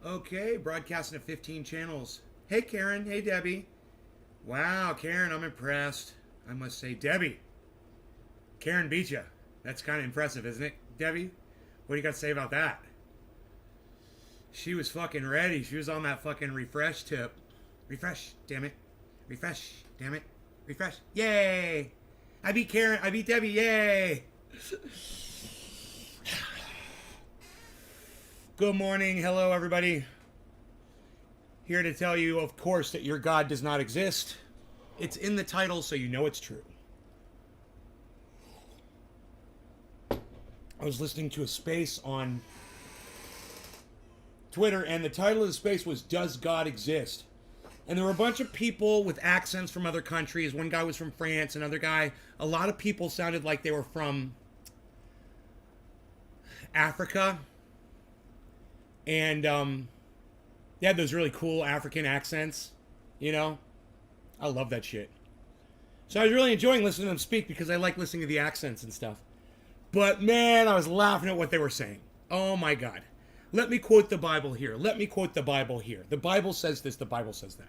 Okay, broadcasting to 15 channels. Hey, Karen. Hey, Debbie. Wow, Karen, I'm impressed. I must say, Debbie. Karen beat you. That's kind of impressive, isn't it, Debbie? What do you got to say about that? She was fucking ready. She was on that fucking refresh tip. Refresh, damn it. Refresh, damn it. Refresh. Yay! I beat Karen. I beat Debbie. Yay! Good morning. Hello, everybody. Here to tell you, of course, that your God does not exist. It's in the title, so you know it's true. I was listening to a space on Twitter, and the title of the space was Does God Exist? And there were a bunch of people with accents from other countries. One guy was from France, another guy. A lot of people sounded like they were from Africa. And they had those really cool African accents, you know? I love that shit. So I was really enjoying listening to them speak because I like listening to the accents and stuff. But man, I was laughing at what they were saying. Oh my God. Let me quote the Bible here. Let me quote the Bible here. The Bible says this, the Bible says that.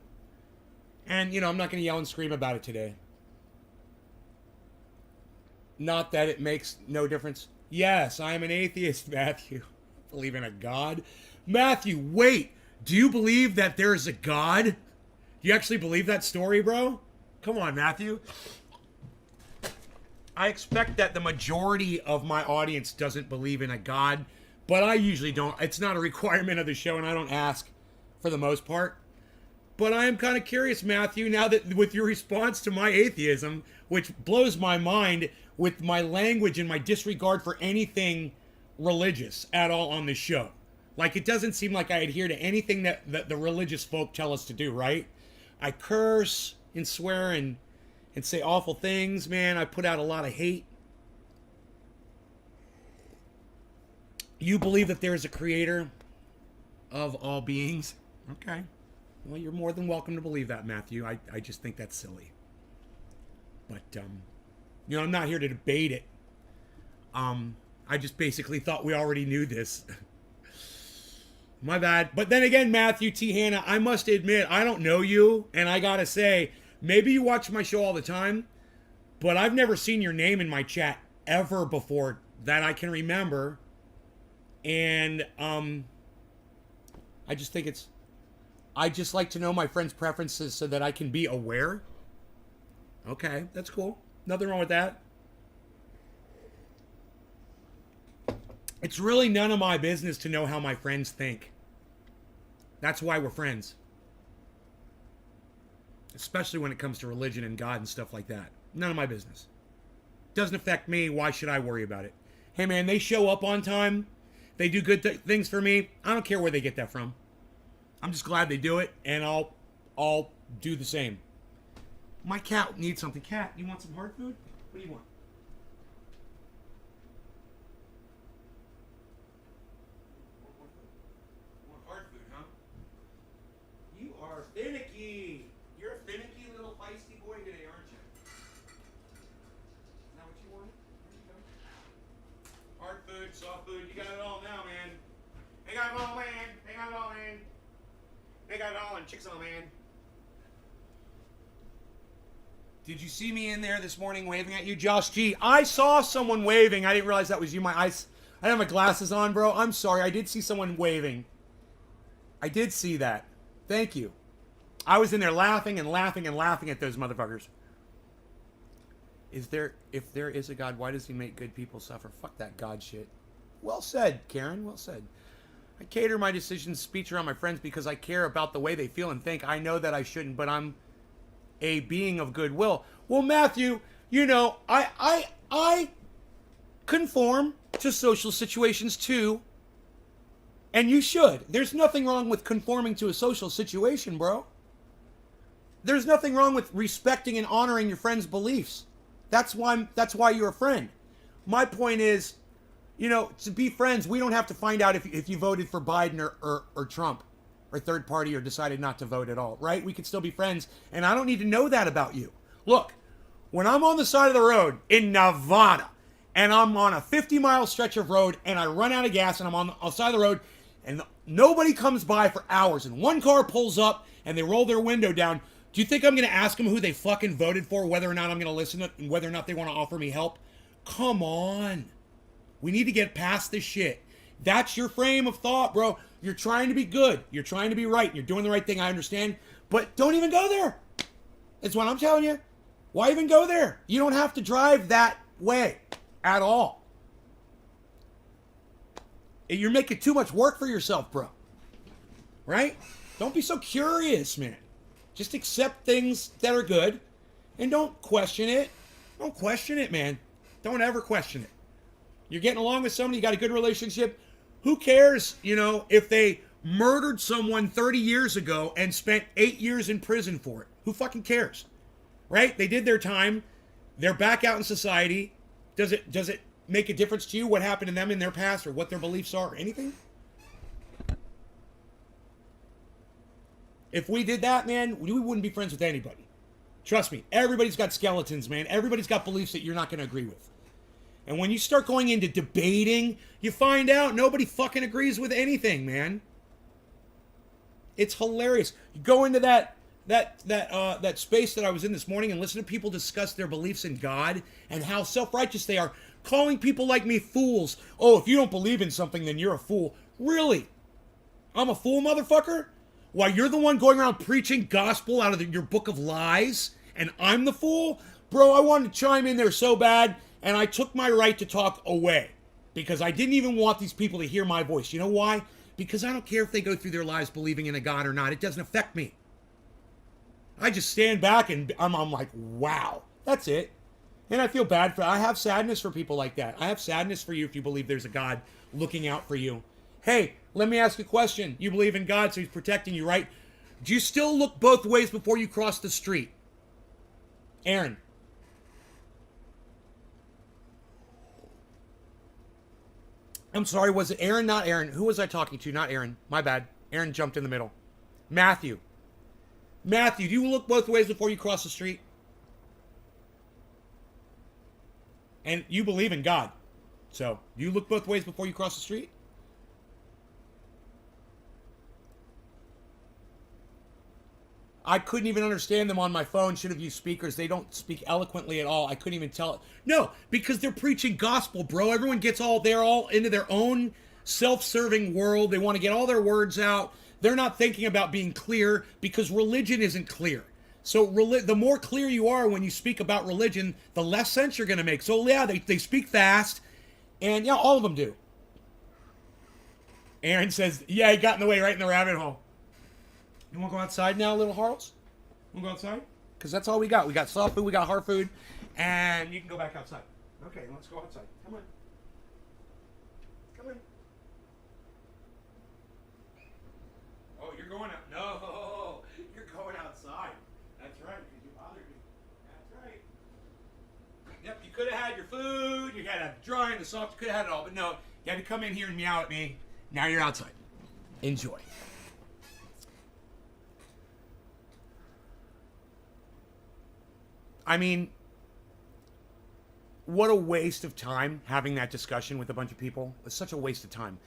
And, you know, I'm not going to yell and scream about it today. Not that it makes no difference. Yes, I am an atheist, Matthew. Believe in a God. Matthew, wait. Do you believe that there is a God? Do you actually believe that story, bro? Come on, Matthew. I expect that the majority of my audience doesn't believe in a God, but I usually don't. It's not a requirement of the show, and I don't ask for the most part. But I am kind of curious, Matthew, now that with your response to my atheism, which blows my mind with my language and my disregard for anything religious at all on this show. Like, it doesn't seem like I adhere to anything that the religious folk tell us to do, right? I curse and swear and say awful things, man. I put out a lot of hate. You believe that there is a creator of all beings? Okay. Well, you're more than welcome to believe that, Matthew. I just think that's silly. But, you know, I'm not here to debate it. I just basically thought we already knew this. My bad. But then again, Matthew T. Hanna, I must admit, I don't know you. And I gotta say, maybe you watch my show all the time, but I've never seen your name in my chat ever before that I can remember. And I just think I just like to know my friends' preferences so that I can be aware. Okay, that's cool. Nothing wrong with that. It's really none of my business to know how my friends think. That's why we're friends. Especially when it comes to religion and God and stuff like that. None of my business. Doesn't affect me. Why should I worry about it? Hey man, they show up on time. They do good things for me. I don't care where they get that from. I'm just glad they do it, and I'll do the same. My cat needs something. Cat, you want some hard food? What do you want? Want hard food, huh? You are finicky. You're a finicky little feisty boy today, aren't you? Is that what you wanted? There you go. Hard food, soft food, you got it all now, man. They got it all, man. They got it all, man. They got it all in Chickasaw, man. Did you see me in there this morning waving at you, Josh G? I saw someone waving. I didn't realize that was you. I didn't have my glasses on, bro. I'm sorry. I did see someone waving. I did see that. Thank you. I was in there laughing and laughing and laughing at those motherfuckers. If there is a God, why does he make good people suffer? Fuck that God shit. Well said, Karen. Well said. I cater my decisions, speech around my friends because I care about the way they feel and think. I know that I shouldn't, but I'm a being of goodwill. Well, Matthew, you know, I conform to social situations too. And you should. There's nothing wrong with conforming to a social situation, bro. There's nothing wrong with respecting and honoring your friend's beliefs. That's why you're a friend. My point is, you know, to be friends, we don't have to find out if you voted for Biden or Trump or third party or decided not to vote at all, right? We could still be friends, and I don't need to know that about you. Look, when I'm on the side of the road in Nevada and I'm on a 50-mile stretch of road and I run out of gas and I'm on the side of the road, and nobody comes by for hours, and one car pulls up and they roll their window down, do you think I'm going to ask them who they fucking voted for, whether or not I'm going to listen to and whether or not they want to offer me help? Come on. We need to get past this shit. That's your frame of thought, bro. You're trying to be good. You're trying to be right. You're doing the right thing. I understand. But don't even go there. That's what I'm telling you. Why even go there? You don't have to drive that way at all. You're making too much work for yourself, bro. Right? Don't be so curious, man. Just accept things that are good and don't question it. Don't question it, man. Don't ever question it. You're getting along with somebody, you got a good relationship. Who cares, if they murdered someone 30 years ago and spent 8 years in prison for it? Who fucking cares? Right? They did their time. They're back out in society. Does it make a difference to you what happened to them in their past or what their beliefs are or anything? If we did that, man, we wouldn't be friends with anybody. Trust me, everybody's got skeletons, man. Everybody's got beliefs that you're not going to agree with. And when you start going into debating, you find out nobody fucking agrees with anything, man. It's hilarious. You go into that space that I was in this morning and listen to people discuss their beliefs in God and how self-righteous they are, calling people like me fools. Oh, if you don't believe in something, then you're a fool. Really? I'm a fool, motherfucker? Why, you're the one going around preaching gospel out of your book of lies, and I'm the fool? Bro, I wanted to chime in there so bad, and I took my right to talk away because I didn't even want these people to hear my voice. You know why? Because I don't care if they go through their lives believing in a God or not. It doesn't affect me. I just stand back and I'm like, wow, that's it. And I feel bad I have sadness for people like that. I have sadness for you if you believe there's a God looking out for you. Hey, let me ask a question. You believe in God, so he's protecting you, right? Do you still look both ways before you cross the street? Aaron. I'm sorry, was it Aaron? Not Aaron. Who was I talking to? Not Aaron. My bad. Aaron jumped in the middle. Matthew. Matthew, do you look both ways before you cross the street? And you believe in God. So, do you look both ways before you cross the street? I couldn't even understand them on my phone. Should have used speakers. They don't speak eloquently at all. I couldn't even tell it. No, because they're preaching gospel, bro. Everyone they're all into their own self-serving world. They want to get all their words out. They're not thinking about being clear because religion isn't clear. So the more clear you are when you speak about religion, the less sense you're going to make. So yeah, they speak fast. And yeah, all of them do. Aaron says, yeah, he got in the way right in the rabbit hole. You want to go outside now, little Harls? You want to go outside? Because that's all we got. We got soft food, we got hard food, and you can go back outside. Okay, let's go outside. Come on. Come on. Oh, you're going out. No, you're going outside. That's right, because you bothered me. That's right. Yep, you could have had your food. You had a dry and the soft. You could have had it all, but no. You had to come in here and meow at me. Now you're outside. Enjoy. I mean, what a waste of time having that discussion with a bunch of people. It's such a waste of time.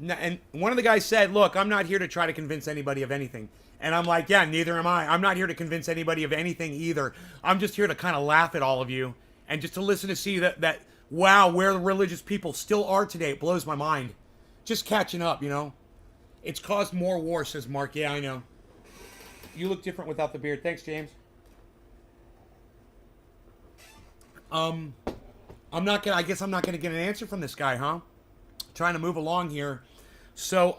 And one of the guys said, look, I'm not here to try to convince anybody of anything. And I'm like, yeah, neither am I. I'm not here to convince anybody of anything either. I'm just here to kind of laugh at all of you and just to listen to see that wow, where the religious people still are today. It blows my mind. Just catching up, It's caused more war, says Mark. Yeah, I know. You look different without the beard. Thanks, James. I guess I'm not gonna get an answer from this guy, huh? Trying to move along here. So,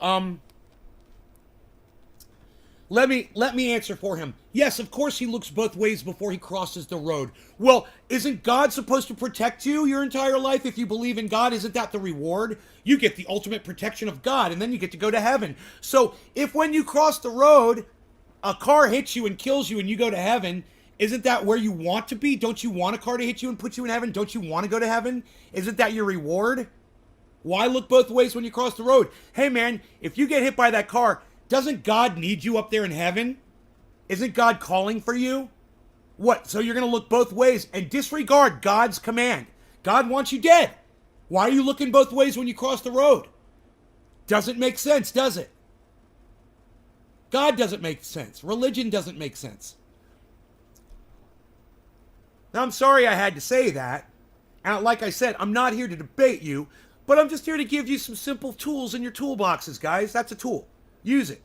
let me answer for him. Yes, of course he looks both ways before he crosses the road. Well, isn't God supposed to protect you your entire life? If you believe in God, isn't that the reward? You get the ultimate protection of God, and then you get to go to heaven. So, if when you cross the road, a car hits you and kills you and you go to heaven, isn't that where you want to be? Don't you want a car to hit you and put you in heaven? Don't you want to go to heaven? Isn't that your reward? Why look both ways when you cross the road? Hey man, if you get hit by that car, doesn't God need you up there in heaven? Isn't God calling for you? What, so you're going to look both ways and disregard God's command? God wants you dead. Why are you looking both ways when you cross the road? Doesn't make sense, does it? God doesn't make sense. Religion doesn't make sense. Now, I'm sorry I had to say that. And like I said, I'm not here to debate you, but I'm just here to give you some simple tools in your toolboxes, guys. That's a tool. Use it.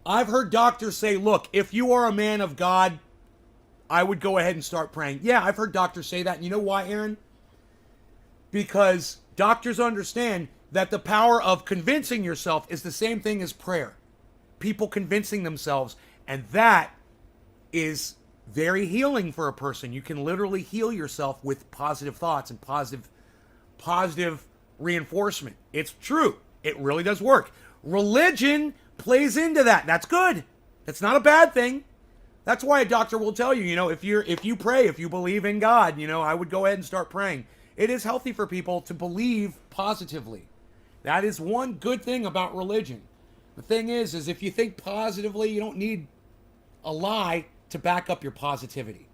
I've heard doctors say, look, if you are a man of God, I would go ahead and start praying. Yeah, I've heard doctors say that. And you know why, Aaron? Because doctors understand that the power of convincing yourself is the same thing as prayer. People convincing themselves. And that is very healing for a person. You can literally heal yourself with positive thoughts and positive reinforcement. It's true. It really does work. Religion plays into that. That's good. That's not a bad thing. That's why a doctor will tell you, if you pray, if you believe in God, I would go ahead and start praying. It is healthy for people to believe positively. That is one good thing about religion. The thing is if you think positively, you don't need a lie to back up your positivity.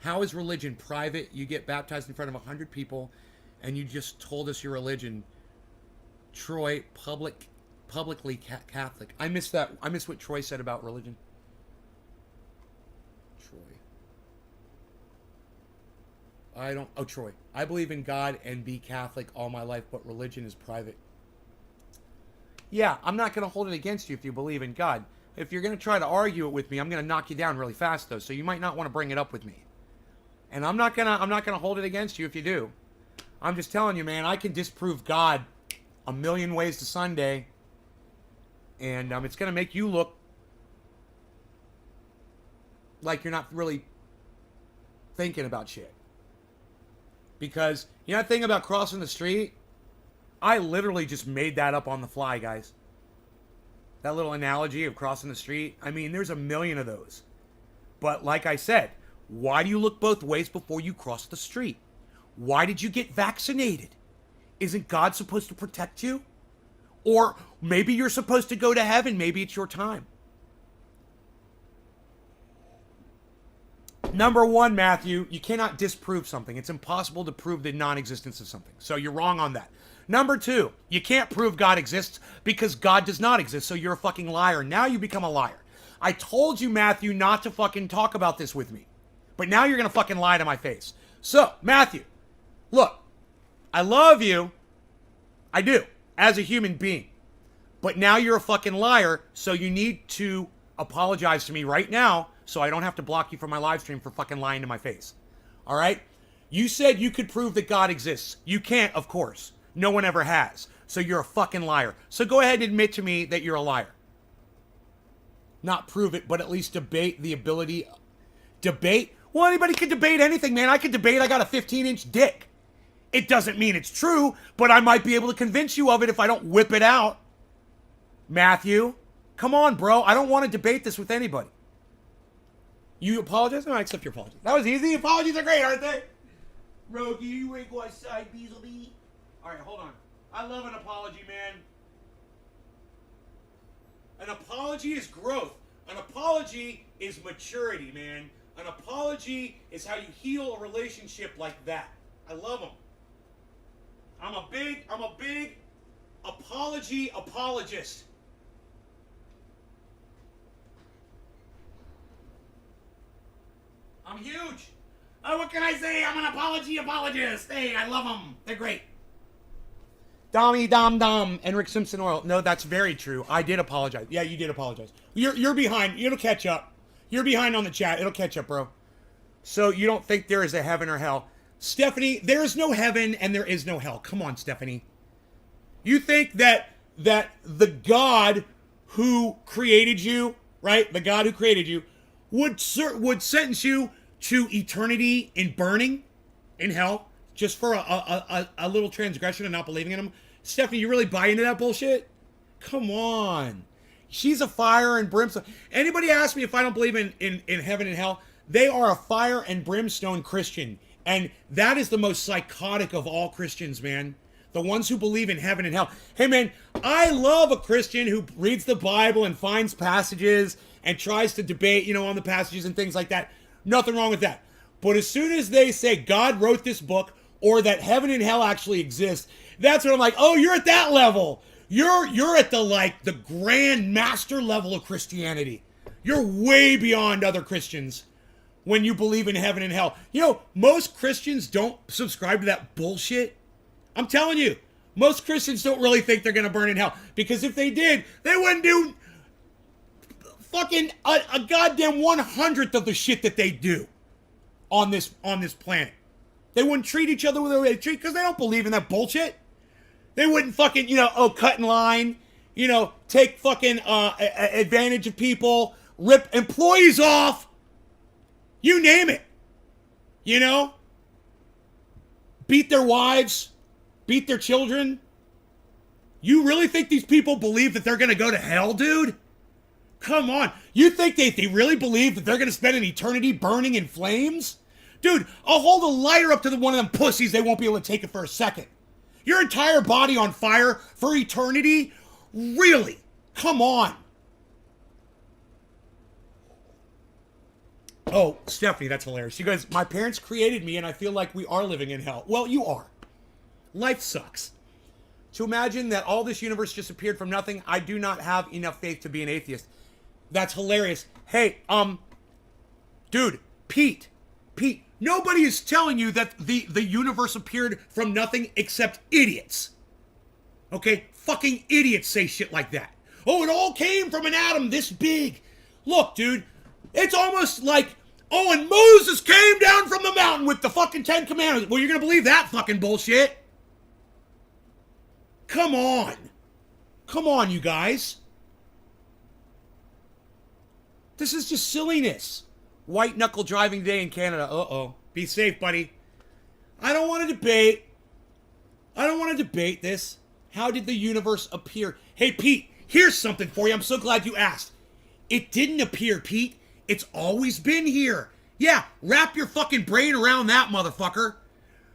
How is religion private? You get baptized in front of 100 people and you just told us your religion. Troy, publicly Catholic. I missed that. I missed what Troy said about religion. Troy. I believe in God and be Catholic all my life, but religion is private. Yeah, I'm not going to hold it against you if you believe in God. If you're going to try to argue it with me, I'm going to knock you down really fast, though. So you might not want to bring it up with me. And I'm not gonna hold it against you if you do. I'm just telling you, man. I can disprove God a million ways to Sunday, and it's going to make you look like you're not really thinking about shit. Because that thing about crossing the street, I literally just made that up on the fly, guys. That little analogy of crossing the street. I mean, there's a million of those. But like I said, why do you look both ways before you cross the street? Why did you get vaccinated? Isn't God supposed to protect you? Or maybe you're supposed to go to heaven. Maybe it's your time. Number one, Matthew, you cannot disprove something. It's impossible to prove the non-existence of something. So you're wrong on that. Number two, you can't prove God exists because God does not exist. So you're a fucking liar. Now you become a liar. I told you, Matthew, not to fucking talk about this with me. But now you're going to fucking lie to my face. So, Matthew, look, I love you. I do, as a human being. But now you're a fucking liar, so you need to apologize to me right now so I don't have to block you from my live stream for fucking lying to my face. All right? You said you could prove that God exists. You can't, of course. No one ever has. So you're a fucking liar. So go ahead and admit to me that you're a liar. Not prove it, but at least debate the ability. Debate? Well, anybody can debate anything, man. I can debate I got a 15-inch dick. It doesn't mean it's true, but I might be able to convince you of it if I don't whip it out. Matthew, come on, bro. I don't want to debate this with anybody. You apologize? No, I accept your apology. That was easy. Apologies are great, aren't they? Rogie, you ain't going side Beasleby. All right, hold on. I love an apology, man. An apology is growth. An apology is maturity, man. An apology is how you heal a relationship like that. I love them. I'm a big apology apologist. I'm huge. Oh, what can I say? I'm an apology apologist. Hey, I love them. They're great. Dommy Dom Dom and Rick Simpson oil. No, that's very true. I did apologize. Yeah, you did apologize. You're behind. It'll catch up. You're behind on the chat. It'll catch up, bro. So you don't think there is a heaven or hell. Stephanie, there is no heaven and there is no hell. Come on, Stephanie. You think that the God who created you, right? The God who created you would sentence you to eternity in burning in hell just for a little transgression and not believing in him? Stephanie, you really buy into that bullshit? Come on. She's a fire and brimstone. Anybody ask me if I don't believe in heaven and hell? They are a fire and brimstone Christian. And that is the most psychotic of all Christians, man. The ones who believe in heaven and hell. Hey, man, I love a Christian who reads the Bible and finds passages and tries to debate, on the passages and things like that. Nothing wrong with that. But as soon as they say God wrote this book, or that heaven and hell actually exist, that's when I'm like, oh, you're at that level. You're at the grand master level of Christianity. You're way beyond other Christians when you believe in heaven and hell. You know, most Christians don't subscribe to that bullshit. I'm telling you, most Christians don't really think they're going to burn in hell, because if they did, they wouldn't do fucking a goddamn 1/100th of the shit that they do on this planet. They wouldn't treat each other the way they treat, because they don't believe in that bullshit. They wouldn't fucking, cut in line, take fucking advantage of people, rip employees off, you name it, beat their wives, beat their children. You really think these people believe that they're going to go to hell, dude? Come on. You think they really believe that they're going to spend an eternity burning in flames? Dude, I'll hold a lighter up to one of them pussies. They won't be able to take it for a second. Your entire body on fire for eternity? Really? Come on. Oh, Stephanie, that's hilarious. She goes, my parents created me and I feel like we are living in hell. Well, you are. Life sucks. To imagine that all this universe just appeared from nothing, I do not have enough faith to be an atheist. That's hilarious. Hey, dude, Pete, nobody is telling you that the universe appeared from nothing except idiots. Okay? Fucking idiots say shit like that. Oh, it all came from an atom this big. Look, dude, it's almost like, oh, and Moses came down from the mountain with the fucking 10 Commandments. Well, you're gonna believe that fucking bullshit? Come on. Come on, you guys. This is just silliness. White knuckle driving day in Canada. Uh-oh. Be safe, buddy. I don't want to debate this. How did the universe appear? Hey, Pete, here's something for you. I'm so glad you asked. It didn't appear, Pete. It's always been here. Yeah, wrap your fucking brain around that, motherfucker.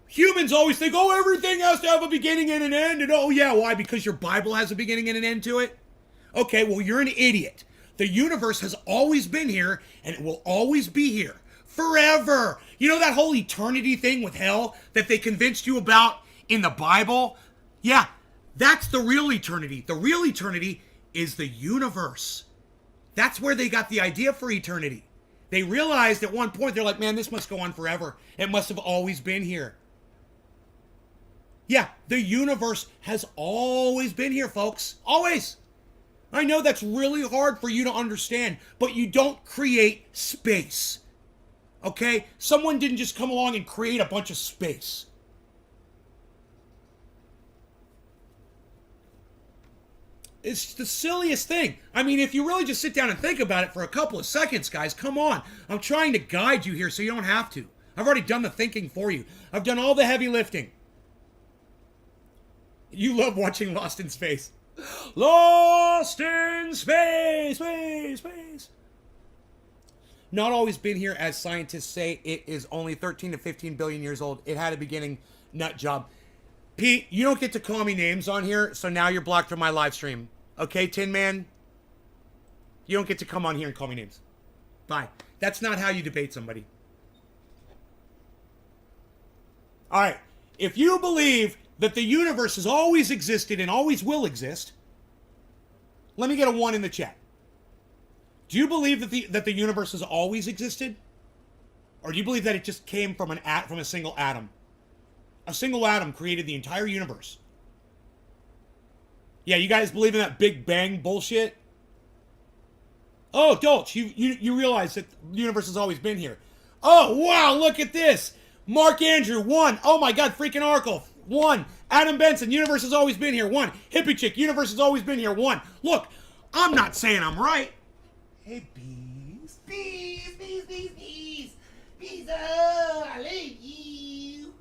Humans always think, oh, everything has to have a beginning and an end. And oh, yeah, why? Because your Bible has a beginning and an end to it? Okay, well, you're an idiot. The universe has always been here, and it will always be here. Forever. You know that whole eternity thing with hell that they convinced you about in the Bible? Yeah, that's the real eternity. The real eternity is the universe. That's where they got the idea for eternity. They realized at one point, they're like, man, this must go on forever. It must have always been here. Yeah, the universe has always been here, folks. Always. I know that's really hard for you to understand, but you don't create space. Okay? Someone didn't just come along and create a bunch of space. It's the silliest thing. I mean, if you really just sit down and think about it for a couple of seconds, guys, come on. I'm trying to guide you here so you don't have to. I've already done the thinking for you. I've done all the heavy lifting. You love watching Lost in Space. Lost in space, space. Not always been here, as scientists say. It is only 13 to 15 billion years old. It had a beginning, nut job. Pete, you don't get to call me names on here, so now you're blocked from my live stream. Okay, Tin Man? You don't get to come on here and call me names. Bye. That's not how you debate somebody. All right. If you believe that the universe has always existed and always will exist, let me get a 1 in the chat. Do you believe that the universe has always existed? Or do you believe that it just came from a single atom? A single atom created the entire universe. Yeah, you guys believe in that Big Bang bullshit? Oh, Dolch, you realize that the universe has always been here. Oh, wow, look at this. Mark Andrew, 1. Oh my God, freaking Oracle, 1. Adam Benson, universe has always been here, 1. Hippie Chick, universe has always been here, 1. Look, I'm not saying I'm right. Hey, bees. Bees. I love you.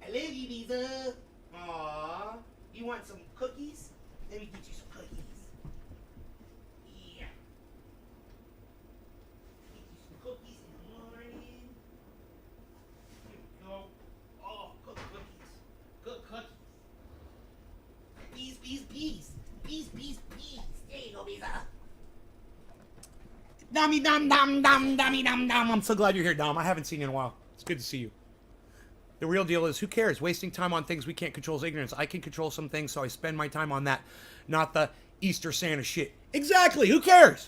I love you, Beeza. Aww. You want some cookies? Let me get you some cookies. Yeah. Get you some cookies in the morning. Here we go. Oh, good cookies. Good cookies. Bees. There you go, Beeza. Dummy. I'm so glad you're here, Dom. I haven't seen you in a while. It's good to see you. The real deal is, who cares? Wasting time on things we can't control is ignorance. I can control some things, so I spend my time on that, not the Easter Santa shit. Exactly. Who cares?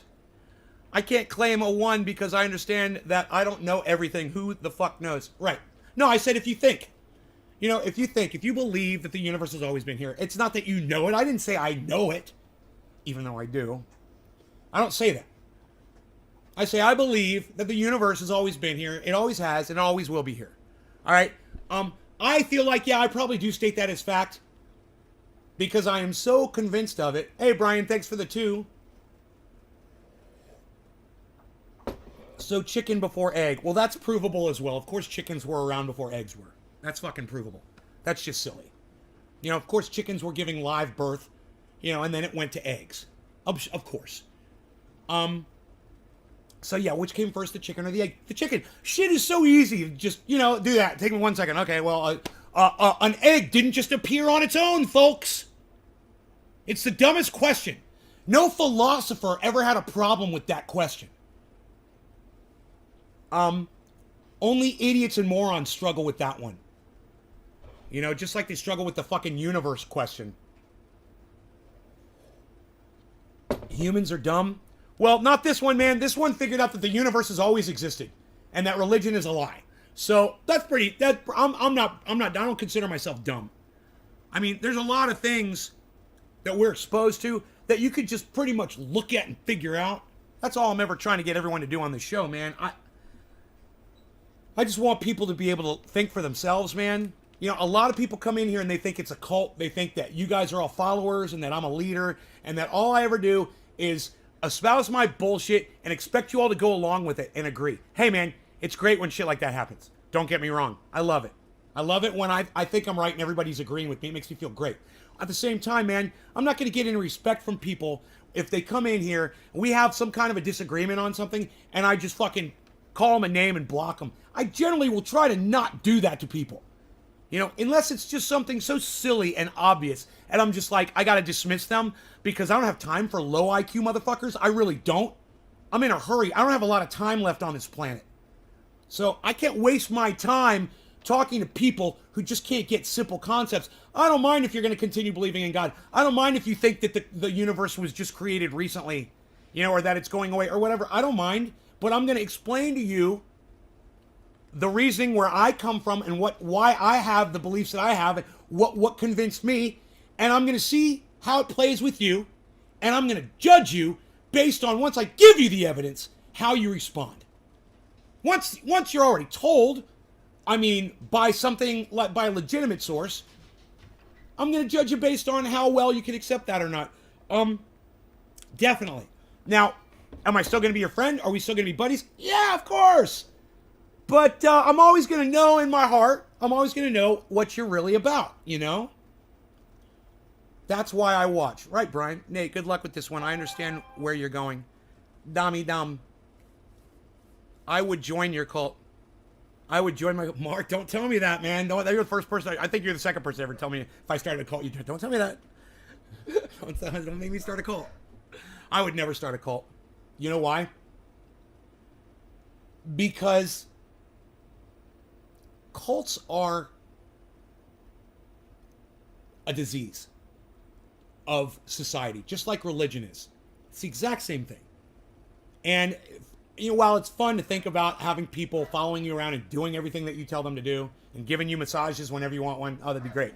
I can't claim a 1 because I understand that I don't know everything. Who the fuck knows? Right. No, I said if you think. You know, if you believe that the universe has always been here, it's not that you know it. I didn't say I know it, even though I do. I don't say that. I say I believe that the universe has always been here. It always has, and it always will be here. All right? I feel like, yeah, I probably do state that as fact because I am so convinced of it. Hey, Brian, thanks for the 2. So chicken before egg. Well, that's provable as well. Of course chickens were around before eggs were. That's fucking provable. That's just silly. You know, of course chickens were giving live birth, you know, and then it went to eggs. Of course. So yeah, which came first, the chicken or the egg? The chicken. Shit is so easy. Just, you know, do that. Take me 1 second. Okay, well, an egg didn't just appear on its own, folks. It's the dumbest question. No philosopher ever had a problem with that question. Only idiots and morons struggle with that one. You know, just like they struggle with the fucking universe question. Humans are dumb. Well, not this one, man. This one figured out that the universe has always existed and that religion is a lie. So that's pretty. I don't consider myself dumb. I mean, there's a lot of things that we're exposed to that you could just pretty much look at and figure out. That's all I'm ever trying to get everyone to do on this show, man. I just want people to be able to think for themselves, man. You know, a lot of people come in here and they think it's a cult. They think that you guys are all followers and that I'm a leader and that all I ever do is espouse my bullshit and expect you all to go along with it and agree. Hey, man, it's great when shit like that happens. Don't get me wrong. I love it. I love it when I think I'm right and everybody's agreeing with me. It makes me feel great. At the same time, man, I'm not going to get any respect from people if they come in here and we have some kind of a disagreement on something and I just fucking call them a name and block them. I generally will try to not do that to people. You know, unless it's just something so silly and obvious. And I'm just like, I got to dismiss them because I don't have time for low IQ motherfuckers. I really don't. I'm in a hurry. I don't have a lot of time left on this planet. So I can't waste my time talking to people who just can't get simple concepts. I don't mind if you're going to continue believing in God. I don't mind if you think that the universe was just created recently, you know, or that it's going away or whatever. I don't mind. But I'm going to explain to you the reasoning where I come from and why I have the beliefs that I have and what convinced me. And I'm going to see how it plays with you. And I'm going to judge you based on, once I give you the evidence, how you respond. Once you're already told, I mean, by something, like by a legitimate source, I'm going to judge you based on how well you can accept that or not. Definitely. Now, am I still going to be your friend? Are we still going to be buddies? Yeah, of course. But I'm always going to know in my heart, I'm always going to know what you're really about, you know? That's why I watch. Right, Brian? Nate, good luck with this one. I understand where you're going. Dummy dumb. I would join your cult. I would join my... Mark, don't tell me that, man. You're the first person... I think you're the second person to ever tell me if I started a cult. You don't tell me that. Don't make me start a cult. I would never start a cult. You know why? Because cults are a disease of society, just like religion is. It's the exact same thing. And you know, while it's fun to think about having people following you around and doing everything that you tell them to do and giving you massages whenever you want one, oh, that'd be great.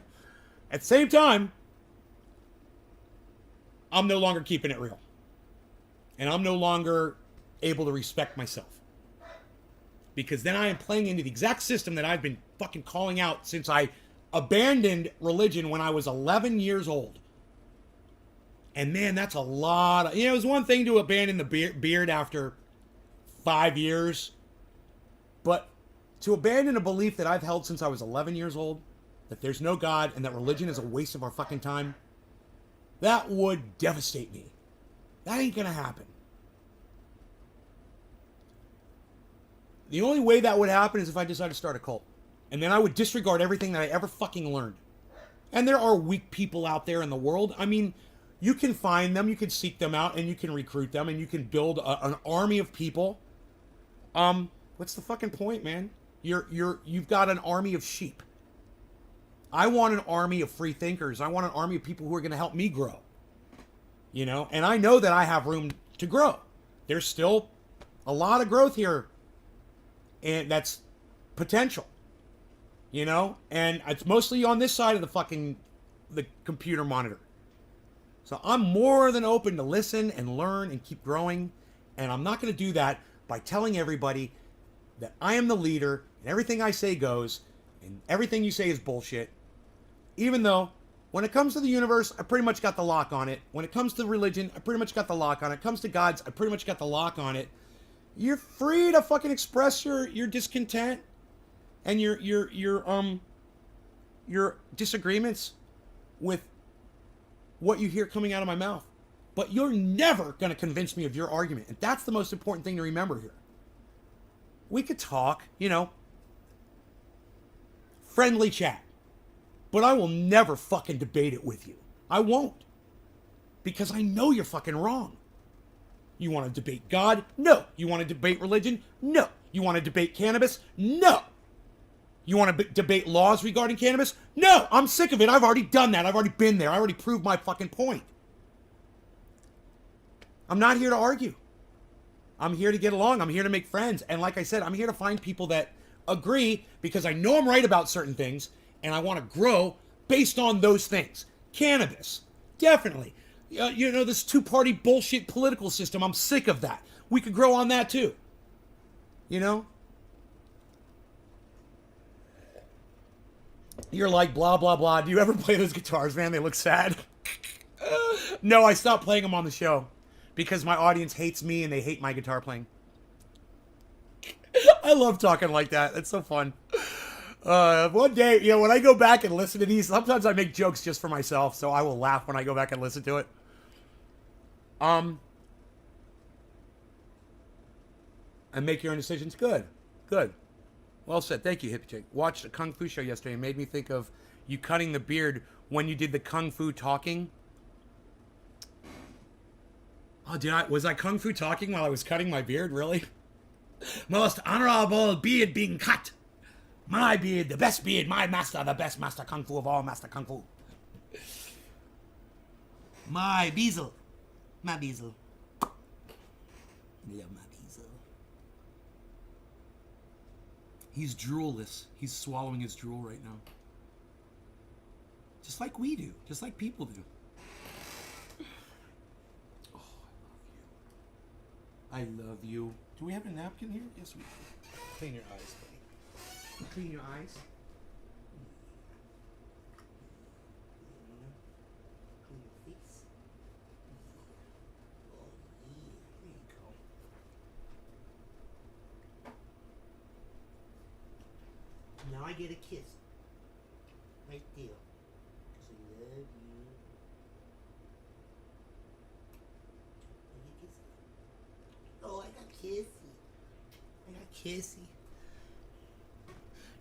At the same time, I'm no longer keeping it real. And I'm no longer able to respect myself. Because then I am playing into the exact system that I've been fucking calling out since I abandoned religion when I was 11 years old. And man, that's a lot of... You know, it was one thing to abandon the beard after 5 years. But to abandon a belief that I've held since I was 11 years old, that there's no God and that religion is a waste of our fucking time, that would devastate me. That ain't gonna happen. The only way that would happen is if I decided to start a cult. And then I would disregard everything that I ever fucking learned. And there are weak people out there in the world. I mean, you can find them, you can seek them out, and you can recruit them, and you can build an army of people. What's the fucking point, man? You've got an army of sheep. I want an army of free thinkers. I want an army of people who are going to help me grow. You know, and I know that I have room to grow. There's still a lot of growth here, and that's potential. You know, and it's mostly on this side of the computer monitor. So I'm more than open to listen and learn and keep growing, and I'm not going to do that by telling everybody that I am the leader and everything I say goes and everything you say is bullshit. Even though when it comes to the universe, I pretty much got the lock on it. When it comes to religion, I pretty much got the lock on it. When it comes to gods, I pretty much got the lock on it. You're free to fucking express your discontent and your disagreements with what you hear coming out of my mouth. But you're never going to convince me of your argument. And that's the most important thing to remember here. We could talk, you know, friendly chat. But I will never fucking debate it with you. I won't. Because I know you're fucking wrong. You want to debate God? No. You want to debate religion? No. You want to debate cannabis? No. You want to debate laws regarding cannabis? No. I'm sick of it. I've already done that. I've already been there. I already proved my fucking point. I'm not here to argue. I'm here to get along. I'm here to make friends. And like I said, I'm here to find people that agree because I know I'm right about certain things and I want to grow based on those things. Cannabis. Definitely. You know, this two-party bullshit political system, I'm sick of that. We could grow on that too. You know? You're like, blah, blah, blah. Do you ever play those guitars, man? They look sad. No, I stopped playing them on the show because my audience hates me and they hate my guitar playing. I love talking like that. That's so fun. One day, you know, when I go back and listen to these, sometimes I make jokes just for myself, so I will laugh when I go back and listen to it. And make your own decisions. Good. Good. Well said. Thank you, Hippie Chick. Watched a Kung Fu show yesterday and made me think of you cutting the beard when you did the Kung Fu talking. Oh, was I Kung Fu talking while I was cutting my beard? Really? Most honorable beard being cut. My beard, the best beard, my master, the best master Kung Fu of all master Kung Fu. My Beezle. My Beezle. Yeah, my Beezle. He's droolless. He's swallowing his drool right now. Just like we do. Just like people do. Oh, I love you. Do we have a napkin here? Yes, we do. Clean your eyes, buddy. Clean your eyes. Clean your face. Oh, yeah. There you go. Now I get a kiss. Right there. Because I love you. Oh, I got kissy. I got kissy.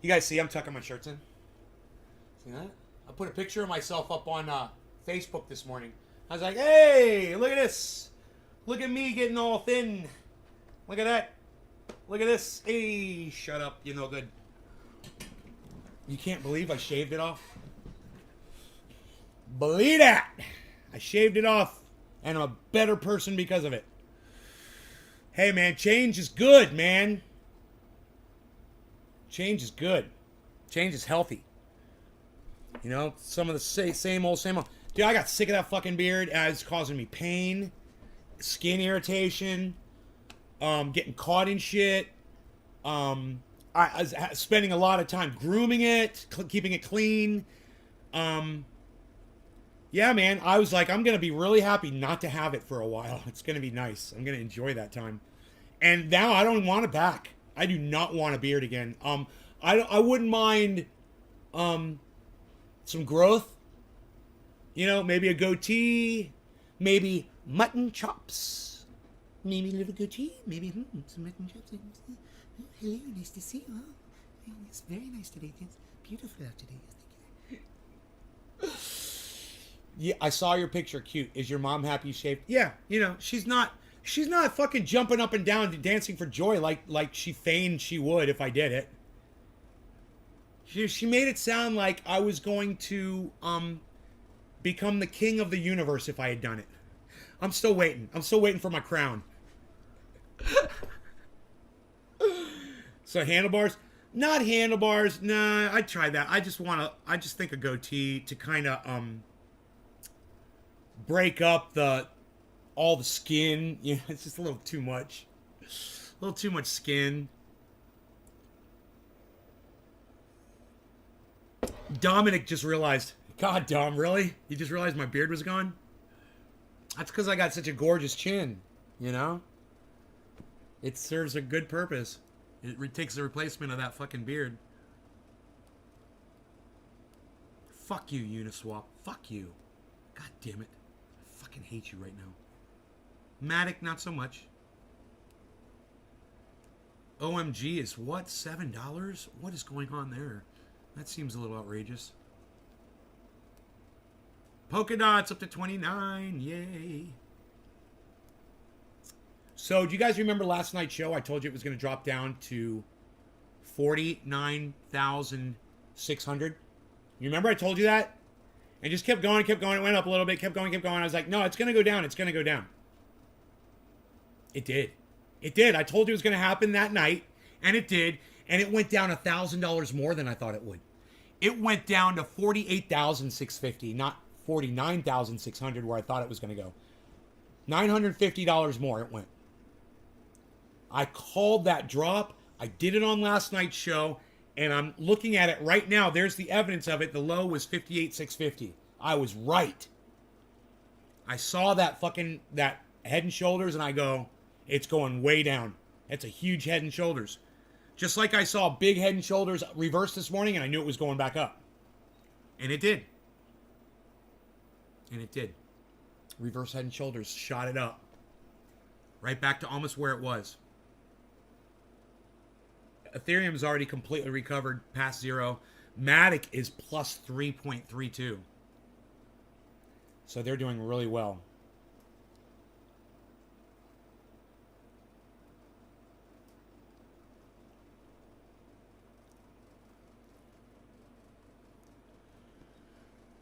You guys see I'm tucking my shirts in? See that? I put a picture of myself up on Facebook this morning. I was like, hey, look at this. Look at me getting all thin. Look at that. Look at this. Hey, shut up. You're no good. You can't believe I shaved it off? Believe that. I shaved it off. And I'm a better person because of it. Hey, man, change is good, man. Change is good. Change is healthy. You know, some of the same old. Dude, I got sick of that fucking beard. It's causing me pain, skin irritation, getting caught in shit. I was spending a lot of time grooming it, keeping it clean. Yeah, man, I was like, I'm going to be really happy not to have it for a while. It's going to be nice. I'm going to enjoy that time. And now I don't want it back. I do not want a beard again. I wouldn't mind some growth. You know, maybe a goatee, maybe mutton chops, maybe a little goatee, maybe some mutton chops. Hello, nice to see you. Oh, it's very nice today. It's beautiful out today. Yeah, I saw your picture. Cute. Is your mom happy you shaved? Yeah, you know, she's not fucking jumping up and down dancing for joy like she feigned she would if I did it. She made it sound like I was going to become the king of the universe if I had done it. I'm still waiting. I'm still waiting for my crown. So handlebars? Not handlebars. Nah, I tried that. I just think a goatee to kind of break up all the skin. Yeah, it's just a little too much. A little too much skin. Dominic just realized, God, Dom, really? You just realized my beard was gone? That's because I got such a gorgeous chin, you know? It serves a good purpose. It takes the replacement of that fucking beard. Fuck you, Uniswap. Fuck you. God damn it. I fucking hate you right now. Matic, not so much. OMG is what? $7? What is going on there? That seems a little outrageous. Polka dots up to 29. Yay. So, do you guys remember last night's show? I told you it was going to drop down to 49,600. You remember I told you that? And just kept going, kept going. It went up a little bit, kept going, kept going. I was like, no, it's going to go down. It's going to go down. It did. It did. I told you it was going to happen that night, and it did. And it went down $1,000 more than I thought it would. It went down to 48,650, not 49,600 where I thought it was going to go. $950 more it went. I called that drop. I did it on last night's show, and I'm looking at it right now. There's the evidence of it. The low was 58,650. I was right. I saw that head and shoulders, and I go, it's going way down. It's a huge head and shoulders. Just like I saw big head and shoulders reverse this morning, and I knew it was going back up. And it did. And it did. Reverse head and shoulders shot it up. Right back to almost where it was. Ethereum's already completely recovered past zero. Matic is plus 3.32. So they're doing really well.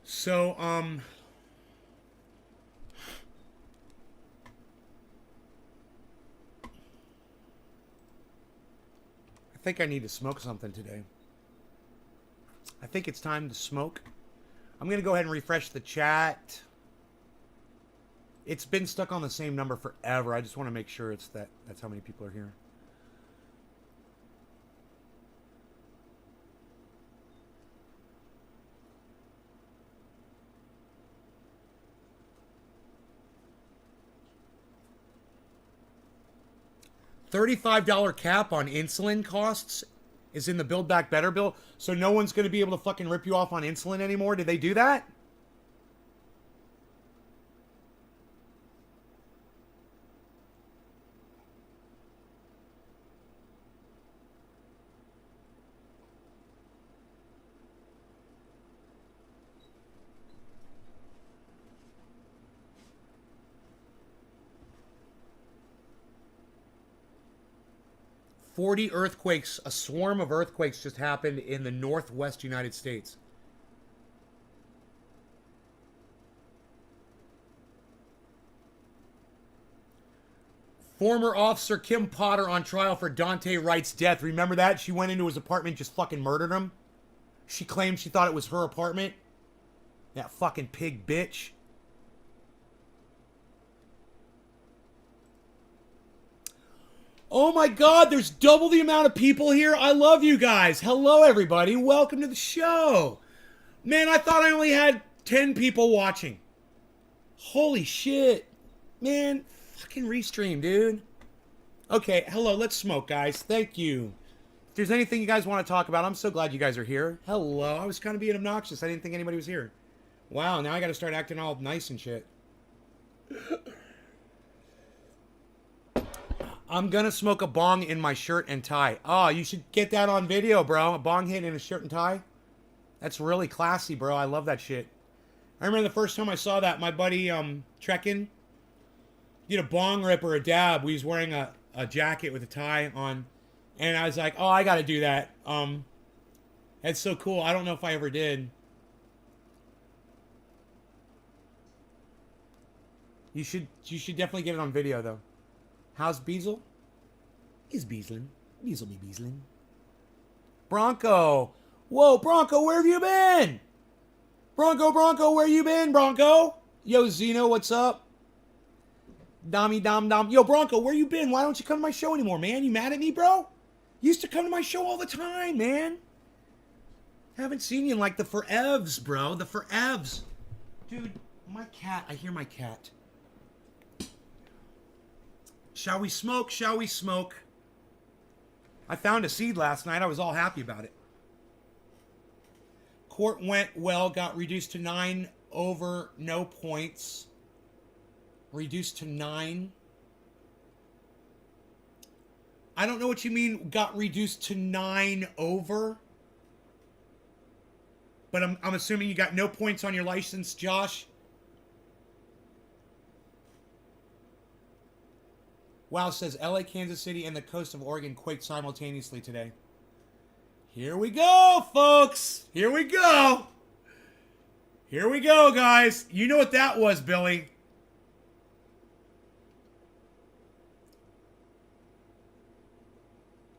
So, I think I need to smoke something today. I think it's time to smoke. I'm going to go ahead and refresh the chat. It's been stuck on the same number forever. I just want to make sure that's how many people are here. $35 cap on insulin costs is in the Build Back Better bill. So no one's going to be able to fucking rip you off on insulin anymore. Did they do that? $40 earthquakes, a swarm of earthquakes just happened in the northwest United States. Former officer Kim Potter on trial for Dante Wright's death. Remember that? She went into his apartment and just fucking murdered him. She claimed she thought it was her apartment. That fucking pig bitch. Oh my God, there's double the amount of people here. I love you guys. Hello, everybody. Welcome to the show. Man, I thought I only had 10 people watching. Holy shit. Man, fucking restream, dude. Okay, hello, let's smoke, guys. Thank you. If there's anything you guys want to talk about, I'm so glad you guys are here. Hello, I was kind of being obnoxious. I didn't think anybody was here. Wow, now I got to start acting all nice and shit. I'm gonna smoke a bong in my shirt and tie. Oh, you should get that on video, bro. A bong hit in a shirt and tie. That's really classy, bro. I love that shit. I remember the first time I saw that, my buddy Trekkin did a bong rip or a dab. We was wearing a jacket with a tie on, and I was like, oh, I gotta do that. And That's so cool. I don't know if I ever did. You should definitely get it on video though. How's Beazle? He's Beazlin. Beazle be Beazlin. Bronco. Whoa, Bronco, where have you been? Bronco, where you been, Bronco? Yo, Zeno, what's up? Dommy Dom Dom. Yo, Bronco, where you been? Why don't you come to my show anymore, man? You mad at me, bro? You used to come to my show all the time, man. Haven't seen you in like the forevs, bro. The forevs. Dude, my cat. I hear my cat. Shall we smoke? Shall we smoke? I found a seed last night. I was all happy about it. Court went well. Got reduced to 9 over. No points. Reduced to 9. I don't know what you mean got reduced to 9 over. But I'm assuming you got no points on your license, Josh. Wow says LA, Kansas City, and the coast of Oregon quaked simultaneously today. Here we go, folks. Here we go. Here we go, guys. You know what that was, Billy.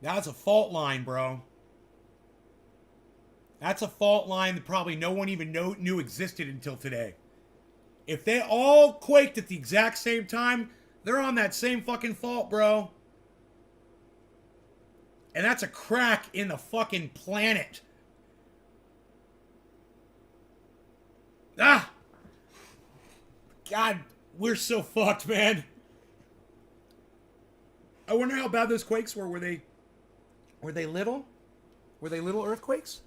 That's a fault line, bro. That's a fault line that probably no one even knew existed until today. If they all quaked at the exact same time, they're on that same fucking fault, bro. And that's a crack in the fucking planet. Ah! God, we're so fucked, man. I wonder how bad those quakes were. Were they little? Were they little earthquakes?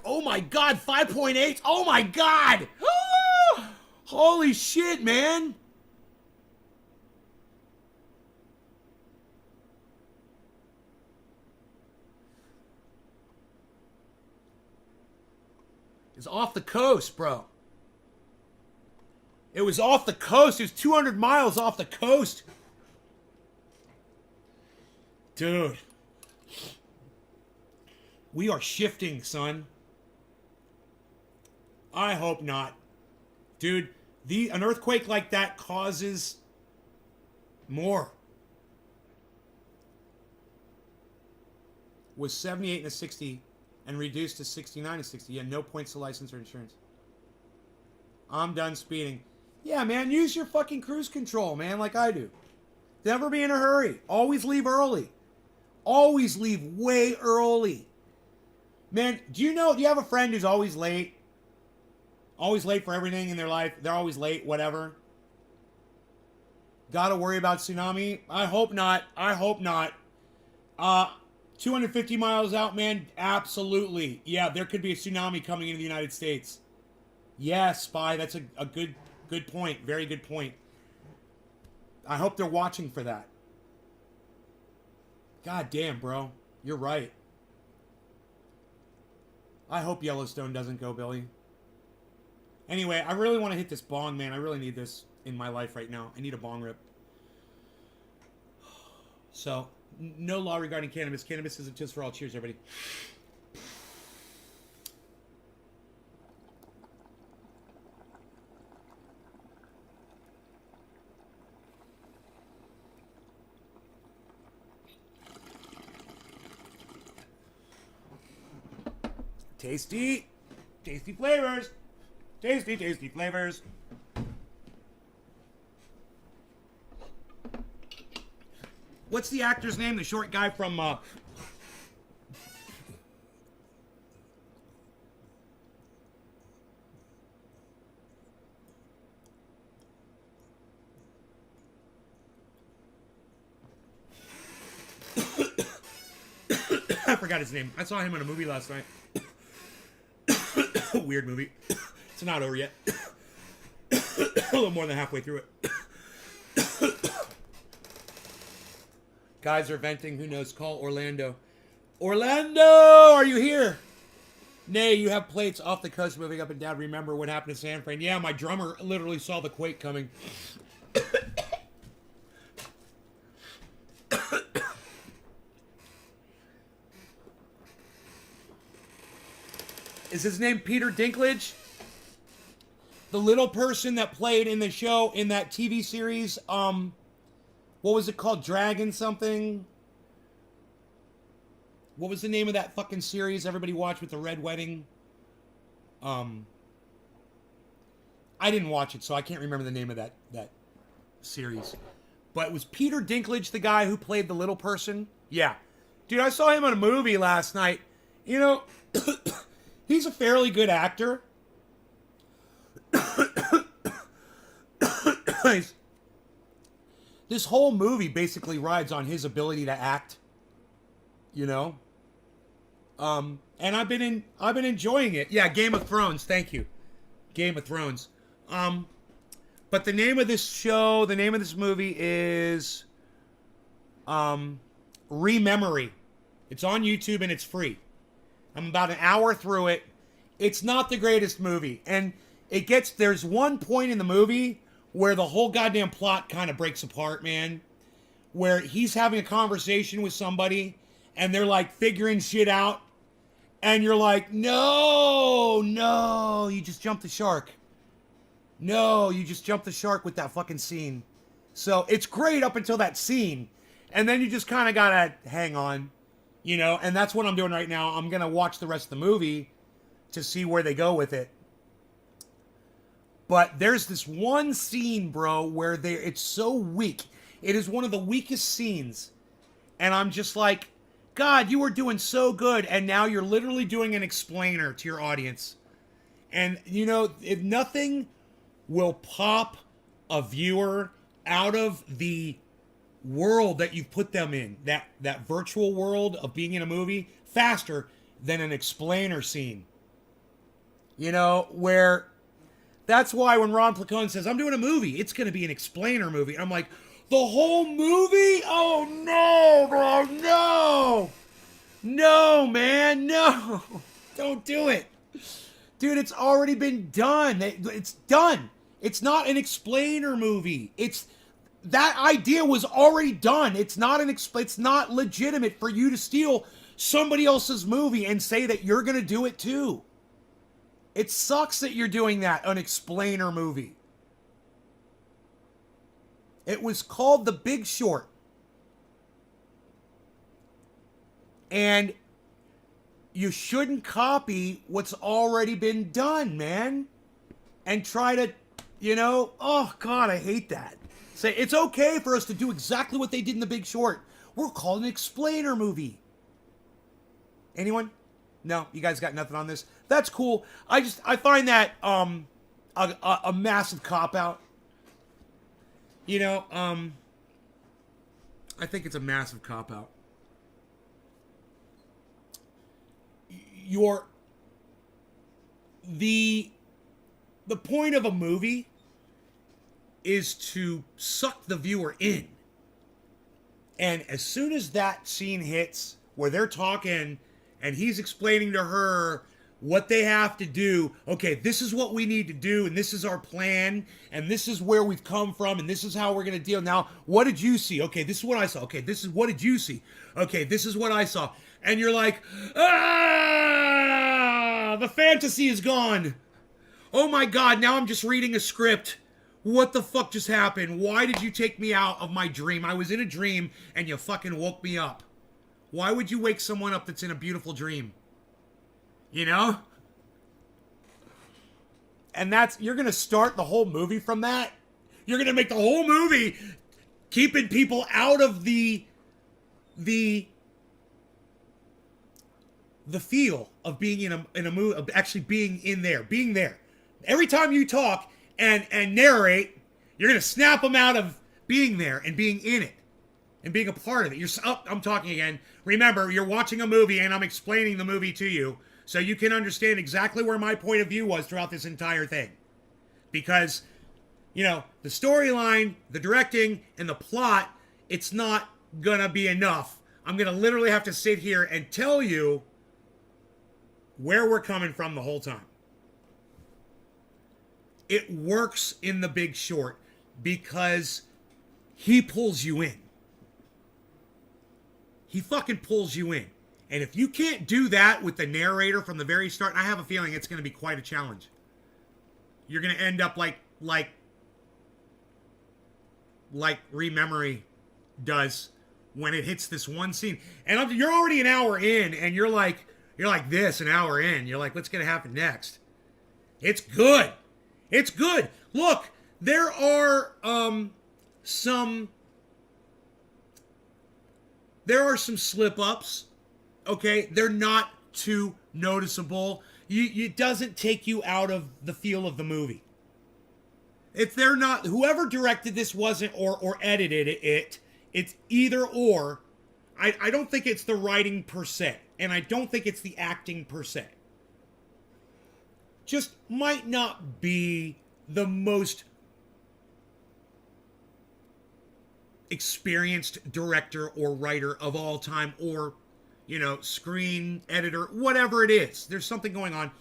Oh my God, 5.8. Oh my God. Holy shit, man. It's off the coast, bro. It was off the coast. It was 200 miles off the coast. Dude. We are shifting, son. I hope not. Dude, an earthquake like that causes more. Was 78 and a 60 and reduced to 69 and 60. Yeah, no points to license or insurance. I'm done speeding. Yeah, man, use your fucking cruise control, man, like I do. Never be in a hurry. Always leave early. Always leave way early. Man, do you have a friend who's always late? Always late for everything in their life. They're always late, whatever. Gotta worry about tsunami? I hope not. I hope not. 250 miles out, man? Absolutely. Yeah, there could be a tsunami coming into the United States. Yeah, Spy, that's a good point. Very good point. I hope they're watching for that. God damn, bro. You're right. I hope Yellowstone doesn't go, Billy. Anyway, I really want to hit this bong, man. I really need this in my life right now. I need a bong rip. So, no law regarding cannabis. Cannabis isn't just for all. Cheers, everybody. Tasty. Tasty flavors. Tasty, tasty flavors. What's the actor's name? The short guy from... I forgot his name. I saw him in a movie last night. Weird movie. It's not over yet. A little more than halfway through it. Guys are venting. Who knows? Call Orlando. Orlando, are you here? Nay, you have plates off the coast moving up and down. Remember what happened to San Fran? Yeah, my drummer literally saw the quake coming. Is his name Peter Dinklage? The little person that played in the show, in that TV series, what was it called? Dragon something? What was the name of that fucking series everybody watched with the red wedding? I didn't watch it, so I can't remember the name of that series. But was Peter Dinklage the guy who played the little person? Yeah. Dude, I saw him in a movie last night. You know, he's a fairly good actor. This whole movie basically rides on his ability to act. You know? And I've been enjoying it. Yeah, Game of Thrones, thank you. Game of Thrones. But the name of this show, the name of this movie is Rememory. It's on YouTube and it's free. I'm about an hour through it. It's not the greatest movie. And there's one point in the movie where the whole goddamn plot kind of breaks apart, man. Where he's having a conversation with somebody and they're like figuring shit out. And you're like, no, you just jumped the shark. No, you just jumped the shark with that fucking scene. So it's great up until that scene. And then you just kind of gotta hang on. You know, and that's what I'm doing right now. I'm gonna watch the rest of the movie to see where they go with it. But there's this one scene, bro, where it's so weak. It is one of the weakest scenes. And I'm just like, God, you were doing so good. And now you're literally doing an explainer to your audience. And, you know, if nothing will pop a viewer out of the world that you've put them in, that virtual world of being in a movie, faster than an explainer scene. You know, where that's why when Ron Placone says, I'm doing a movie, it's going to be an explainer movie. I'm like, the whole movie? Oh, no, bro, no. No, man, no. Don't do it. Dude, it's already been done. It's done. It's not an explainer movie. That idea was already done. It's not legitimate for you to steal somebody else's movie and say that you're going to do it too. It sucks that you're doing that, an explainer movie. It was called The Big Short. And you shouldn't copy what's already been done, man. And try to, you know, oh God, I hate that. Say, it's okay for us to do exactly what they did in The Big Short. We're called an explainer movie. Anyone? No, you guys got nothing on this? That's cool. I find that a massive cop-out. You know, I think it's a massive cop-out. The point of a movie is to suck the viewer in. And as soon as that scene hits where they're talking and he's explaining to her what they have to do, okay, this is what we need to do, and this is our plan, and this is where we've come from, and this is how we're going to deal. Now, what did you see? Okay, this is what I saw. Okay, what did you see? Okay, this is what I saw. And you're like, the fantasy is gone. Oh my God, now I'm just reading a script. What the fuck just happened? Why did you take me out of my dream? I was in a dream and you fucking woke me up. Why would you wake someone up that's in a beautiful dream? You know? And you're going to start the whole movie from that? You're going to make the whole movie keeping people out of the feel of being in a movie, of actually being there. Every time you talk and narrate, you're going to snap them out of being there and being in it and being a part of it. I'm talking again. Remember, you're watching a movie and I'm explaining the movie to you so you can understand exactly where my point of view was throughout this entire thing. Because, you know, the storyline, the directing, and the plot, it's not going to be enough. I'm going to literally have to sit here and tell you where we're coming from the whole time. It works in The Big Short because he pulls you in. He fucking pulls you in. And if you can't do that with the narrator from the very start, I have a feeling it's going to be quite a challenge. You're going to end up like Rememory does when it hits this one scene. And you're already an hour in, and you're like this an hour in. You're like, what's going to happen next? It's good. It's good. Look, there are some slip ups. Okay, they're not too noticeable. It doesn't take you out of the feel of the movie. If they're not, whoever directed this wasn't or edited it, it's either or. I don't think it's the writing per se, and I don't think it's the acting per se. Just might not be the most experienced director or writer of all time, or, you know, screen editor, whatever it is. There's something going on.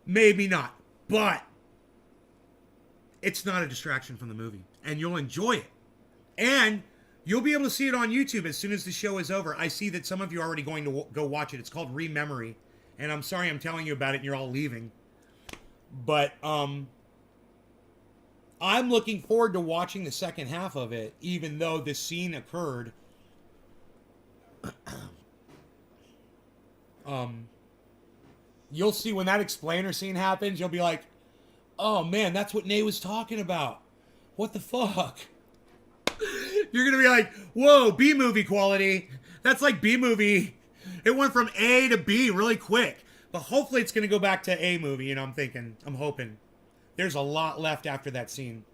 Maybe not, but it's not a distraction from the movie, and you'll enjoy it. And you'll be able to see it on YouTube as soon as the show is over. I see that some of you are already going to go watch it. It's called Rememory, and I'm sorry I'm telling you about it and you're all leaving. But I'm looking forward to watching the second half of it, even though this scene occurred. You'll see when that explainer scene happens, you'll be like, oh man, that's what Nate was talking about. What the fuck? You're going to be like, whoa, B-movie quality. That's like B-movie. It went from A to B really quick. But hopefully it's going to go back to A movie, you know, I'm hoping. There's a lot left after that scene.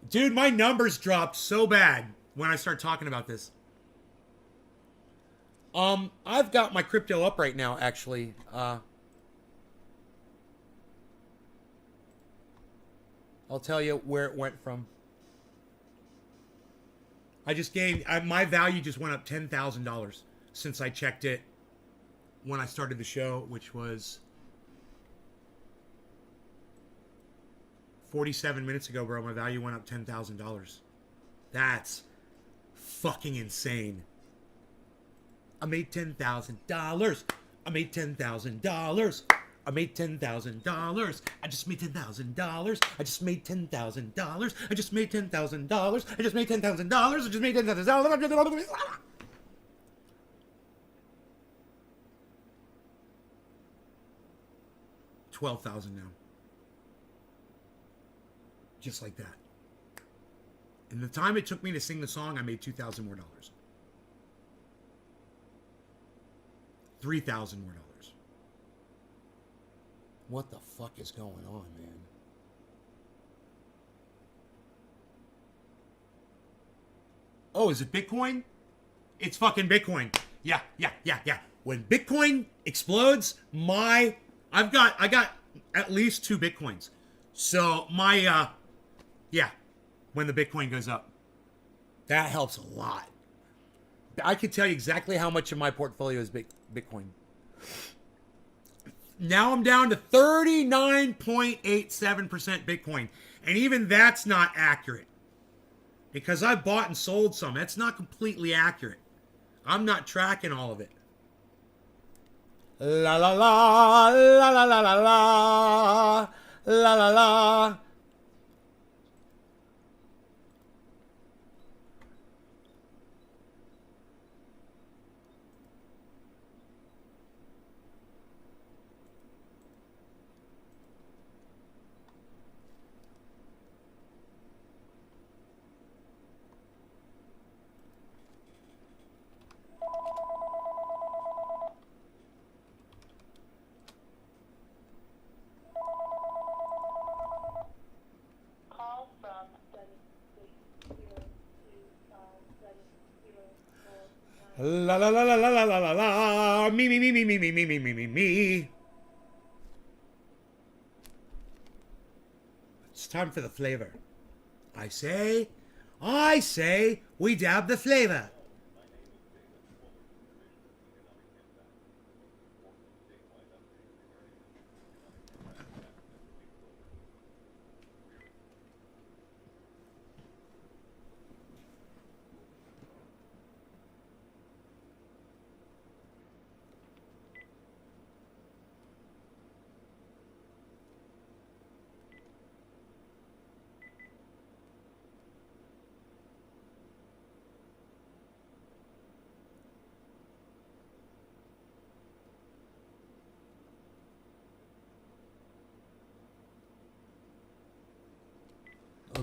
Dude, my numbers dropped so bad when I start talking about this. I've got my crypto up right now, actually. I'll tell you where it went from. My value just went up $10,000 since I checked it when I started the show, which was 47 minutes ago, bro. My value went up $10,000. That's fucking insane. I made $10,000. I made $10,000. I made $10,000. I just made $10,000. I just made $10,000. I just made $10,000. I just made $10,000. I just made $10,000. $12,000 now. Just like that. In the time it took me to sing the song, I made $2,000 more. $3,000 more. What the fuck is going on, man? Oh, is it Bitcoin? It's fucking Bitcoin. Yeah. When Bitcoin explodes, I got at least 2 Bitcoins. So when the Bitcoin goes up, that helps a lot. I can tell you exactly how much of my portfolio is Bitcoin. Now I'm down to 39.87% Bitcoin. And even that's not accurate. Because I bought and sold some. That's not completely accurate. I'm not tracking all of it. La la la, la la la la la, la la la. La la la la la la la la la. Me. It's time for the flavor. I say, we dab the flavor.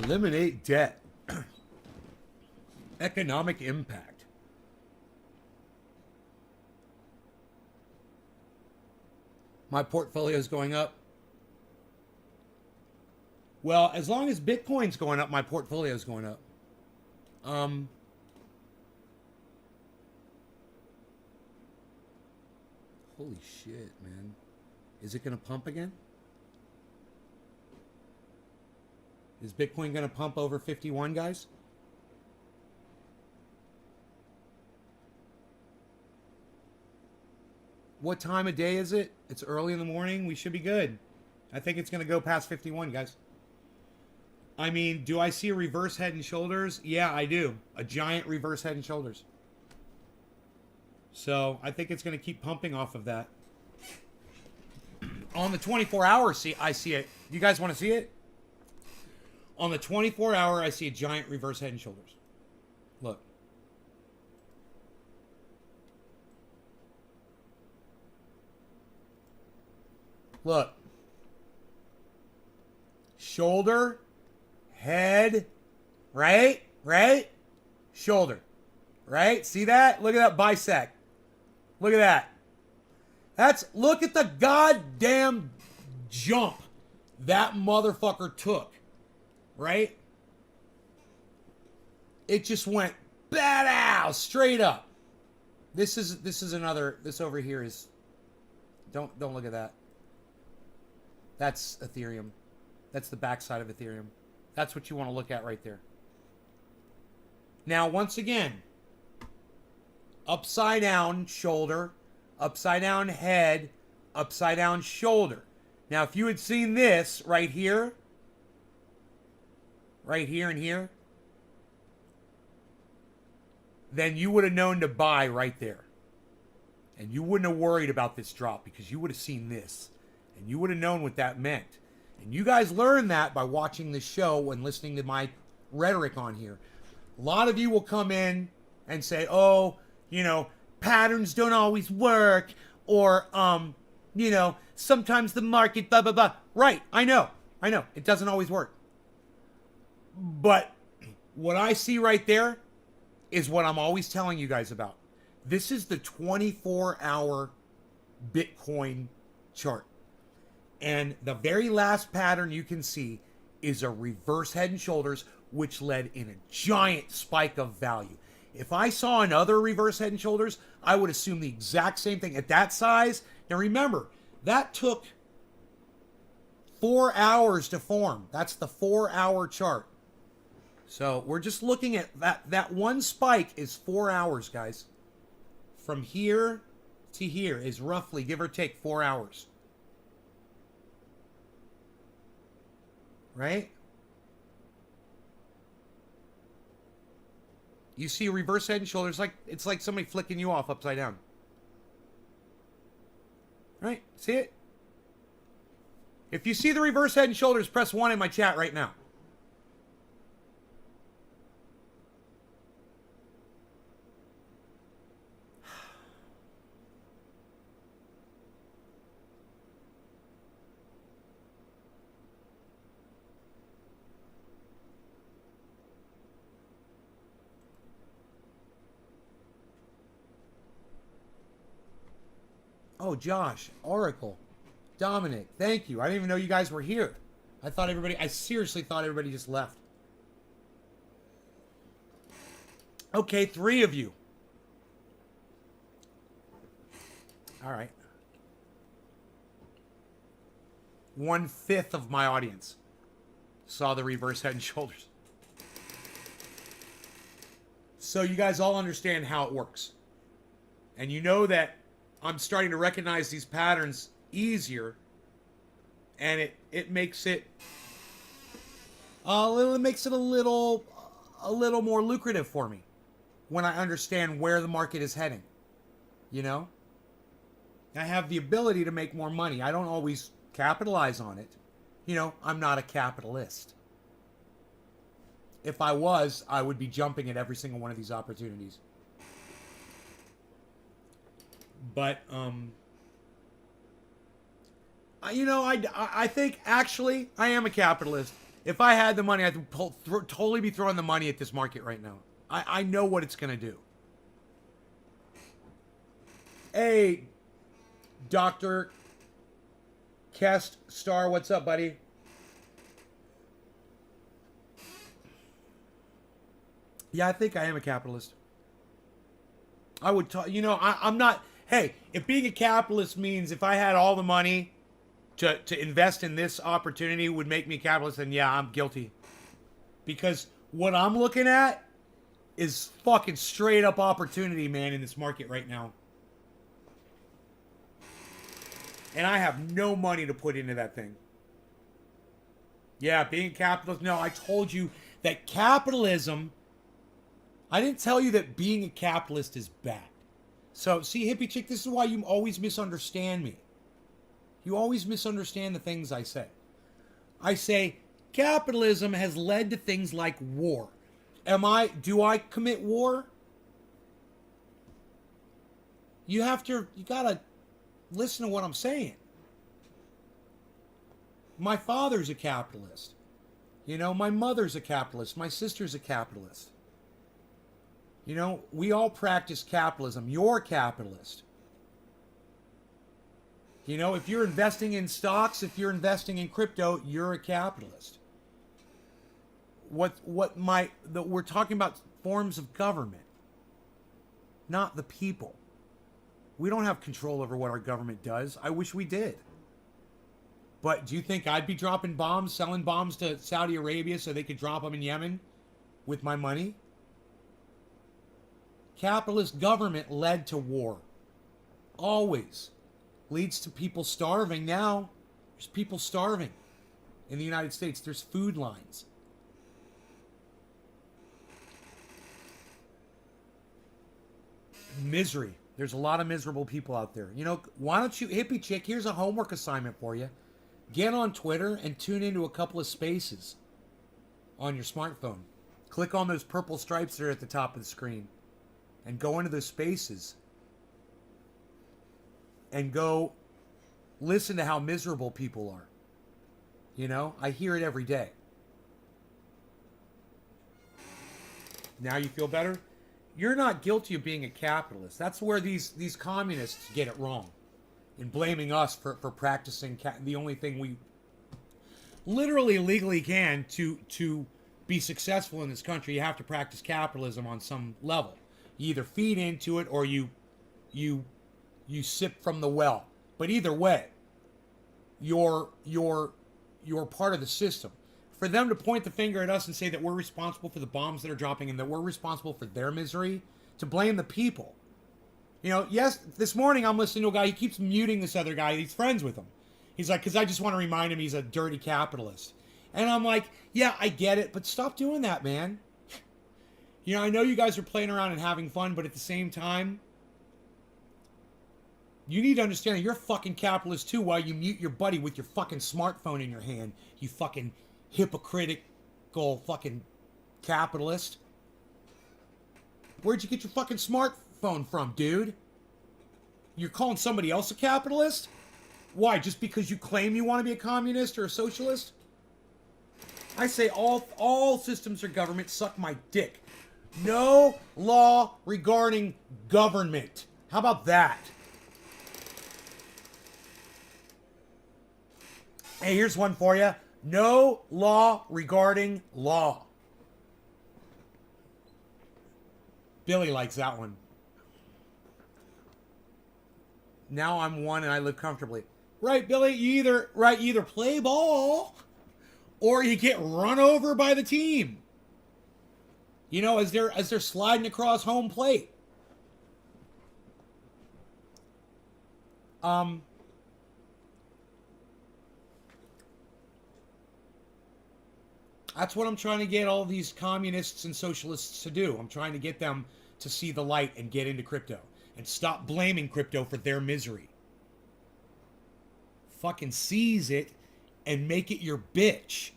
Eliminate debt. Economic impact. My portfolio is going up. Well, as long as Bitcoin's going up, my portfolio is going up. Holy shit, man. Is it going to pump again? Is Bitcoin going to pump over 51, guys? What time of day is it? It's early in the morning. We should be good. I think it's going to go past 51, guys. I mean, do I see a reverse head and shoulders? Yeah, I do. A giant reverse head and shoulders. So I think it's going to keep pumping off of that. On the 24-hour, I see it. You guys want to see it? On the 24-hour, I see a giant reverse head and shoulders. Look. Look. Shoulder, head, right? Right? Shoulder. Right? See that? Look at that bisect. Look at that. Look at the goddamn jump that motherfucker took. Right? It just went badass straight up. This over here is, don't look at that. That's Ethereum. That's the backside of Ethereum. That's what you want to look at right there. Now, once again, upside down shoulder, upside down head, upside down shoulder. Now, if you had seen this right here and here, then you would have known to buy right there. And you wouldn't have worried about this drop because you would have seen this. And you would have known what that meant. And you guys learned that by watching this show and listening to my rhetoric on here. A lot of you will come in and say, oh, patterns don't always work. Or, sometimes the market, blah, blah, blah. Right, I know. It doesn't always work. But what I see right there is what I'm always telling you guys about. This is the 24-hour Bitcoin chart. And the very last pattern you can see is a reverse head and shoulders, which led in a giant spike of value. If I saw another reverse head and shoulders, I would assume the exact same thing at that size. Now remember, that took 4 hours to form. That's the 4-hour chart. So we're just looking at that one spike is 4 hours, guys. From here to here is roughly, give or take, 4 hours. Right? You see a reverse head and shoulders, it's like somebody flicking you off upside down. Right? See it? If you see the reverse head and shoulders, press 1 in my chat right now. Oh, Josh, Oracle, Dominic, thank you. I didn't even know you guys were here. I seriously thought everybody just left. Okay, 3 of you. All right. 1/5 of my audience saw the reverse head and shoulders. So you guys all understand how it works. And you know that I'm starting to recognize these patterns easier, and it makes it a little more lucrative for me when I understand where the market is heading. I have the ability to make more money. I don't always capitalize on it. I'm not a capitalist. If I was, I would be jumping at every single one of these opportunities. But, I think actually I am a capitalist. If I had the money, I'd totally be throwing the money at this market right now. I know what it's going to do. Hey, Dr. Kest Star, what's up, buddy? Yeah, I think I am a capitalist. I would talk, I'm not, hey, if being a capitalist means if I had all the money to invest in this opportunity would make me a capitalist, then yeah, I'm guilty. Because what I'm looking at is fucking straight up opportunity, man, in this market right now. And I have no money to put into that thing. Yeah, being a capitalist, no, I told you that capitalism, I didn't tell you that being a capitalist is bad. So, see, hippie chick, this is why you always misunderstand me. You always misunderstand the things I say. I say capitalism has led to things like war. Do I commit war? You gotta listen to what I'm saying. My father's a capitalist. My mother's a capitalist. My sister's a capitalist. We all practice capitalism. You're a capitalist. If you're investing in stocks, if you're investing in crypto, you're a capitalist. We're talking about forms of government, not the people. We don't have control over what our government does. I wish we did. But do you think I'd be dropping bombs, selling bombs to Saudi Arabia so they could drop them in Yemen with my money? Capitalist government led to war. Always. Leads to people starving now. There's people starving in the United States. There's food lines. Misery. There's a lot of miserable people out there. Why don't you, hippie chick, here's a homework assignment for you. Get on Twitter and tune into a couple of spaces on your smartphone. Click on those purple stripes there at the top of the screen and go into those spaces and go listen to how miserable people are. I hear it every day. Now you feel better? You're not guilty of being a capitalist. That's where these communists get it wrong in blaming us for practicing the only thing we literally legally can to be successful in this country. You have to practice capitalism on some level. You either feed into it or you sip from the well. But either way, you're part of the system. For them to point the finger at us and say that we're responsible for the bombs that are dropping and that we're responsible for their misery, to blame the people. Yes, this morning I'm listening to a guy, he keeps muting this other guy, he's friends with him. He's like, because I just want to remind him he's a dirty capitalist. And I'm like, yeah, I get it, but stop doing that, man. I know you guys are playing around and having fun, but at the same time, you need to understand that you're a fucking capitalist too while you mute your buddy with your fucking smartphone in your hand. You fucking hypocritical fucking capitalist. Where'd you get your fucking smartphone from, dude? You're calling somebody else a capitalist? Why? Just because you claim you want to be a communist or a socialist? I say all systems of government suck my dick. No law regarding government. How about that? Hey, here's one for you. No law regarding law. Billy likes that one. Now I'm one and I live comfortably. Right, Billy? You either play ball or you get run over by the team. As they're sliding across home plate. That's what I'm trying to get all these communists and socialists to do. I'm trying to get them to see the light and get into crypto. And stop blaming crypto for their misery. Fucking seize it and make it your bitch.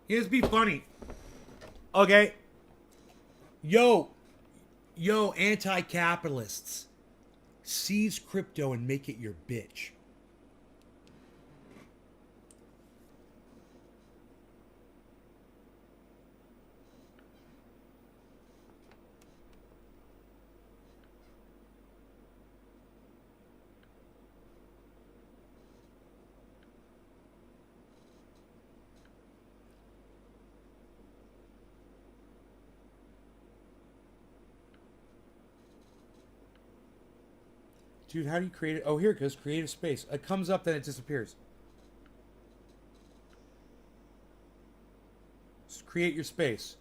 Here's be funny. Okay. Yo, anti-capitalists. Seize crypto and make it your bitch. Dude, how do you create it? Oh, here it goes. Create a space. It comes up, then it disappears. Just create your space.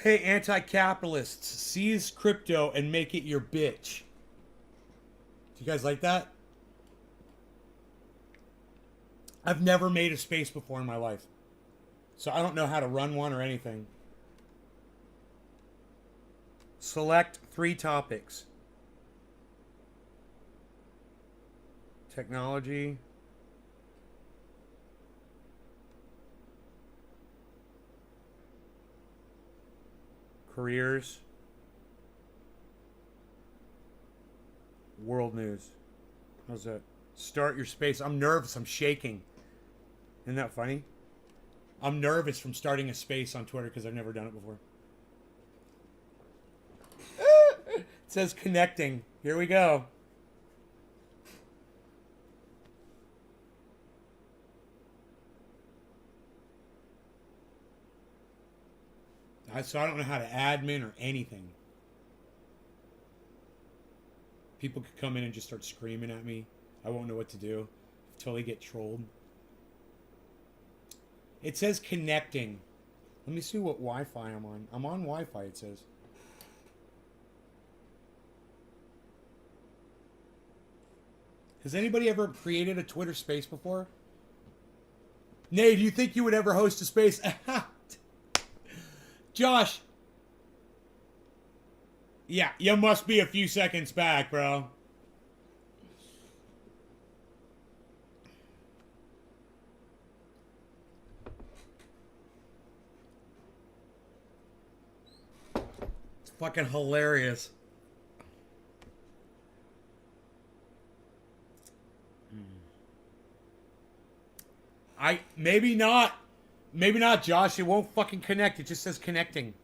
Hey, anti-capitalists, seize crypto and make it your bitch. Do you guys like that? I've never made a space before in my life, so I don't know how to run one or anything. Select 3 topics. Technology. Careers. World news. How's that? Start your space. I'm nervous. I'm shaking. Isn't that funny? I'm nervous from starting a space on Twitter because I've never done it before. It says connecting. Here we go. So I don't know how to admin or anything. People could come in and just start screaming at me. I won't know what to do until they get trolled. It says connecting. Let me see what Wi-Fi I'm on. I'm on Wi-Fi, it says. Has anybody ever created a Twitter space before? Nay, do you think you would ever host a space? Josh. Yeah, you must be a few seconds back, bro. It's fucking hilarious. Maybe not. Maybe not, Josh. It won't fucking connect. It just says connecting.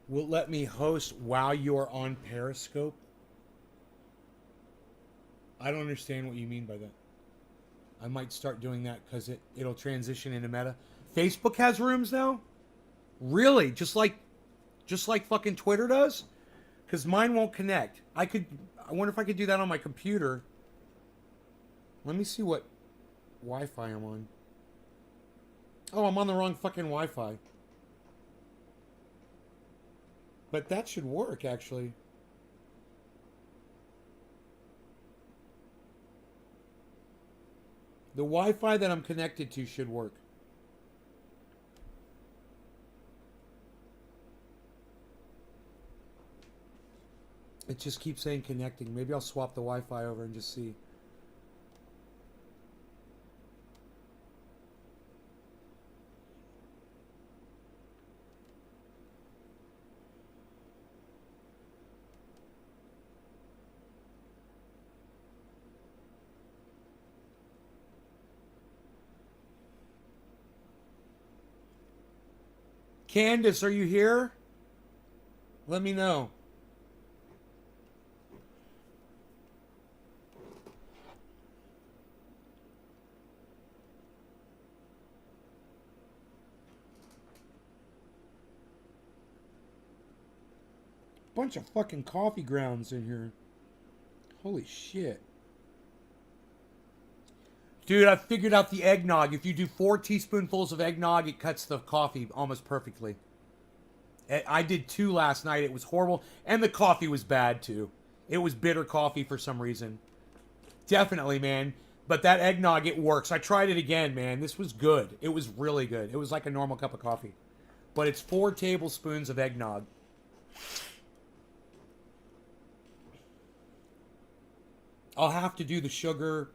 Will it let me host while you're on Periscope? I don't understand what you mean by that. I might start doing that because it'll transition into Meta. Facebook has rooms now? Really? Just like fucking Twitter does? Because mine won't connect. I wonder if I could do that on my computer. Let me see what Wi-Fi I'm on. Oh, I'm on the wrong fucking Wi-Fi. But that should work, actually. The Wi-Fi that I'm connected to should work. It just keeps saying connecting. Maybe I'll swap the Wi-Fi over and just see. Candace, are you here? Let me know. Bunch of fucking coffee grounds in here. Holy shit. Dude, I figured out the eggnog. If you do 4 teaspoonfuls of eggnog, it cuts the coffee almost perfectly. I did 2 last night. It was horrible. And the coffee was bad, too. It was bitter coffee for some reason. Definitely, man. But that eggnog, it works. I tried it again, man. This was good. It was really good. It was like a normal cup of coffee. But it's 4 tablespoons of eggnog. I'll have to do the sugar.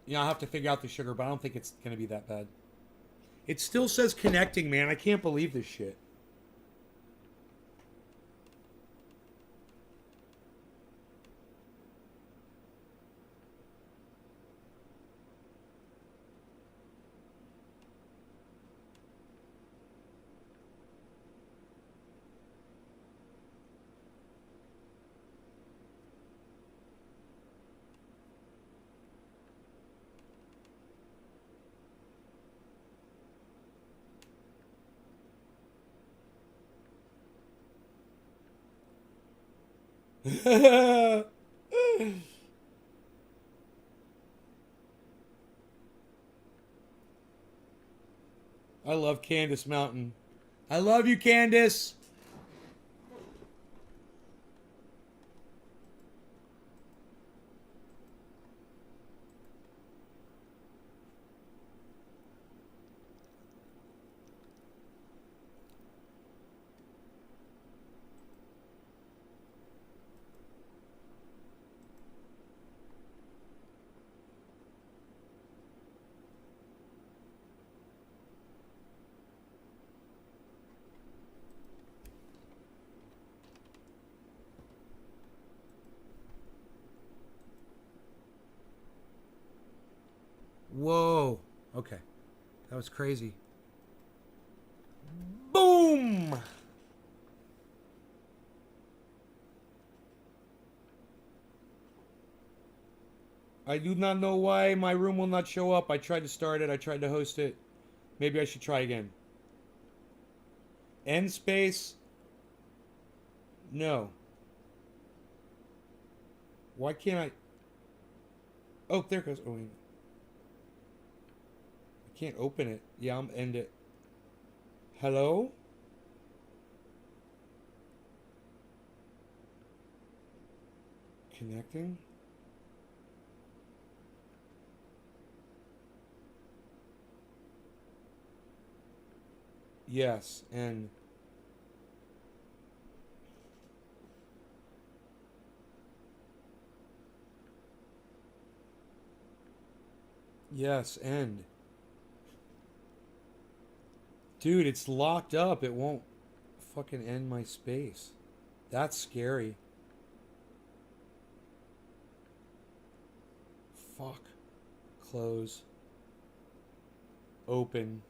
You know, I'll have to figure out the sugar, but I don't think it's going to be that bad. It still says connecting, man. I can't believe this shit. I love Candace Mountain. I love you, Candace. Whoa. Okay. That was crazy. Boom! I do not know why my room will not show up. I tried to start it. I tried to host it. Maybe I should try again. End space? No. Why can't I... Oh, there it goes. Oh, wait. I can't open it. Yeah, I'm end it. Hello? Connecting? Yes, and... Yes, end. Dude, it's locked up. It won't fucking end my space. That's scary. Fuck. Close. Open.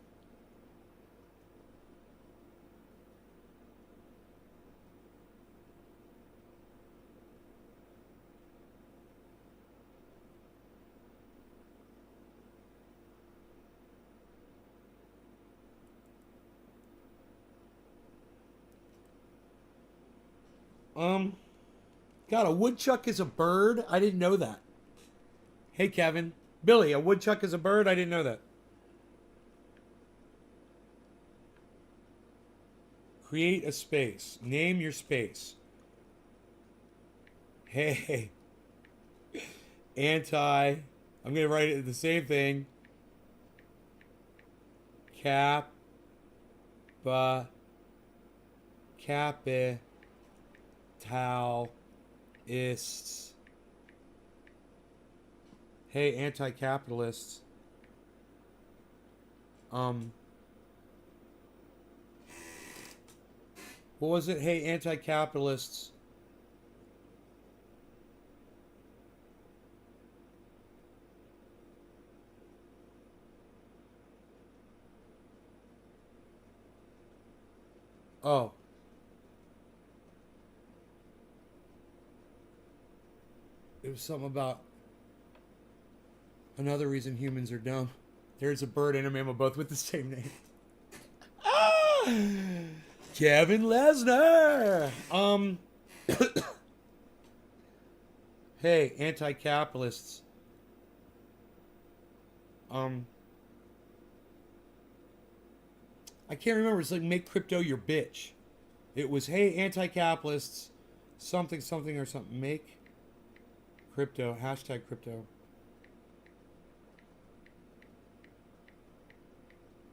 God, a woodchuck is a bird? I didn't know that. Hey, Kevin. Billy, a woodchuck is a bird? I didn't know that. Create a space. Name your space. Hey. Anti. I'm going to write it the same thing. Cap. Ba. Capitalists. Hey, anti-capitalists. What was it? Hey, anti-capitalists. Oh. It was something about another reason humans are dumb. There's a bird and a mammal both with the same name. Kevin Lesnar. Hey, anti-capitalists. I can't remember. It's like make crypto your bitch. It was hey anti-capitalists, something something or something. Make crypto hashtag crypto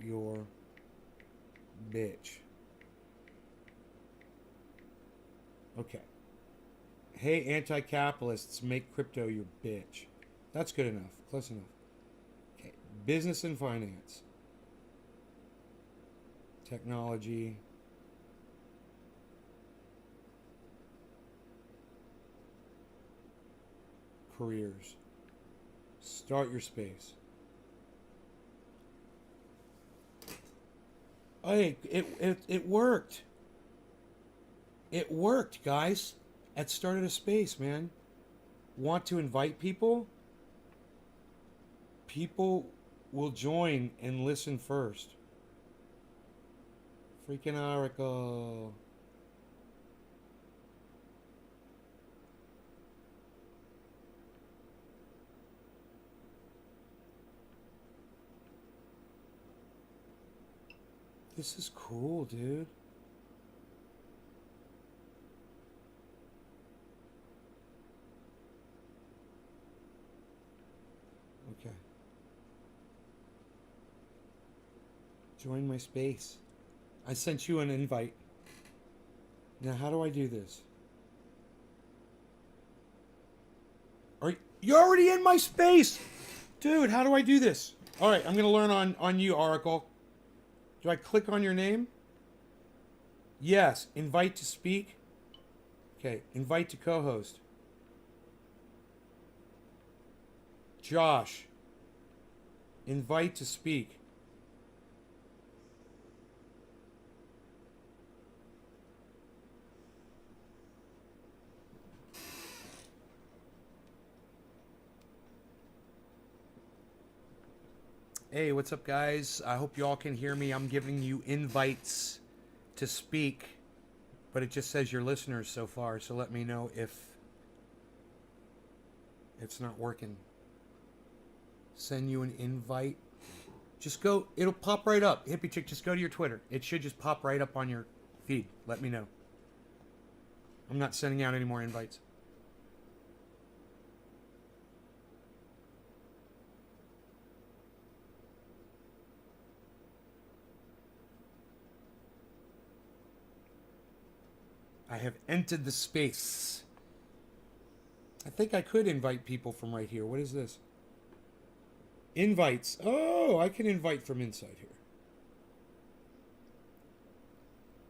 your bitch. Okay. Hey anti-capitalists, make crypto your bitch. That's good enough. Close enough. Okay. Business and finance. Technology. Careers. Start your space. Hey, it worked. It worked, guys. It started a space, man. Want to invite people? People will join and listen first. Freaking Oracle. This is cool, dude. Okay. Join my space. I sent you an invite. Now, how do I do this? You're already in my space! Dude, how do I do this? All right, I'm going to learn on you, Oracle. Do I click on your name? Yes. Invite to speak. Okay. Invite to co-host. Josh. Invite to speak. Hey, what's up, guys? I hope you all can hear me. I'm giving you invites to speak, but it just says you're listeners so far, so let me know if it's not working. Send you an invite. Just go, it'll pop right up. Hippie Chick, just go to your Twitter. It should just pop right up on your feed. Let me know. I'm not sending out any more invites. I have entered the space. I think I could invite people from right here. What is this? Invites. Oh, I can invite from inside here.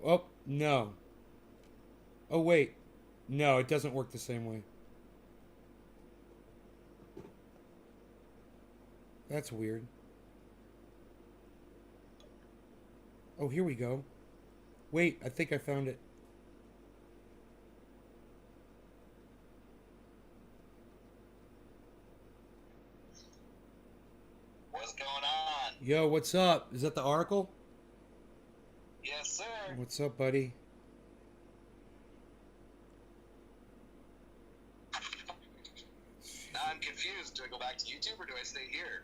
Oh, no. Oh, wait. No, it doesn't work the same way. That's weird. Oh, here we go. Wait, I think I found it. What's going on? Yo, what's up? Is that the Oracle? Yes, sir. What's up, buddy? Now I'm confused. Do I go back to YouTube or do I stay here?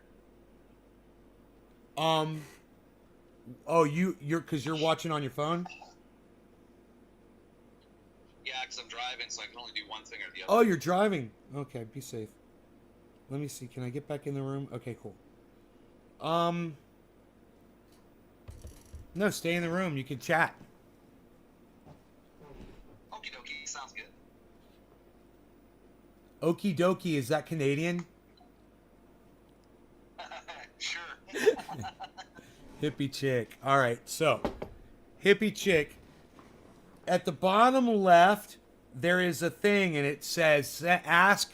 Oh, you're because you're watching on your phone? Yeah, because I'm driving, so I can only do one thing or the Oh, other. you're driving. Okay, be safe. Let me see. Can I get back in the room? Okay, cool. No, stay in the room. You can chat. Okie dokie, sounds good. Okie dokie, is that Canadian? Sure. Hippie chick. All right, so hippie chick. At the bottom left, there is a thing, and it says ask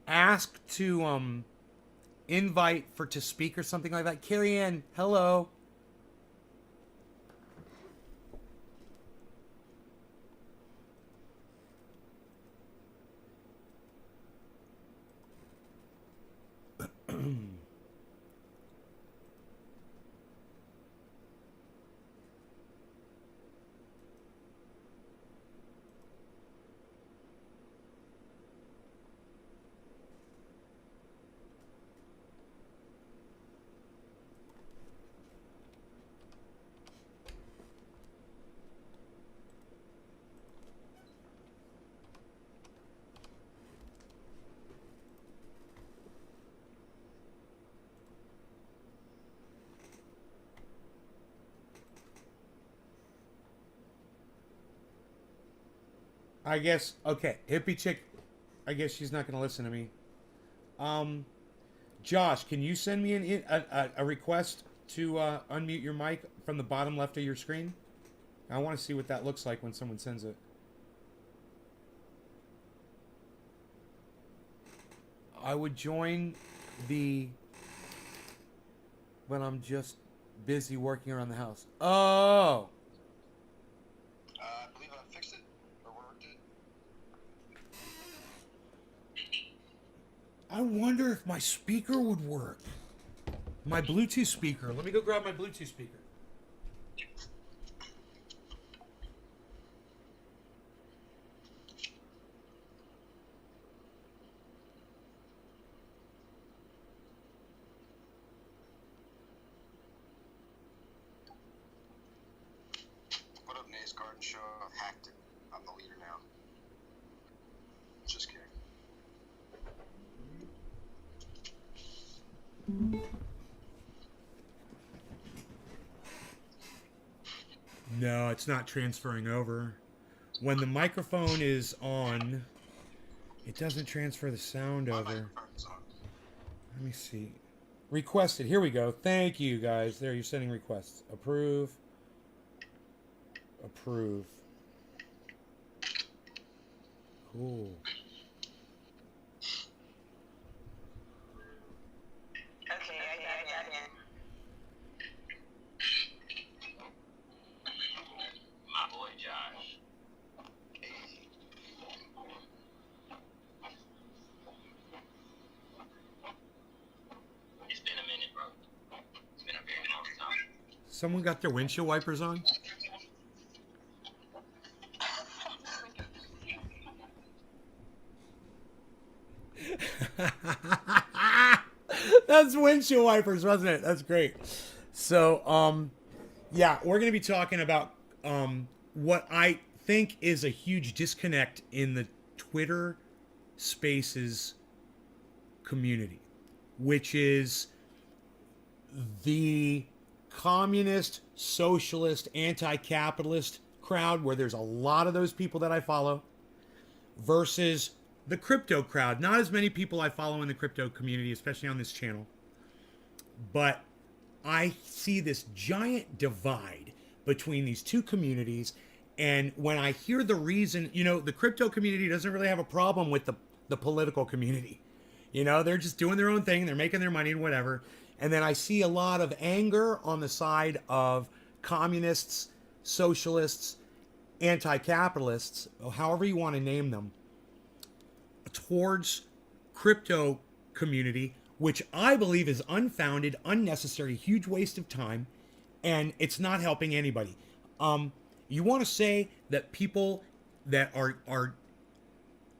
to invite for to speak or something like that. Carrie Ann, hello. I guess, okay, hippie chick, I guess she's not going to listen to me. Josh, can you send me a request to unmute your mic from the bottom left of your screen? I want to see what that looks like when someone sends it. I would join but I'm just busy working around the house. Oh! I believe I fixed it or worked it. I wonder if my speaker would work. My Bluetooth speaker. Let me go grab my Bluetooth speaker. Put up Nate's Garden Show. I've hacked it. I'm the leader now. Just kidding. No, it's not transferring over. When the microphone is on, it doesn't transfer the sound My over. microphone's on. Let me see. Requested. Here we go. Thank you, guys. There, you're sending requests. Approve. Approve. Cool. Okay, I got it. My boy Josh. It's been a minute, bro. It's been a very long time. Someone got their windshield wipers on? That's windshield wipers, wasn't it? That's great. So, yeah, we're going to be talking about what I think is a huge disconnect in the Twitter Spaces community, which is the communist, socialist, anti-capitalist crowd, where there's a lot of those people that I follow, versus the crypto crowd. Not as many people I follow in the crypto community, especially on this channel, but I see this giant divide between these two communities. And when I hear the reason, the crypto community doesn't really have a problem with the political community. They're just doing their own thing. They're making their money and whatever. And then I see a lot of anger on the side of communists, socialists, anti-capitalists, however you want to name them, towards crypto community, which I believe is unfounded, unnecessary, huge waste of time, and it's not helping anybody. You want to say that people that are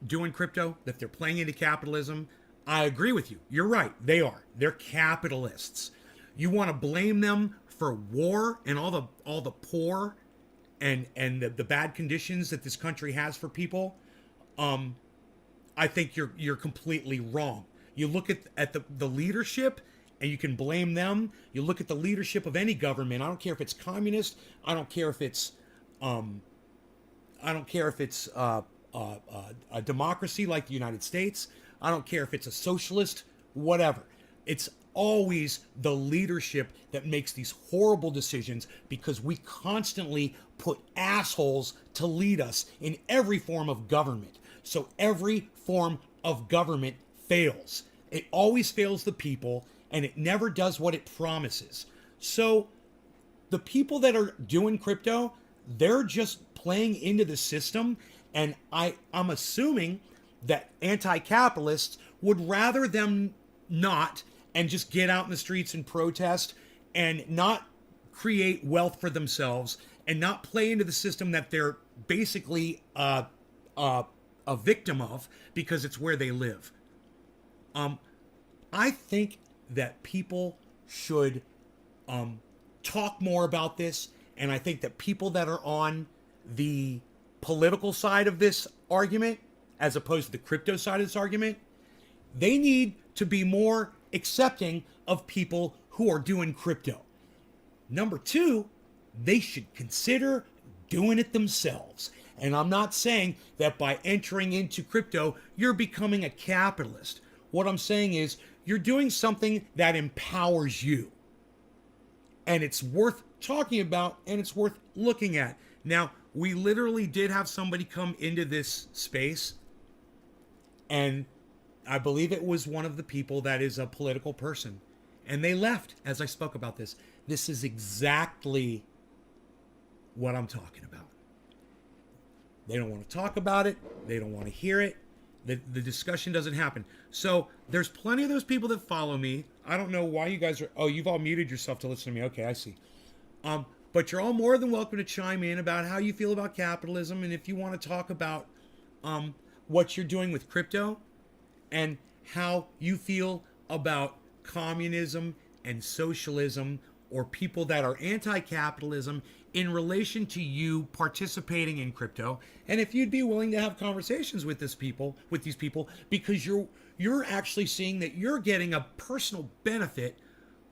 doing crypto, that they're playing into capitalism, I agree with you. You're right. They are. They're capitalists. You want to blame them for war and all the poor and the bad conditions that this country has for people. I think you're completely wrong. You look at the leadership and you can blame them. You look at the leadership of any government. I don't care if it's communist. I don't care if it's a democracy like the United States. I don't care if it's a socialist, whatever. It's always the leadership that makes these horrible decisions, because we constantly put assholes to lead us in every form of government. So every form of government fails. It always fails the people, and it never does what it promises. So the people that are doing crypto, they're just playing into the system, and I'm assuming that anti-capitalists would rather them not, and just get out in the streets and protest and not create wealth for themselves and not play into the system that they're basically a victim of, because it's where they live. I think that people should talk more about this, and I think that people that are on the political side of this argument, as opposed to the crypto side of this argument, they need to be more accepting of people who are doing crypto. Number two, they should consider doing it themselves. And I'm not saying that by entering into crypto, you're becoming a capitalist. What I'm saying is you're doing something that empowers you. And it's worth talking about and it's worth looking at. Now, we literally did have somebody come into this space, and I believe it was one of the people that is a political person. And they left as I spoke about this. This is exactly what I'm talking about. They don't want to talk about it. They don't want to hear it. The discussion doesn't happen. So there's plenty of those people that follow me. I don't know why you guys are... Oh, you've all muted yourself to listen to me. Okay, I see. But you're all more than welcome to chime in about how you feel about capitalism. And if you want to talk about what you're doing with crypto and how you feel about communism and socialism, or people that are anti-capitalism in relation to you participating in crypto, and if you'd be willing to have conversations with these people, because you're actually seeing that you're getting a personal benefit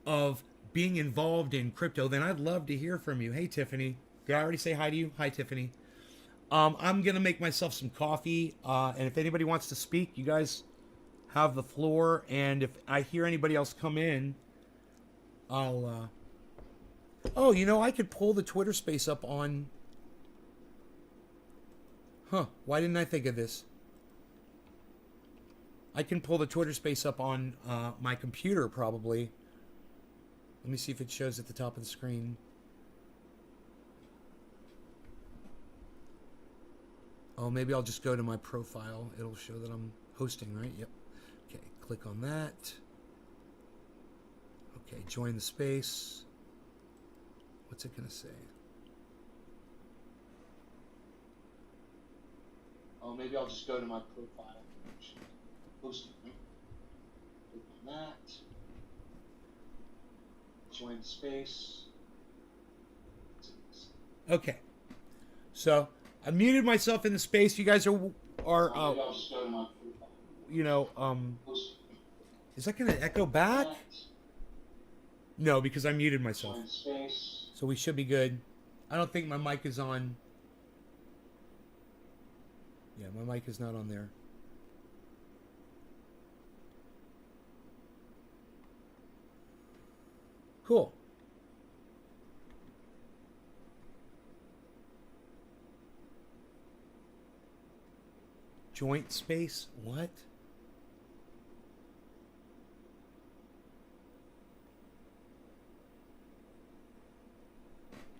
of being involved in crypto, then I'd love to hear from you. Hey, Tiffany. Did I already say hi to you? Hi, Tiffany. I'm going to make myself some coffee, and if anybody wants to speak, you guys have the floor, and if I hear anybody else come in, I'll... Oh, you know, I could pull the Twitter space up on... Huh, why didn't I think of this? I can pull the Twitter space up on my computer, probably. Let me see if it shows at the top of the screen. Oh, maybe I'll just go to my profile. It'll show that I'm hosting, right? Yep. Okay, click on that. Okay, join the space. What's it going to say? Oh, maybe I'll just go to my profile. Hosting, right? Click on that. Join the space. Okay. So I muted myself in the space. You guys are you know, is that going to echo back? No, because I muted myself. So we should be good. I don't think my mic is on. Yeah, my mic is not on there. Cool. Joint space? What?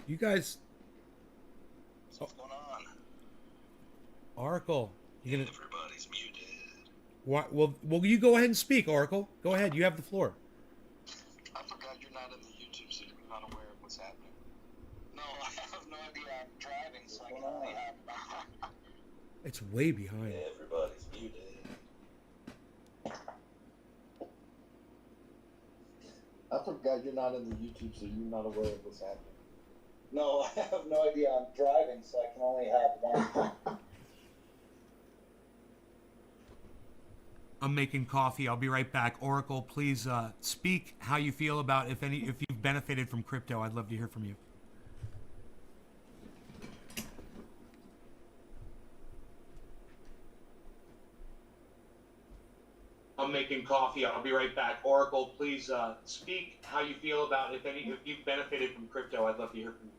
You guys... What's going on? Oracle. You gonna... Everybody's muted. What? Well, you go ahead and speak, Oracle. Go ahead. You have the floor. I forgot you're not in the YouTube, so you're not aware of what's happening. No, I have no idea. I'm driving, so I can only have... It's way behind. Everybody's muted. I forgot you're not in the YouTube, so you're not aware of what's happening. No, I have no idea. I'm driving, so I can only have one. I'm making coffee. I'll be right back. Oracle, please speak how you feel about if you've benefited from crypto. I'd love to hear from you. I'm making coffee. I'll be right back. Oracle, please speak how you feel about if you've benefited from crypto. I'd love to hear from you.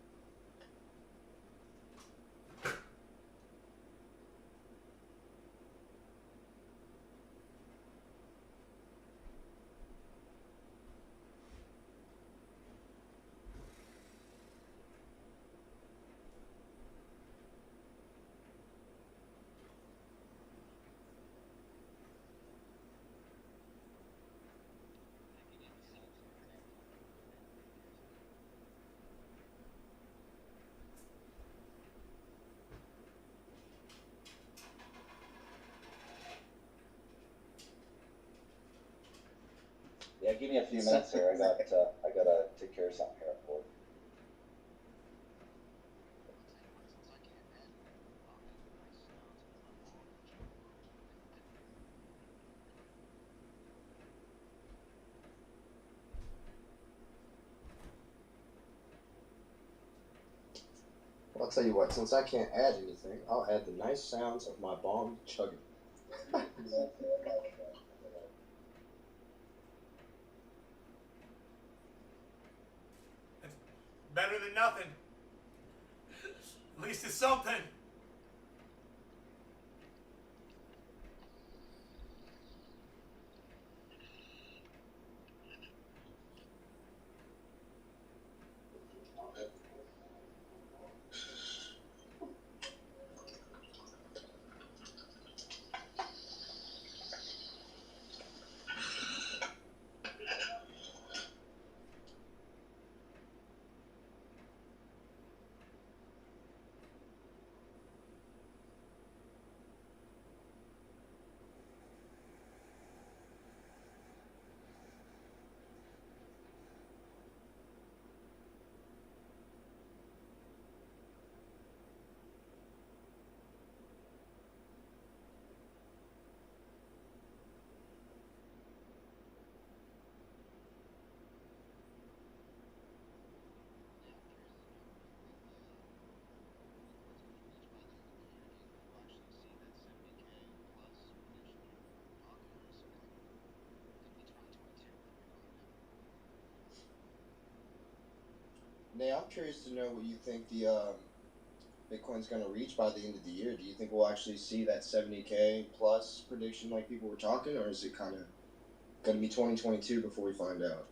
Yeah, give me a few minutes here. I gotta take care of something here at work. Well, tell you what, since I can't add anything, I'll add the nice sounds of my bomb chugging. It's better than nothing. At least it's something. Now, I'm curious to know what you think the Bitcoin's going to reach by the end of the year. Do you think we'll actually see that 70K plus prediction like people were talking, or is it kind of going to be 2022 before we find out?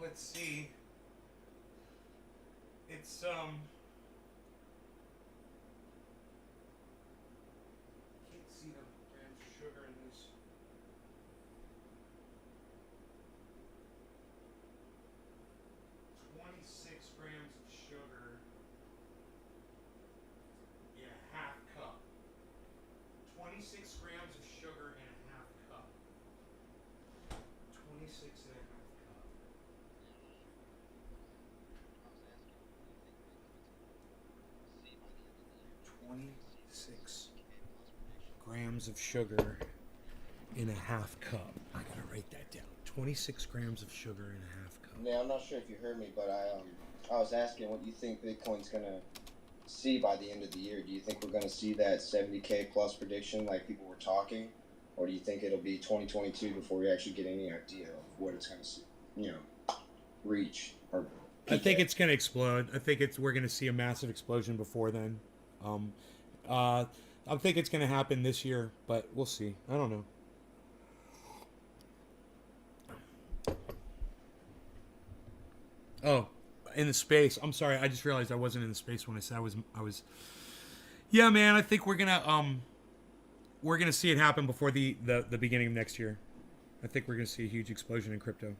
Let's see. It's can't see the grams of sugar in this. 26 grams of sugar in a half cup. 26 grams of sugar in a half cup. 26 and a half cup. 26 grams of sugar in a half cup. I gotta write that down. 26 grams of sugar in a half cup. Yeah, I'm not sure if you heard me, but I was asking what you think Bitcoin's going to see by the end of the year. Do you think we're going to see that 70K plus prediction like people were talking, or do you think it'll be 2022 before we actually get any idea of what it's going to, reach? Or I think it's going to explode. I think we're going to see a massive explosion before then. I think it's going to happen this year, but we'll see. I don't know. Oh, in the space. I'm sorry. I just realized I wasn't in the space when I said I was. Yeah, man. I think we're gonna see it happen before the beginning of next year. I think we're gonna see a huge explosion in crypto.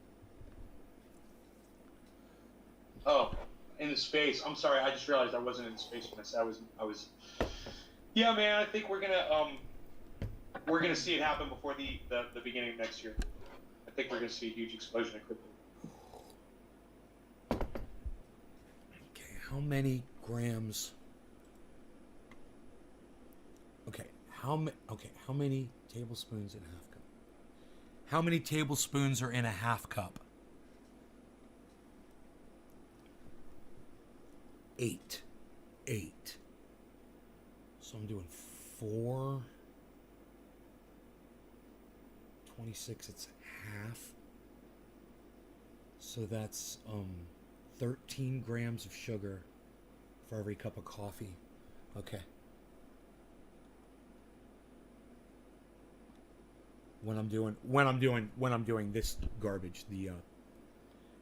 Oh, in the space. I'm sorry. I just realized I wasn't in space when I said I was. Yeah, man. I think we're gonna see it happen before the beginning of next year. I think we're gonna see a huge explosion in crypto. Okay, how many grams? Okay, how many tablespoons in a half cup? How many tablespoons are in a half cup? 8. So I'm doing 4. 26, it's half. So that's 13 grams of sugar for every cup of coffee. Okay. When I'm doing this garbage, the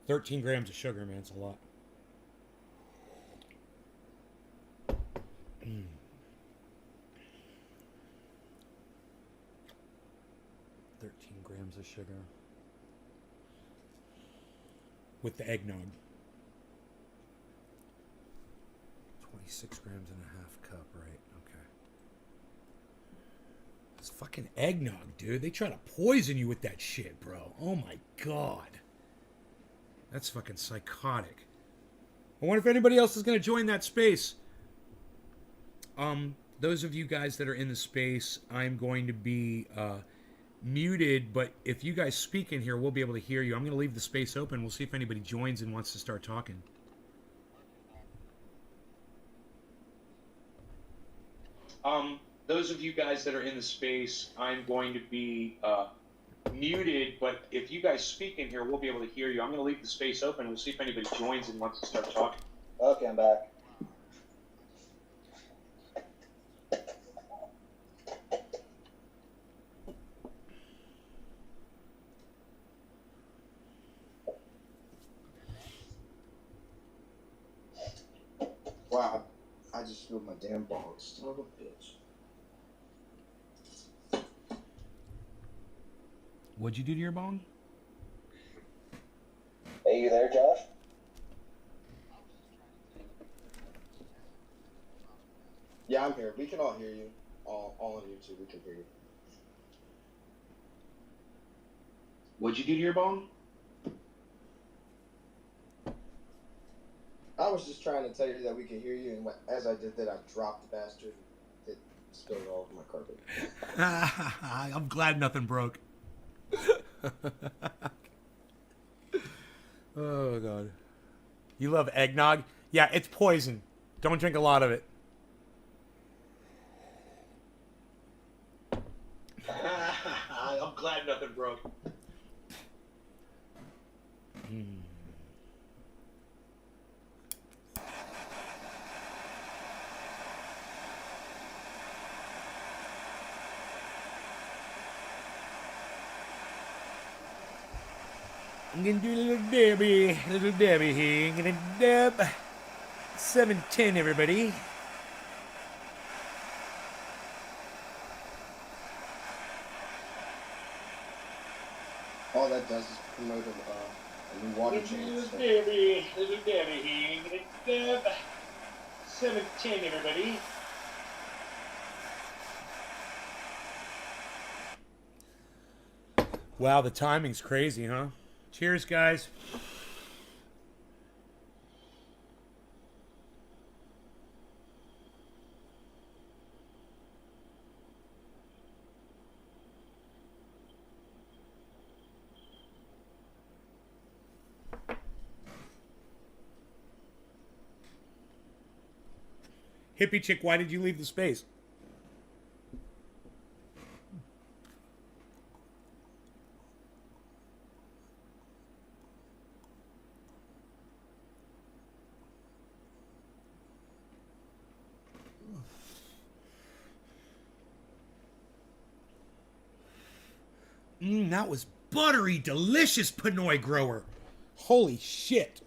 13 grams of sugar, man, it's a lot. 13 grams of sugar. with the eggnog. 26 grams and a half cup, right? Okay. It's fucking eggnog, dude. They try to poison you with that shit, bro. Oh my god. That's fucking psychotic. I wonder if anybody else is going to join that space. Those of you guys that are in the space, I'm going to be muted, but if you guys speak in here, we'll be able to hear you. I'm going to leave the space open. We'll see if anybody joins and wants to start talking. Those of you guys that are in the space, I'm going to be muted, but if you guys speak in here, we'll be able to hear you. I'm going to leave the space open. We'll see if anybody joins and wants to start talking. Okay, I'm back. Wow, I just spilled my damn balls. Son of a bitch. What'd you do to your bong? Hey, you there, Josh? Yeah, I'm here. We can all hear you. All on YouTube, we can hear you. What'd you do to your bong? I was just trying to tell you that we can hear you, and as I did that, I dropped the bastard. It spilled all over my carpet. I'm glad nothing broke. Oh, God. You love eggnog? Yeah, it's poison. Don't drink a lot of it. I'm glad nothing broke. I'm gonna do a little Debbie here. I'm gonna dub 710, everybody. All that does is promote a new water change. Little Debbie here. I'm gonna dub 710, everybody. Wow, the timing's crazy, huh? Cheers, guys. Hippie chick, why did you leave the space? That was buttery, delicious Pinoy grower. Holy shit.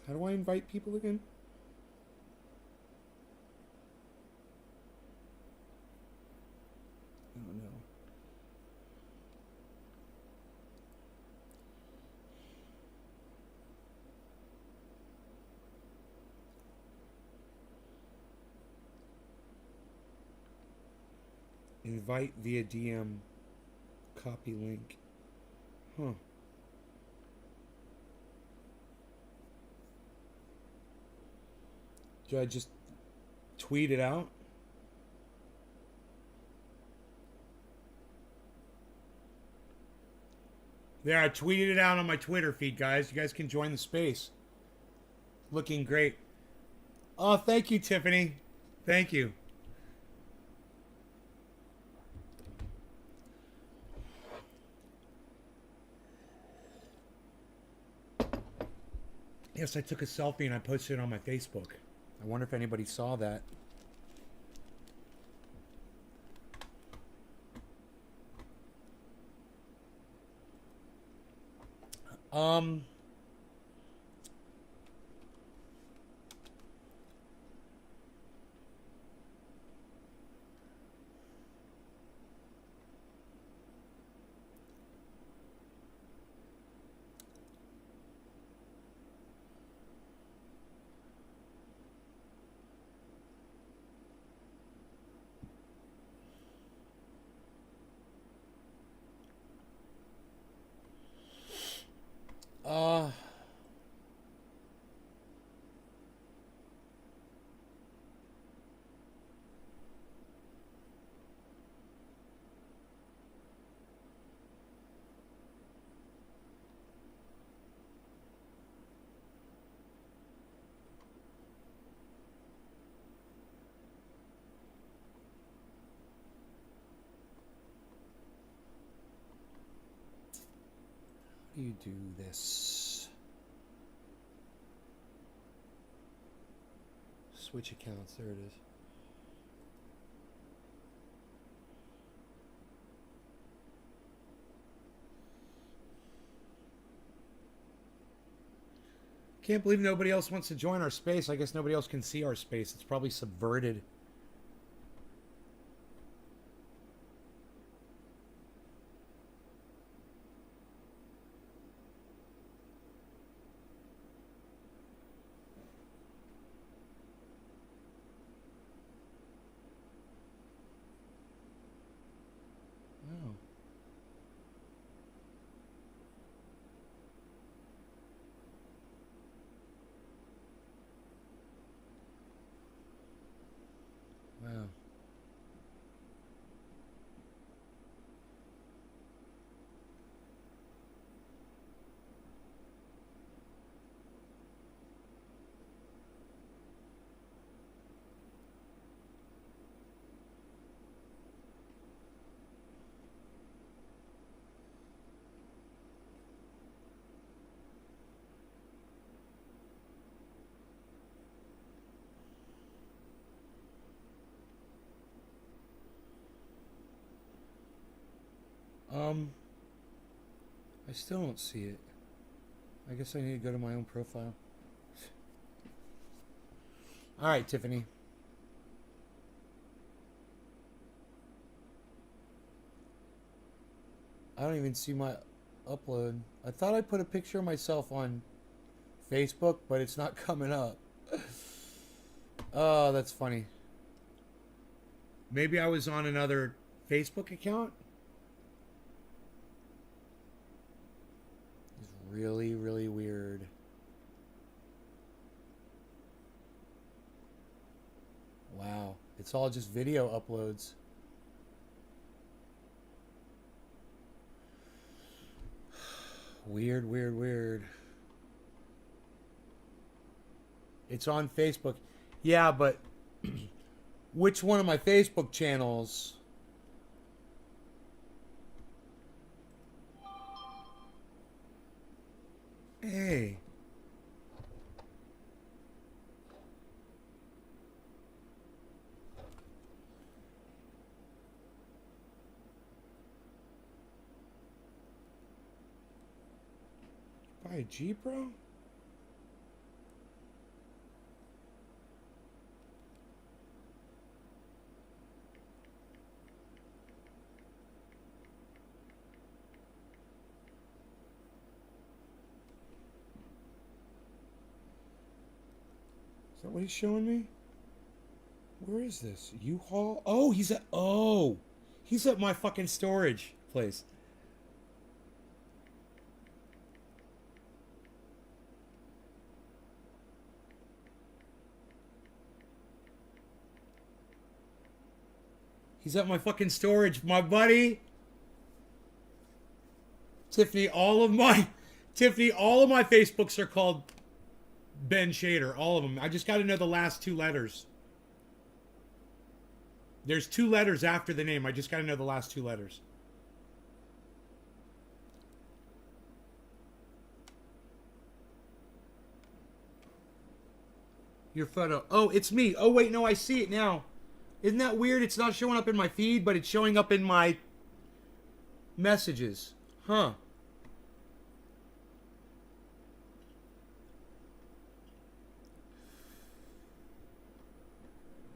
How do I invite people again? Oh, no. Invite via DM. Copy link. Huh. Do I just tweet it out? There, I tweeted it out on my Twitter feed, guys. You guys can join the space. Looking great. Oh, thank you, Tiffany. Thank you. Yes, I took a selfie and I posted it on my Facebook. I wonder if anybody saw that. you do this? Switch accounts. There it is. Can't believe nobody else wants to join our space. I guess nobody else can see our space. It's probably subverted. Oh. Wow. I still don't see it. I guess I need to go to my own profile. All right, Tiffany. I don't even see my upload. I thought I put a picture of myself on Facebook, but it's not coming up. Oh, that's funny. Maybe I was on another Facebook account? It's really, really weird. Wow. It's all just video uploads. Weird, weird, weird. It's on Facebook. Yeah, but which one of my Facebook channels? Hey. Buy a Jeep, bro? Is that what he's showing me? Where is this? U-Haul? Oh, he's at my fucking storage place. He's at my fucking storage, my buddy. Tiffany, all of my Facebooks are called Ben Shader, all of them. I just got to know the last two letters. There's two letters after the name. I just got to know the last two letters. Your photo. Oh, it's me. Oh, wait, no, I see it now. Isn't that weird? It's not showing up in my feed, but it's showing up in my messages. Huh.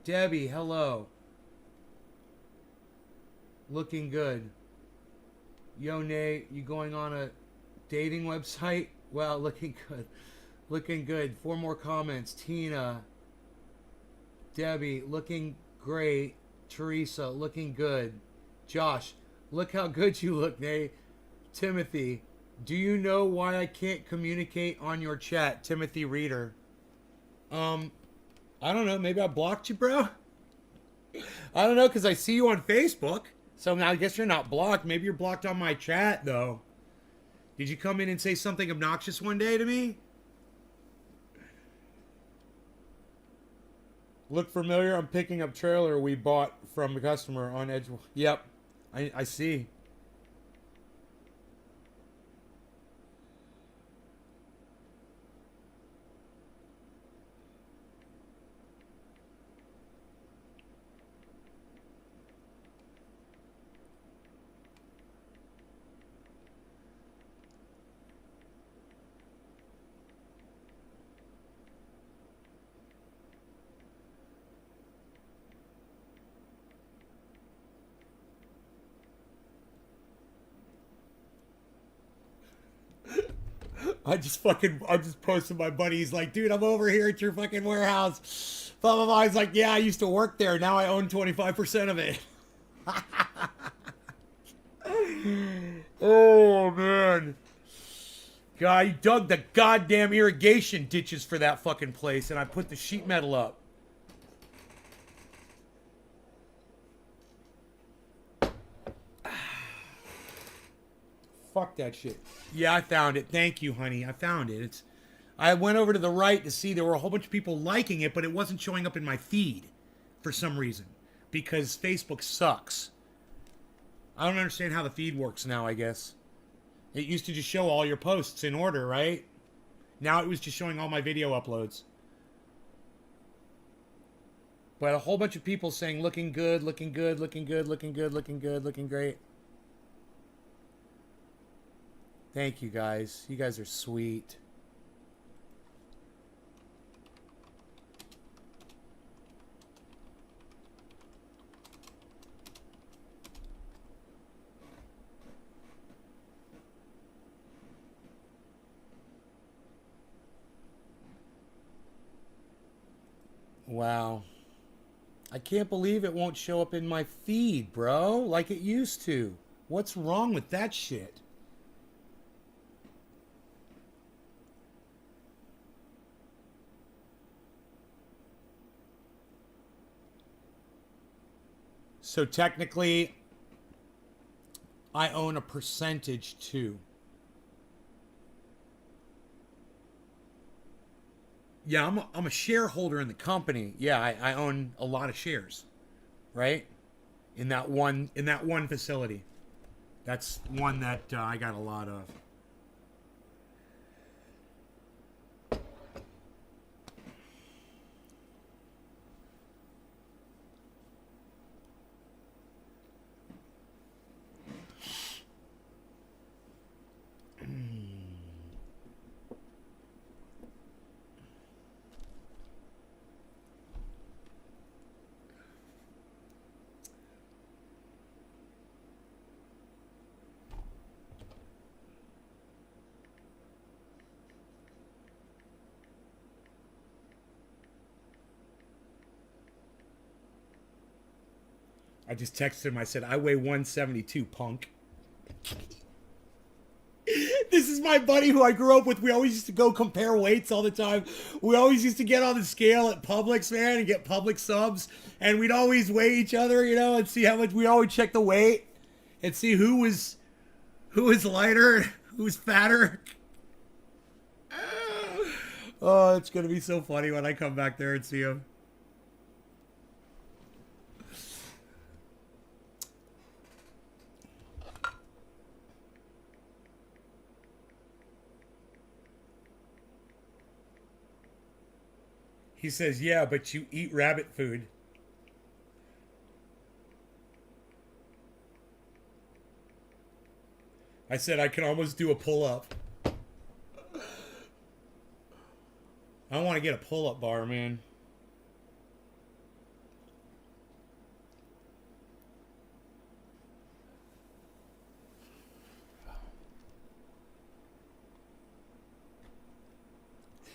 Debbie, hello. Looking good. Yo, Nate, you going on a dating website? Wow, looking good. Looking good. 4 more comments. Tina. Debbie, looking great. Teresa, looking good. Josh, look how good you look, Nate. Timothy, do you know why I can't communicate on your chat? Timothy Reader. I don't know. Maybe I blocked you, bro. I don't know, because I see you on Facebook. So now I guess you're not blocked. Maybe you're blocked on my chat, though. Did you come in and say something obnoxious one day to me? Look familiar? I'm picking up trailer we bought from a customer on Edge. Yep. I see. I just posting my buddy. He's like, dude, I'm over here at your fucking warehouse. Blah, blah, blah. He's like, yeah, I used to work there. Now I own 25% of it. Oh, man. God, he dug the goddamn irrigation ditches for that fucking place, and I put the sheet metal up. Fuck that shit. Yeah, I found it. Thank you, honey. I found it. I went over to the right to see there were a whole bunch of people liking it, but it wasn't showing up in my feed for some reason because Facebook sucks. I don't understand how the feed works now, I guess. It used to just show all your posts in order, right? Now it was just showing all my video uploads. But a whole bunch of people saying looking good, looking good, looking good, looking good, looking good, looking great. Thank you guys. You guys are sweet. Wow. I can't believe it won't show up in my feed, bro, like it used to. What's wrong with that shit? So technically, I own a percentage too. Yeah, I'm a shareholder in the company. Yeah, I own a lot of shares, right? In that one facility. That's one that I got a lot of. I just texted him. I said, I weigh 172, punk. This is my buddy who I grew up with. We always used to go compare weights all the time. We always used to get on the scale at Publix, man, and get Publix subs. And we'd always weigh each other, you know, and see how much. We always check the weight and see who was lighter, who was fatter. Oh, it's going to be so funny when I come back there and see him. He says, yeah, but you eat rabbit food. I said I can almost do a pull-up. I want to get a pull-up bar, man.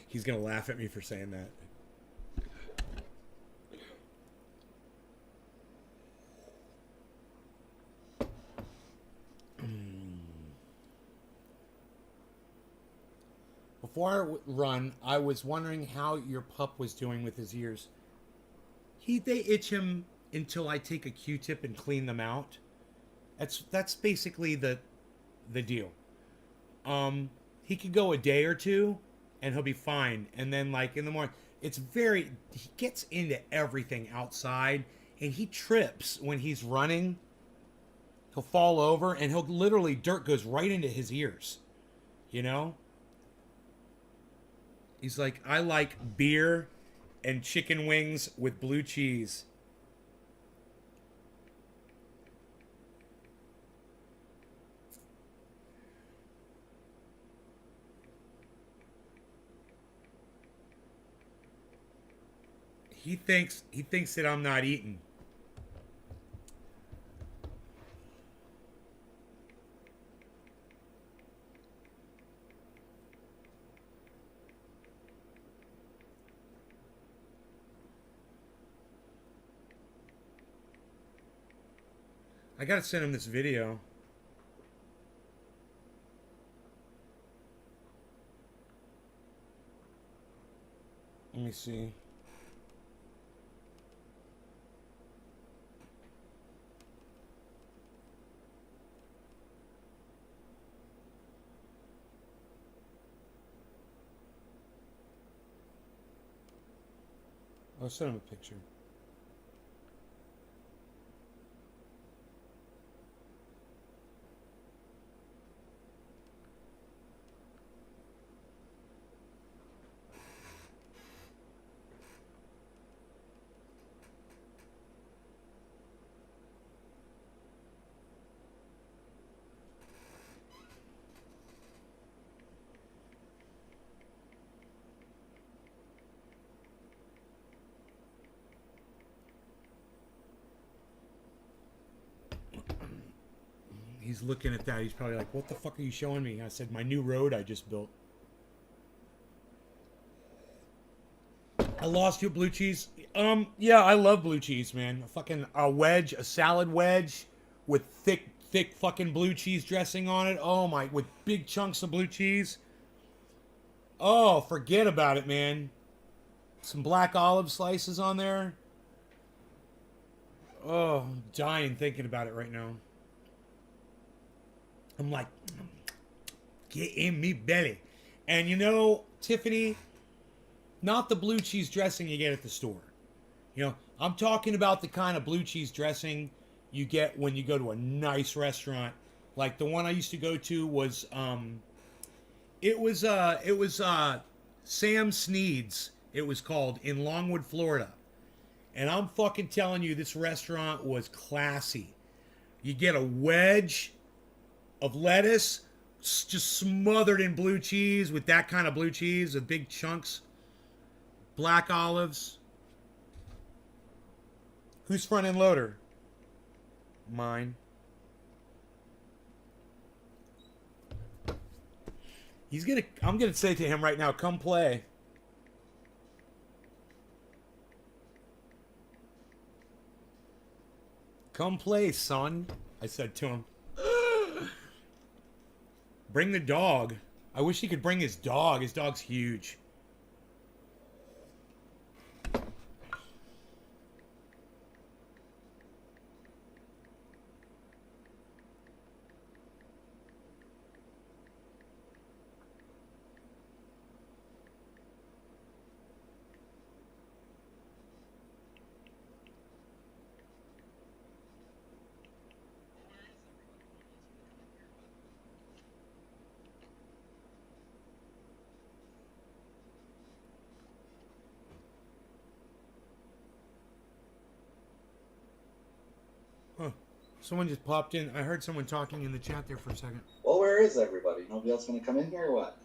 He's going to laugh at me for saying that. Before I run, I was wondering how your pup was doing with his ears. They itch him until I take a Q-tip and clean them out. That's basically the deal. He could go a day or two and he'll be fine. And then like in the morning, he gets into everything outside and he trips when he's running. He'll fall over and dirt goes right into his ears. You know? He's like, I like beer and chicken wings with blue cheese. He thinks that I'm not eating. I gotta send him this video. Let me see. I'll send him a picture. He's looking at that. He's probably like, what the fuck are you showing me? I said, my new road I just built. I lost you, blue cheese. Yeah, I love blue cheese, man. A wedge, a salad wedge with thick fucking blue cheese dressing on it. Oh my, with big chunks of blue cheese. Oh, forget about it, man. Some black olive slices on there. Oh, I'm dying thinking about it right now. I'm like, get in me belly. And you know, Tiffany, not the blue cheese dressing you get at the store. You know, I'm talking about the kind of blue cheese dressing you get when you go to a nice restaurant. Like the one I used to go to was Sam Sneed's, it was called, in Longwood, Florida. And I'm fucking telling you, this restaurant was classy. You get a wedge of lettuce just smothered in blue cheese, with that kind of blue cheese with big chunks, black olives. Who's front end loader? Mine. I'm gonna say to him right now, come play. Come play, son, I said to him. Bring the dog. I wish he could bring his dog. His dog's huge. Someone just popped in. I heard someone talking in the chat there for a second. Well, where is everybody? Nobody else want to come in here or what?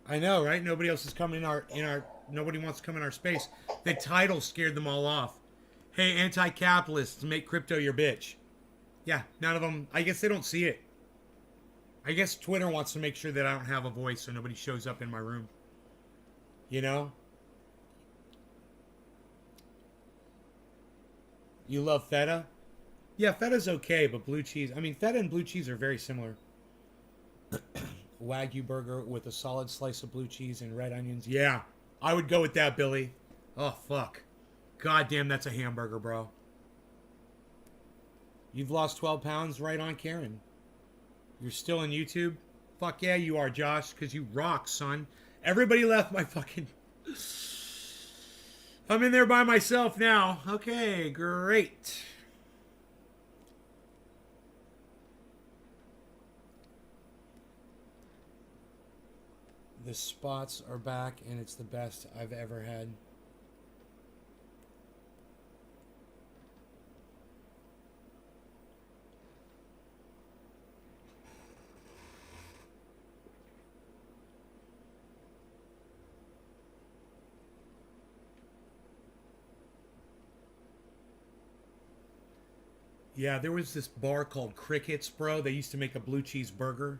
I know, right? Nobody else is coming nobody wants to come in our space. The title scared them all off. Hey, anti-capitalists, make crypto your bitch. Yeah, none of them. I guess they don't see it. I guess Twitter wants to make sure that I don't have a voice so nobody shows up in my room. You know? You love feta? Yeah, feta's okay, but blue cheese... I mean, feta and blue cheese are very similar. Wagyu burger with a solid slice of blue cheese and red onions. Yeah, I would go with that, Billy. Oh, fuck. God damn, that's a hamburger, bro. You've lost 12 pounds? Right on, Karen. You're still on YouTube? Fuck yeah, you are, Josh, because you rock, son. Everybody left my fucking... I'm in there by myself now. Okay, great. The spots are back, and it's the best I've ever had. Yeah, there was this bar called Crickets, bro. They used to make a blue cheese burger.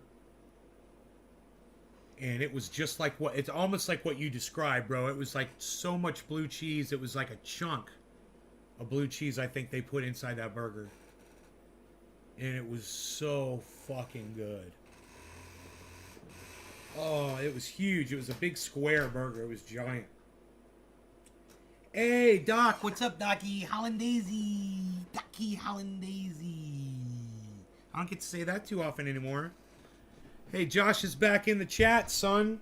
And it was just like what... It's almost like what you described, bro. It was like so much blue cheese. It was like a chunk. A blue cheese I think they put inside that burger. And it was so fucking good. Oh, it was huge. It was a big square burger. It was giant. Hey, Doc. What's up, Docky? Hollandaise. Docky Hollandaise. I don't get to say that too often anymore. Hey, Josh is back in the chat, son.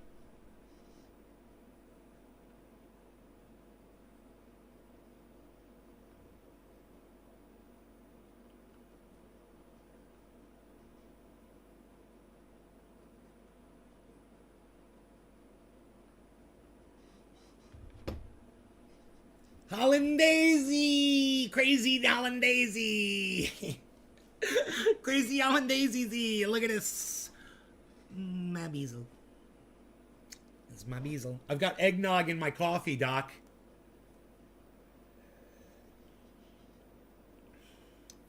Hollandaise! Crazy Hollandaise! Crazy Hollandaise! Look at this. My bezel. It's my bezel. I've got eggnog in my coffee, Doc.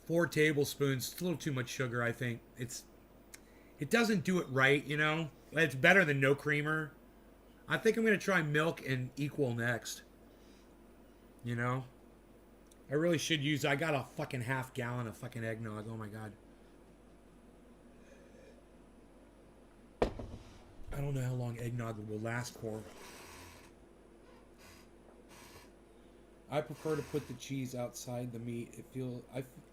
4 tablespoons. It's a little too much sugar, I think. It doesn't do it right, you know? It's better than no creamer. I think I'm going to try milk and equal next. You know? I really should use... I got a fucking half gallon of fucking eggnog. Oh my god. I don't know how long eggnog will last for. I prefer to put the cheese outside the meat.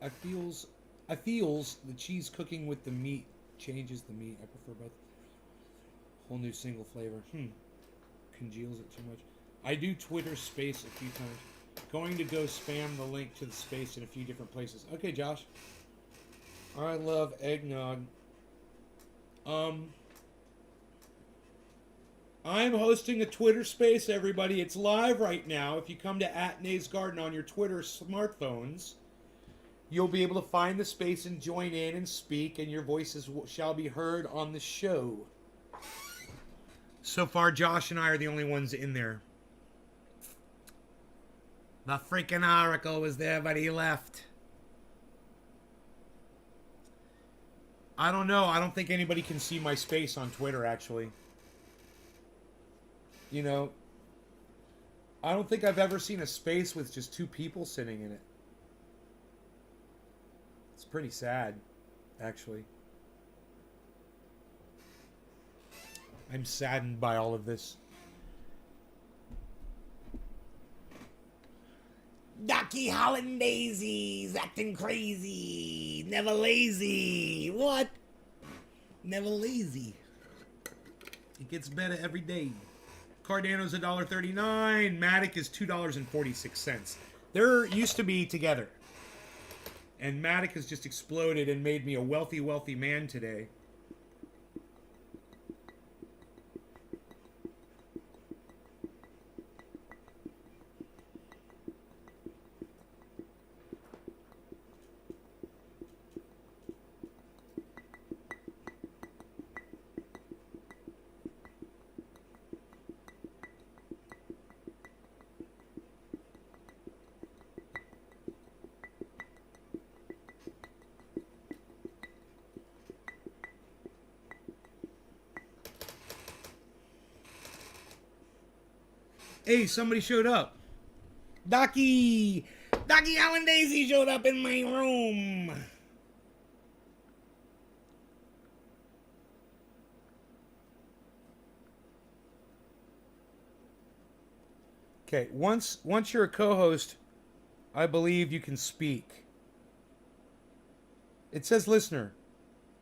I feels the cheese cooking with the meat changes the meat. I prefer both. Whole new single flavor. Congeals it too much. I do Twitter space a few times. Going to go spam the link to the space in a few different places. Okay, Josh. I love eggnog. I'm hosting a Twitter space, everybody. It's live right now. If you come to @NaysGarden on your Twitter smartphones, you'll be able to find the space and join in and speak, and your voices shall be heard on the show. So far, Josh and I are the only ones in there. The freaking Oracle was there, but he left. I don't know. I don't think anybody can see my space on Twitter, actually. You know, I don't think I've ever seen a space with just 2 people sitting in it. It's pretty sad, actually. I'm saddened by all of this. Docky Hollandaise, acting crazy, never lazy. What? Never lazy. It gets better every day. Cardano's $1.39. Matic is $2.46. They're used to be together. And Matic has just exploded and made me a wealthy, wealthy man today. Hey, somebody showed up. Docky Hollandaise showed up in my room. Okay, once you're a co-host, I believe you can speak. It says listener.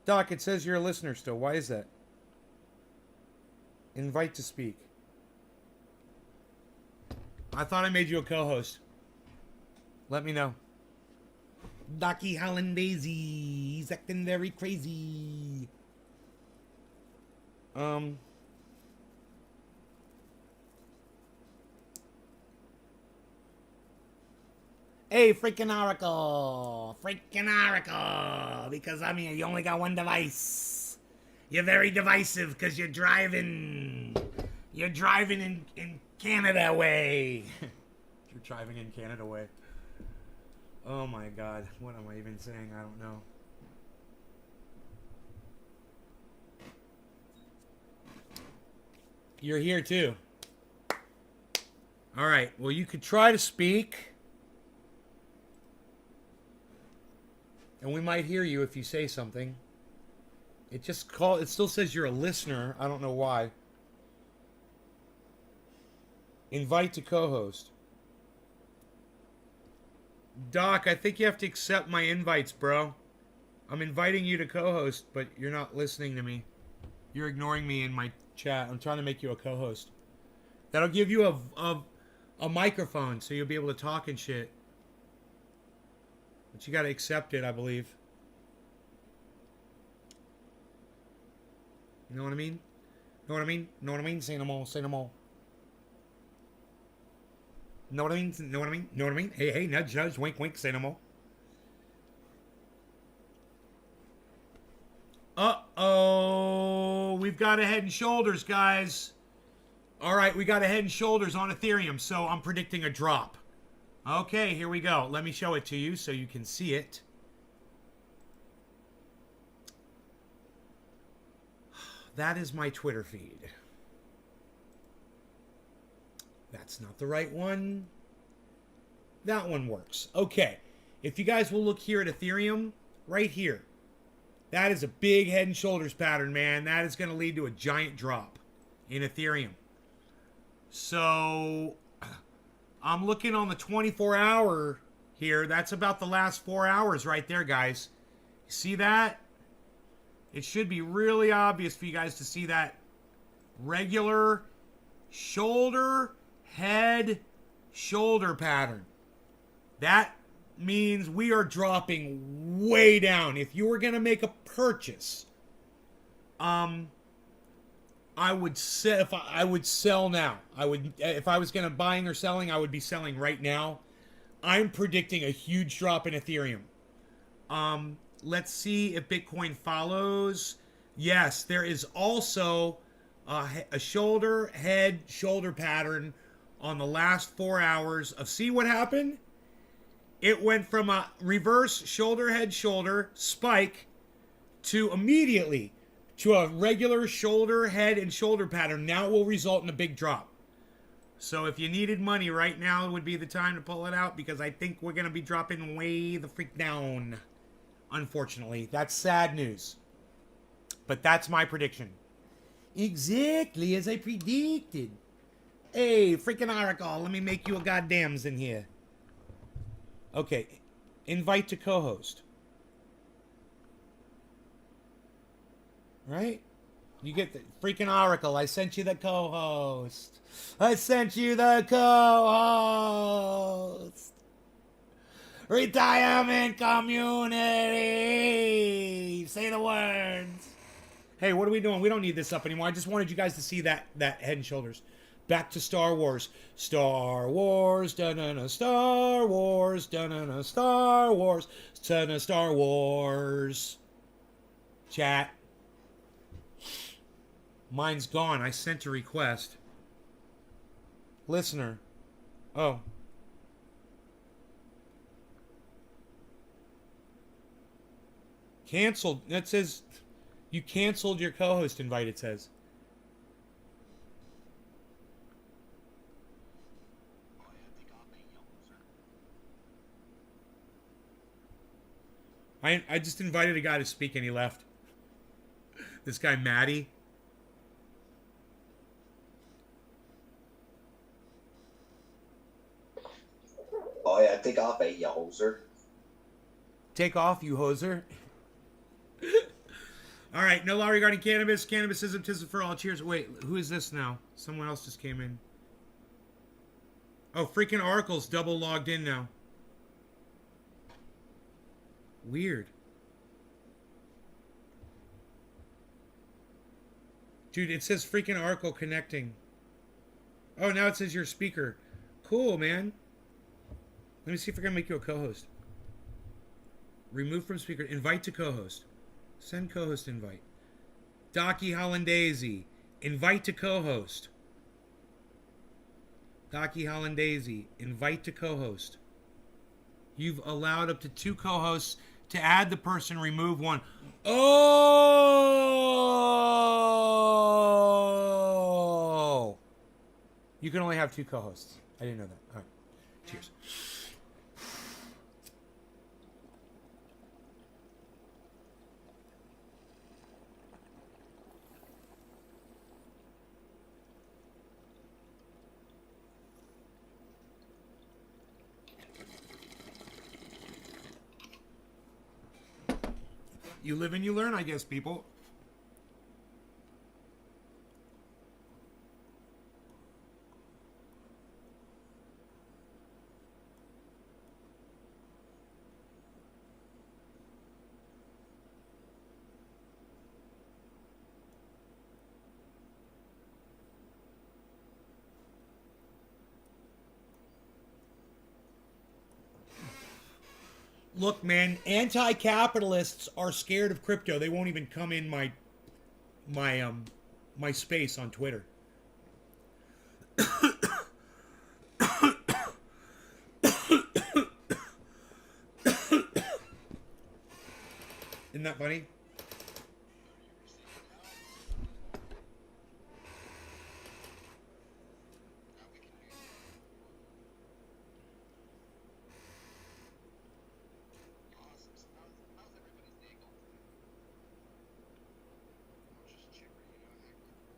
Doc, it says you're a listener still. Why is that? Invite to speak. I thought I made you a co-host. Let me know. Docky Hollandaise, he's acting very crazy. Hey, freaking Oracle. Because, I mean, you only got one device. You're very divisive because you're driving. You're driving in Canada way. You're driving in Canada way. Oh my god. What am I even saying? I don't know. You're here too. Alright. Well, you could try to speak. And we might hear you if you say something. It still says you're a listener. I don't know why. Invite to co-host. Doc, I think you have to accept my invites, bro. I'm inviting you to co-host, but you're not listening to me. You're ignoring me in my chat. I'm trying to make you a co-host. That'll give you a microphone, so you'll be able to talk and shit. But you gotta accept it, I believe. You know what I mean? Know what I mean? Know what I mean? Say no more. Say no more. Know what I mean? Know what I mean? Know what I mean? Hey, hey, nudge, nudge, wink, wink, say no more. Uh-oh. We've got a Head and Shoulders, guys. All right, we got a Head and Shoulders on Ethereum, so I'm predicting a drop. Okay, here we go. Let me show it to you so you can see it. That is my Twitter feed. That's not the right one. That one works. Okay. If you guys will look here at Ethereum, right here. That is a big Head and Shoulders pattern, man. That is going to lead to a giant drop in Ethereum. So, I'm looking on the 24-hour here. That's about the last 4 hours right there, guys. You see that? It should be really obvious for you guys to see that regular shoulder, head, shoulder pattern. That means we are dropping way down. If you were going to make a purchase, I would sell now. If I was going to buying or selling, I would be selling right now. I'm predicting a huge drop in Ethereum. Let's see if Bitcoin follows. Yes, there is also a shoulder, head, shoulder pattern on the last 4 hours of, see what happened? It went from a reverse shoulder, head, shoulder spike to immediately to a regular shoulder, head, and shoulder pattern. Now it will result in a big drop. So if you needed money right now, would be the time to pull it out, because I think we're going to be dropping way the freak down. Unfortunately, that's sad news. But that's my prediction. Exactly as I predicted. Hey, freaking Oracle, let me make you a goddams in here. Okay, invite to co-host. Right? You get the freaking Oracle. I sent you the co-host. I sent you the co-host. Retirement community. Say the words. Hey, what are we doing? We don't need this up anymore. I just wanted you guys to see that Head and Shoulders. Back to Star Wars. Star Wars. Da-na-na. Star Wars. Da-na-na. Star Wars. Da-na. Star Wars. Chat. Mine's gone. I sent a request. Listener. Oh. Canceled. That says you canceled your co-host invite, it says. I just invited a guy to speak and he left. This guy, Maddie. Oh yeah, take off, you hoser. Take off, you hoser. All right, no law regarding cannabis. Cannabisism, tism for all. Cheers. Wait, who is this now? Someone else just came in. Oh, freaking Oracle's double logged in now. Weird. Dude, it says freaking Oracle connecting. Oh, now it says you're a speaker. Cool, man. Let me see if I can make you a co-host. Remove from speaker. Invite to co-host. Send co-host invite. Docky Hollandaise. Invite to co-host. Docky Hollandaise. Invite to co-host. You've allowed up to 2 co-hosts. To add the person, remove one. Oh! You can only have 2 co-hosts. I didn't know that. All right. Cheers. You live and you learn, I guess, people. Look, man, anti-capitalists are scared of crypto. They won't even come in my space on Twitter. Isn't that funny?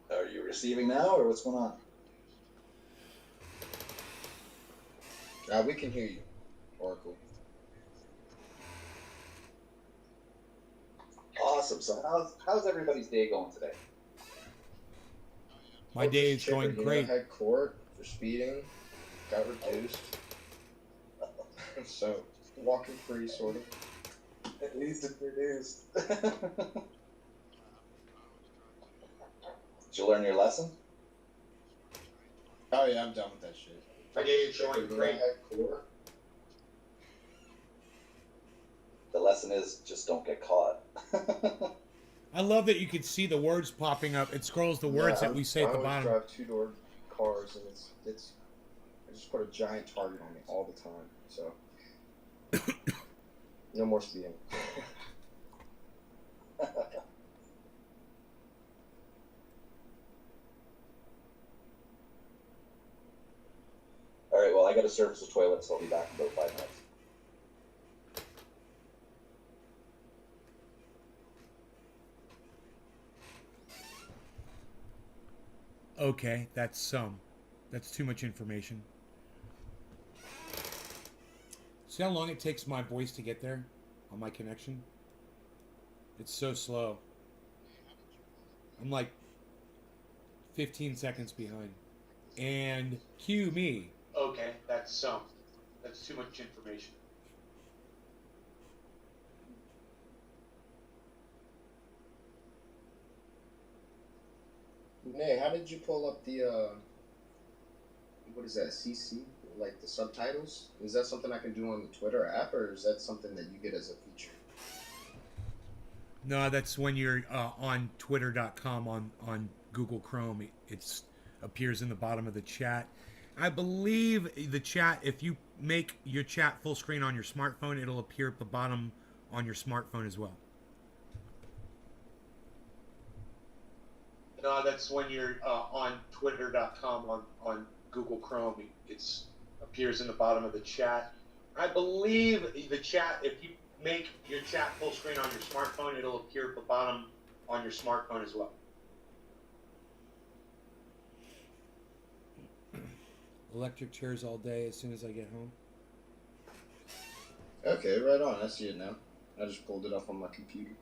Are you receiving now, or what's going on? We can hear you, Oracle. Awesome. So how's everybody's day going today? My day is Chipper, going great. I had court for speeding, got reduced. So, walking free, sort of. At least it's reduced. Did you learn your lesson? Oh yeah, I'm done with that shit. My day is going great. I had court. The lesson is just don't get caught. I love that you can see the words popping up. It scrolls the words that we say at the I bottom. always drive two-door cars, and it's. I just put a giant target on me all the time. So, no more speeding. All right. Well, I got to service the toilet, so I'll be back in about 5 minutes. Okay, that's too much information. See how long it takes my voice to get there on my connection? It's so slow. I'm like 15 seconds behind. And cue me. Okay, that's too much information. Nay, how did you pull up the what is that, CC? Like the subtitles? Is that something I can do on the Twitter app, or is that something that you get as a feature? No, that's when you're on twitter.com on Google Chrome. It appears in the bottom of the chat. I believe the chat, if you make your chat full screen on your smartphone, it'll appear at the bottom on your smartphone as well. No, that's when you're on twitter.com on Google Chrome. It appears in the bottom of the chat. I believe the chat, if you make your chat full screen on your smartphone, it'll appear at the bottom on your smartphone as well. Electric chairs all day as soon as I get home. Okay, right on. I see it now. I just pulled it up on my computer.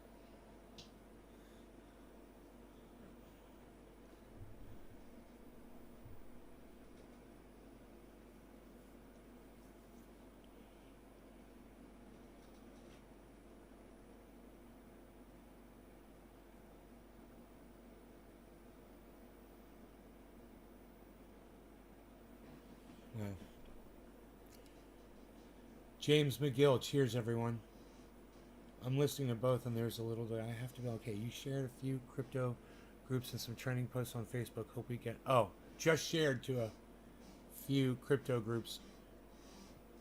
Wow. James McGill, cheers everyone. I'm listening to both, and there's a little bit. I have to go. Okay, you shared a few crypto groups and some trending posts on Facebook. Hope we get. Oh, just shared to a few crypto groups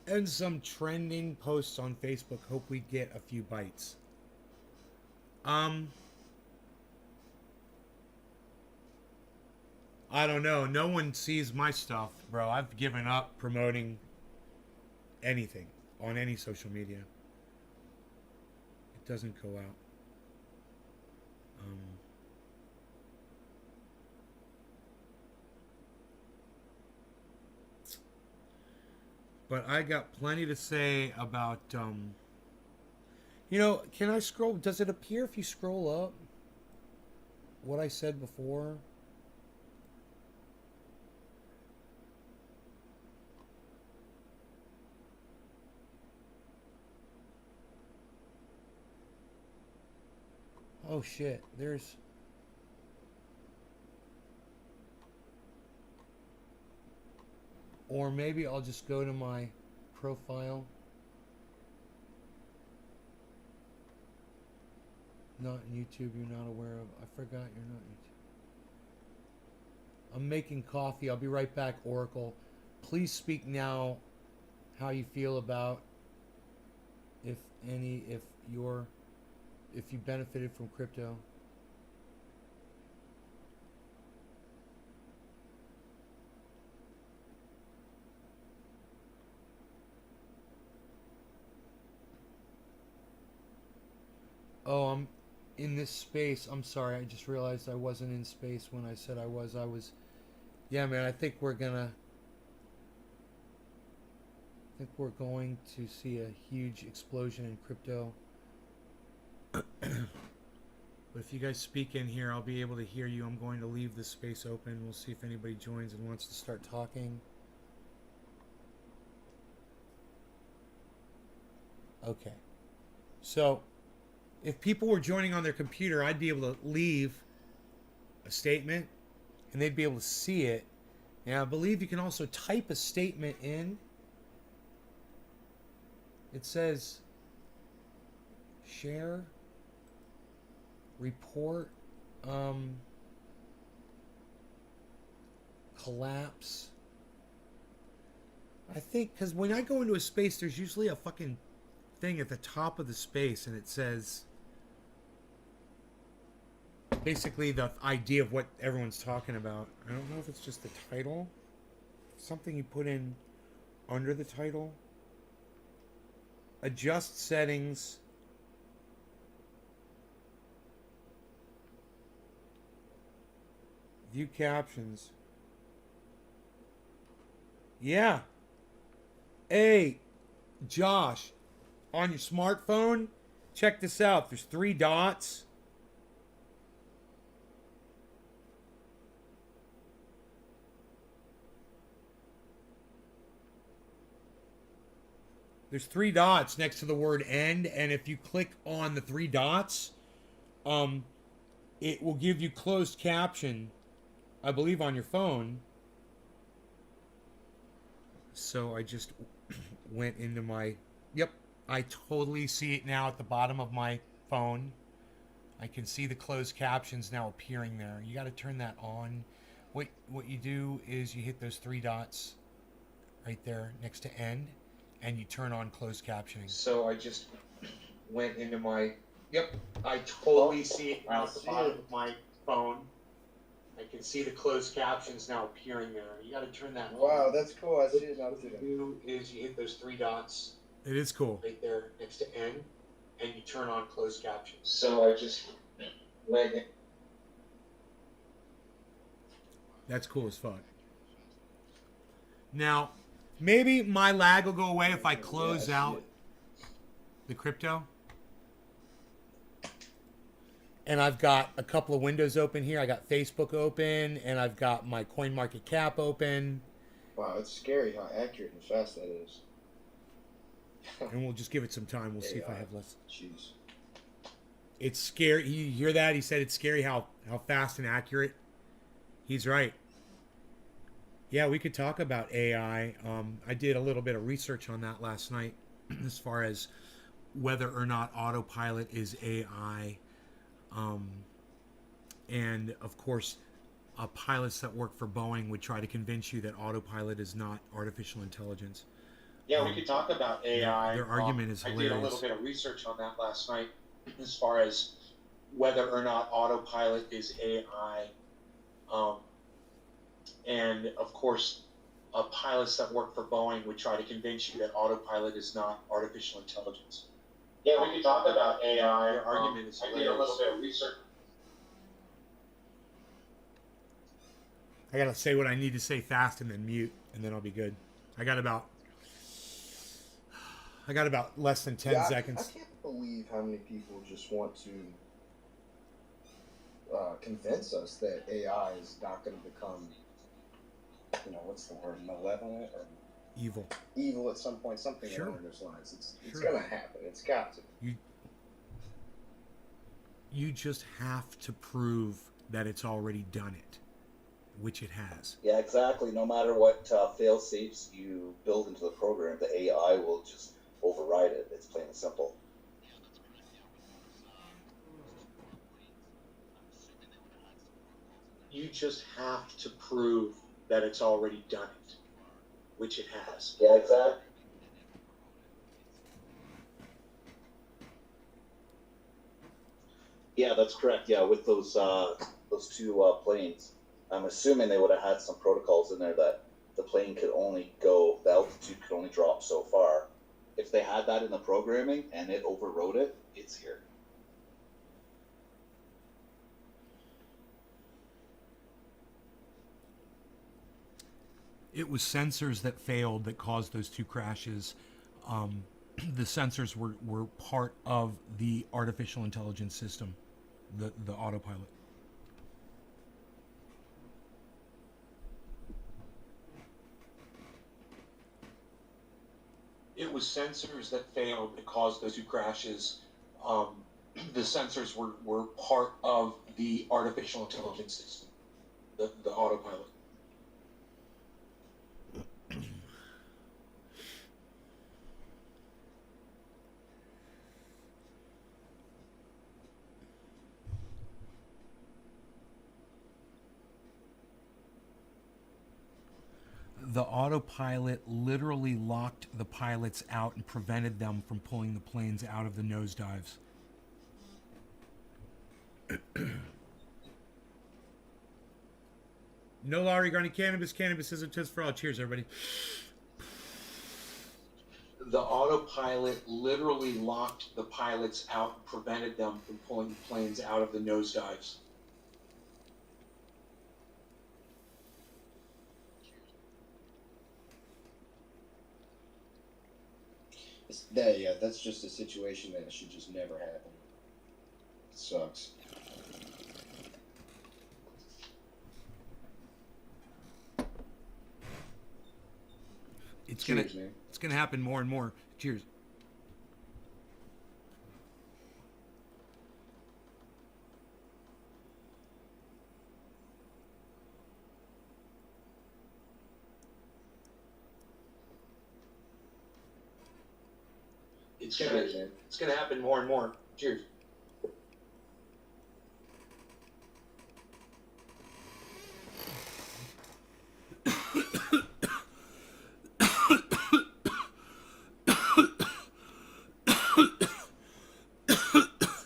and some trending posts on Facebook. Hope we get a few bites. I don't know. No one sees my stuff, bro. I've given up promoting anything on any social media. It doesn't go out. But I got plenty to say about You know, can I scroll? Does it appear if you scroll up what I said before? Oh shit, there's... Or maybe I'll just go to my profile. Not in YouTube, you're not aware of. I forgot you're not YouTube. I'm making coffee. I'll be right back, Oracle. Please speak now how you feel about, if any, if you benefited from crypto. Oh, I'm in this space. I'm sorry. I just realized I wasn't in space when I said I was. Yeah, man, I think we're going to see a huge explosion in crypto. But if you guys speak in here, I'll be able to hear you. I'm going to leave this space open. We'll see if anybody joins and wants to start talking. Okay. So, if people were joining on their computer, I'd be able to leave a statement and they'd be able to see it. Now, I believe you can also type a statement in. It says share, report, collapse. I think, because when I go into a space, there's usually a fucking thing at the top of the space and it says basically the idea of what everyone's talking about. I don't know if it's just the title, something you put in under the title. Adjust settings. View captions. Yeah. Hey, Josh, on your smartphone, check this out. There's 3 dots. There's 3 dots next to the word end, and if you click on the 3 dots, it will give you closed caption, I believe, on your phone. So I just went into my... Yep, I totally see it now at the bottom of my phone. I can see the closed captions now appearing there. You got to turn that on. What you do is you hit those 3 dots right there next to end, and you turn on closed captioning. So I just went into my... Yep, I totally see it now at the bottom of my phone. I can see the closed captions now appearing there. You got to turn that on. Wow, that's cool. I see it now too. What you do is you hit those 3 dots. It is cool. Right there next to end, and you turn on closed captions. So I just went in. That's cool as fuck. Now, maybe my lag will go away if I close out the crypto. And I've got a couple of windows open here. I got Facebook open, and I've got my CoinMarketCap open. Wow, it's scary how accurate and fast that is. And we'll just give it some time. We'll see if I have less. Jeez. It's scary. You hear that? He said it's scary how fast and accurate. He's right. Yeah, we could talk about AI. I did a little bit of research on that last night as far as whether or not autopilot is AI. And, of course, pilots that work for Boeing would try to convince you that autopilot is not artificial intelligence. Yeah, we could talk about AI. Their argument is hilarious. I did a little bit of research on that last night as far as whether or not autopilot is AI. And, of course, pilots that work for Boeing would try to convince you that autopilot is not artificial intelligence. Yeah, we could talk about AI. Their argument is hilarious. I did a little bit of research. I gotta say what I need to say fast and then mute, and then I'll be good. I got about I got about less than 10 I seconds. can't believe how many people just want to convince us that AI is not going to become, what's the word, malevolent or Evil. evil at some point, something Sure. along those lines. It's Sure. going to happen. It's got to. You just have to prove that it's already done it, which it has. Yeah, exactly. No matter what fail safes you build into the program, the AI will just override it. It's plain and simple. You just have to prove that it's already done it, which it has. Yeah, exactly. Yeah, that's correct. Yeah, with those two planes, I'm assuming they would have had some protocols in there that the plane could only go, the altitude could only drop so far. If they had that in the programming and it overrode it, it's here. It was sensors that failed that caused those two crashes. The sensors were part of the artificial intelligence system, the autopilot. It was sensors that failed that caused those two crashes. The sensors were part of the artificial intelligence system, the autopilot. The autopilot literally locked the pilots out and prevented them from pulling the planes out of the nosedives. No law regarding cannabis. Cannabis isn't just for all. Cheers, everybody. The autopilot literally locked the pilots out and prevented them from pulling the planes out of the nosedives. That's just a situation that should just never happen. It sucks. It's Cheers, man. It's gonna happen more and more. Cheers. Cheers, man. It's gonna happen more and more. Cheers.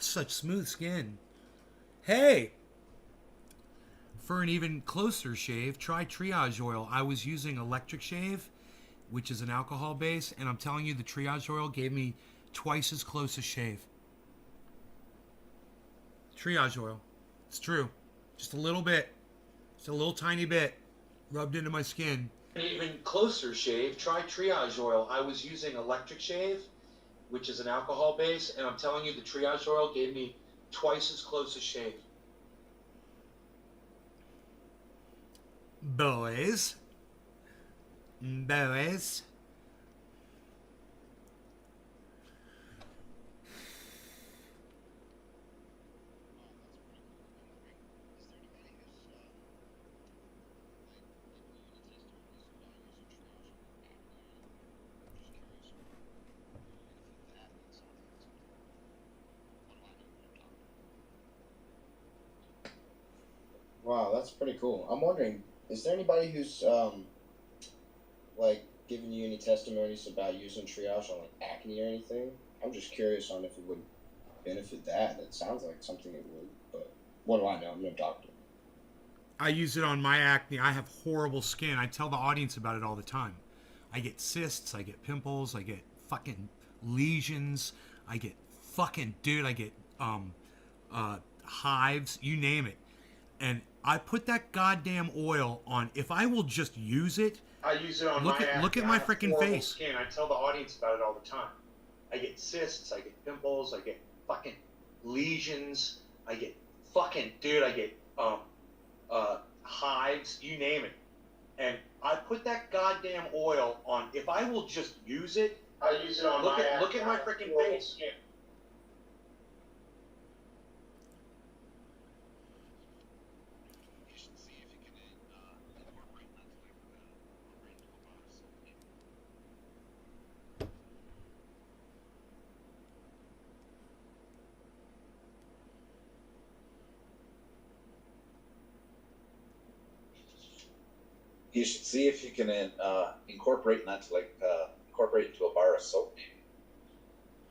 Such smooth skin. Hey! For an even closer shave, try Triage Oil. I was using electric shave, which is an alcohol base, and I'm telling you, the Triage Oil gave me twice as close a shave. Triage Oil. It's true. Just a little bit. Just a little tiny bit. Rubbed into my skin. An even closer shave, try Triage Oil. I was using electric shave, which is an alcohol base, and I'm telling you, the Triage Oil gave me twice as close a shave. Boys. Boys. Wow, that's pretty cool. I'm wondering, is there anybody who's like giving you any testimonies about using triage on like acne or anything? I'm just curious on if it would benefit that. It sounds like something it would, but what do I know? I'm no doctor. I use it on my acne. I have horrible skin. I tell the audience about it all the time. I get cysts, I get pimples, I get fucking lesions, I get hives, you name it. And I put that goddamn oil on. If I will just use it, I use it on look at my freaking face. Skin. I tell the audience about it all the time. I get cysts, I get pimples, I get fucking lesions, I get fucking, dude, I get hives, you name it. And I put that goddamn oil on. If I will just use it, I use it on look my at ass. look at my freaking face. You should see if you can incorporate that to incorporate into a bar of soap,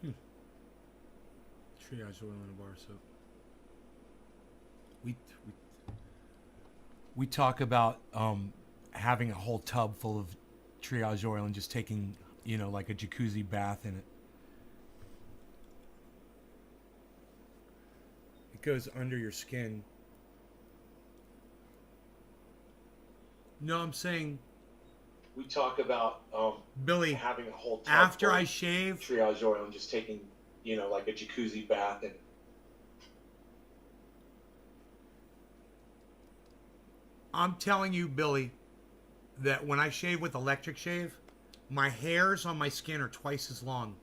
maybe. Triage oil in a bar of soap. We talk about having a whole tub full of triage oil and just taking, like a jacuzzi bath in it. It goes under your skin. No, I'm saying, We talk about Billy, having a whole tub after full I of shave, triage oil and just taking, like a jacuzzi bath and I'm telling you, Billy, that when I shave with electric shave, my hairs on my skin are twice as long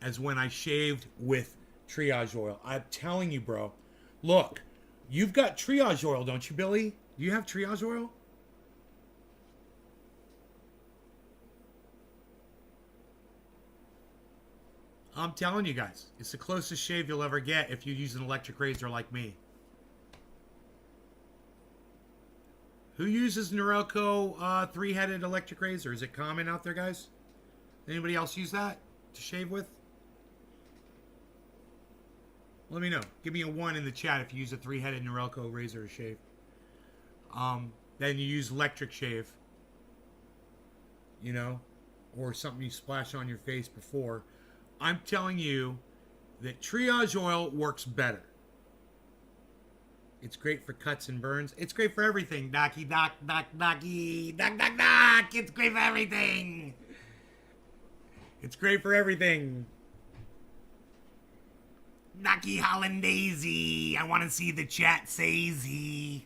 as when I shaved with triage oil. I'm telling you, bro. Look, you've got triage oil, don't you, Billy? Do you have triage oil? I'm telling you guys, it's the closest shave you'll ever get if you use an electric razor like me. Who uses Norelco three-headed electric razor? Is it common out there, guys? Anybody else use that to shave with? Let me know. Give me a 1 in the chat if you use a three-headed Norelco razor to shave. Then you use electric shave. Or something you splash on your face before. I'm telling you that triage oil works better. It's great for cuts and burns. It's great for everything. Docky, doc, docky, doc, doc. It's great for everything. It's great for everything. Docky Hollandaise. I want to see the chat saysy.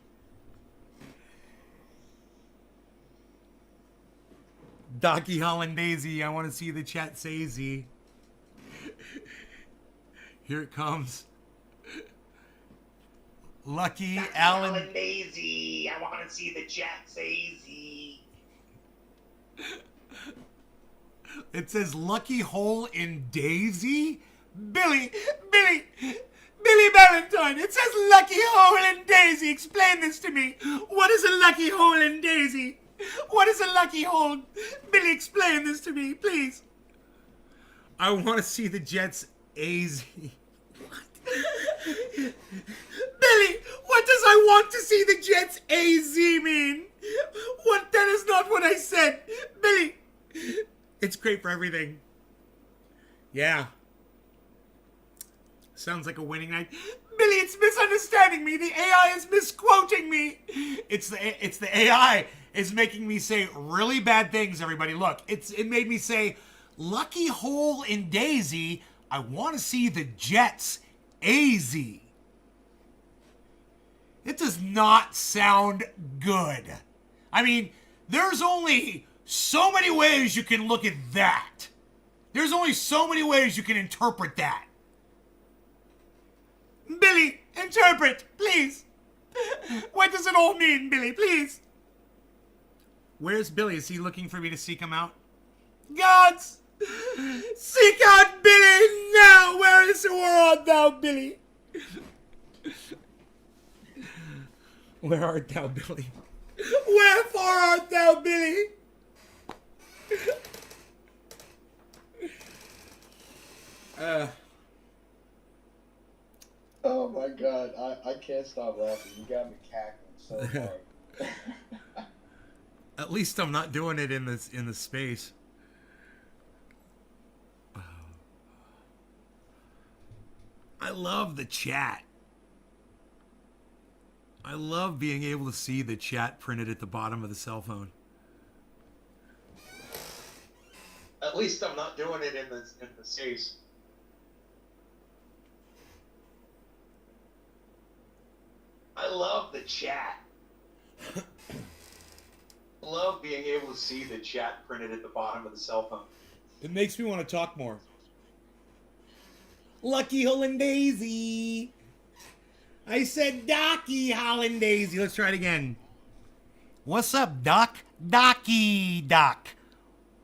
Docky Hollandaise. I want to see the chat saysy. Here it comes. Lucky Alan Daisy. I want to see the chat saysy. It says Lucky Hole in Daisy? Billy Valentine, it says Lucky Hole in Daisy. Explain this to me. What is a Lucky Hole in Daisy? What is a Lucky Hole? Billy, explain this to me, please. I want to see the Jets AZ. What? Billy, what does I want to see the Jets AZ mean? What? That is not what I said. Billy, it's great for everything. Yeah. Sounds like a winning night. Billy, it's misunderstanding me. The AI is misquoting me. It's the AI is making me say really bad things, everybody. Look, it made me say, Lucky Hole in Daisy, I want to see the Jets AZ. It does not sound good. I mean, there's only so many ways you can look at that. There's only so many ways you can interpret that. Billy, interpret, please. What does it all mean, Billy, please? Where's Billy? Is he looking for me to seek him out? Gods! Seek out Billy now! Where art thou, Billy? Where art thou, Billy? Wherefore art thou, Billy? Oh my god, I can't stop laughing. You got me cackling so hard. At least I'm not doing it in the space. I love the chat. I love being able to see the chat printed at the bottom of the cell phone. At least I'm not doing it in the States. I love the chat. I love being able to see the chat printed at the bottom of the cell phone. It makes me want to talk more. Lucky Hollandaise. I said Docky Hollandaise. Let's try it again. What's up, Doc? Docky Doc.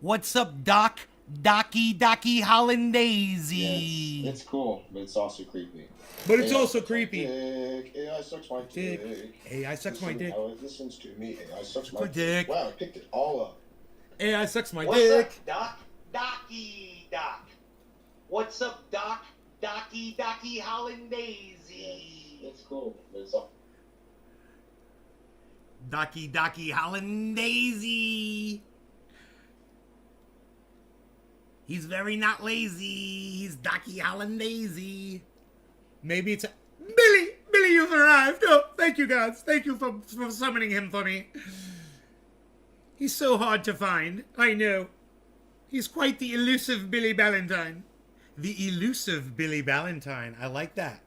What's up, Doc? Docky Hollandaise. Yeah, it's cool, but it's also creepy. But it's AI also sucks my creepy. dick. AI sucks my dick. AI sucks my dick. How it listens to me. AI sucks my My dick. dick. Wow, I picked it all up. AI sucks my What's dick. up, Doc? Docky Doc. What's up, Doc? Docky Hollandaise. It's cool, but it's all. Docky Hollandaise. He's very not lazy. He's Docky Hollandaise. Maybe it's a... Billy, you've arrived. Oh, thank you, guys. Thank you for summoning him for me. He's so hard to find. I know. He's quite the elusive Billy Ballantyne. The elusive Billy Ballantyne. I like that.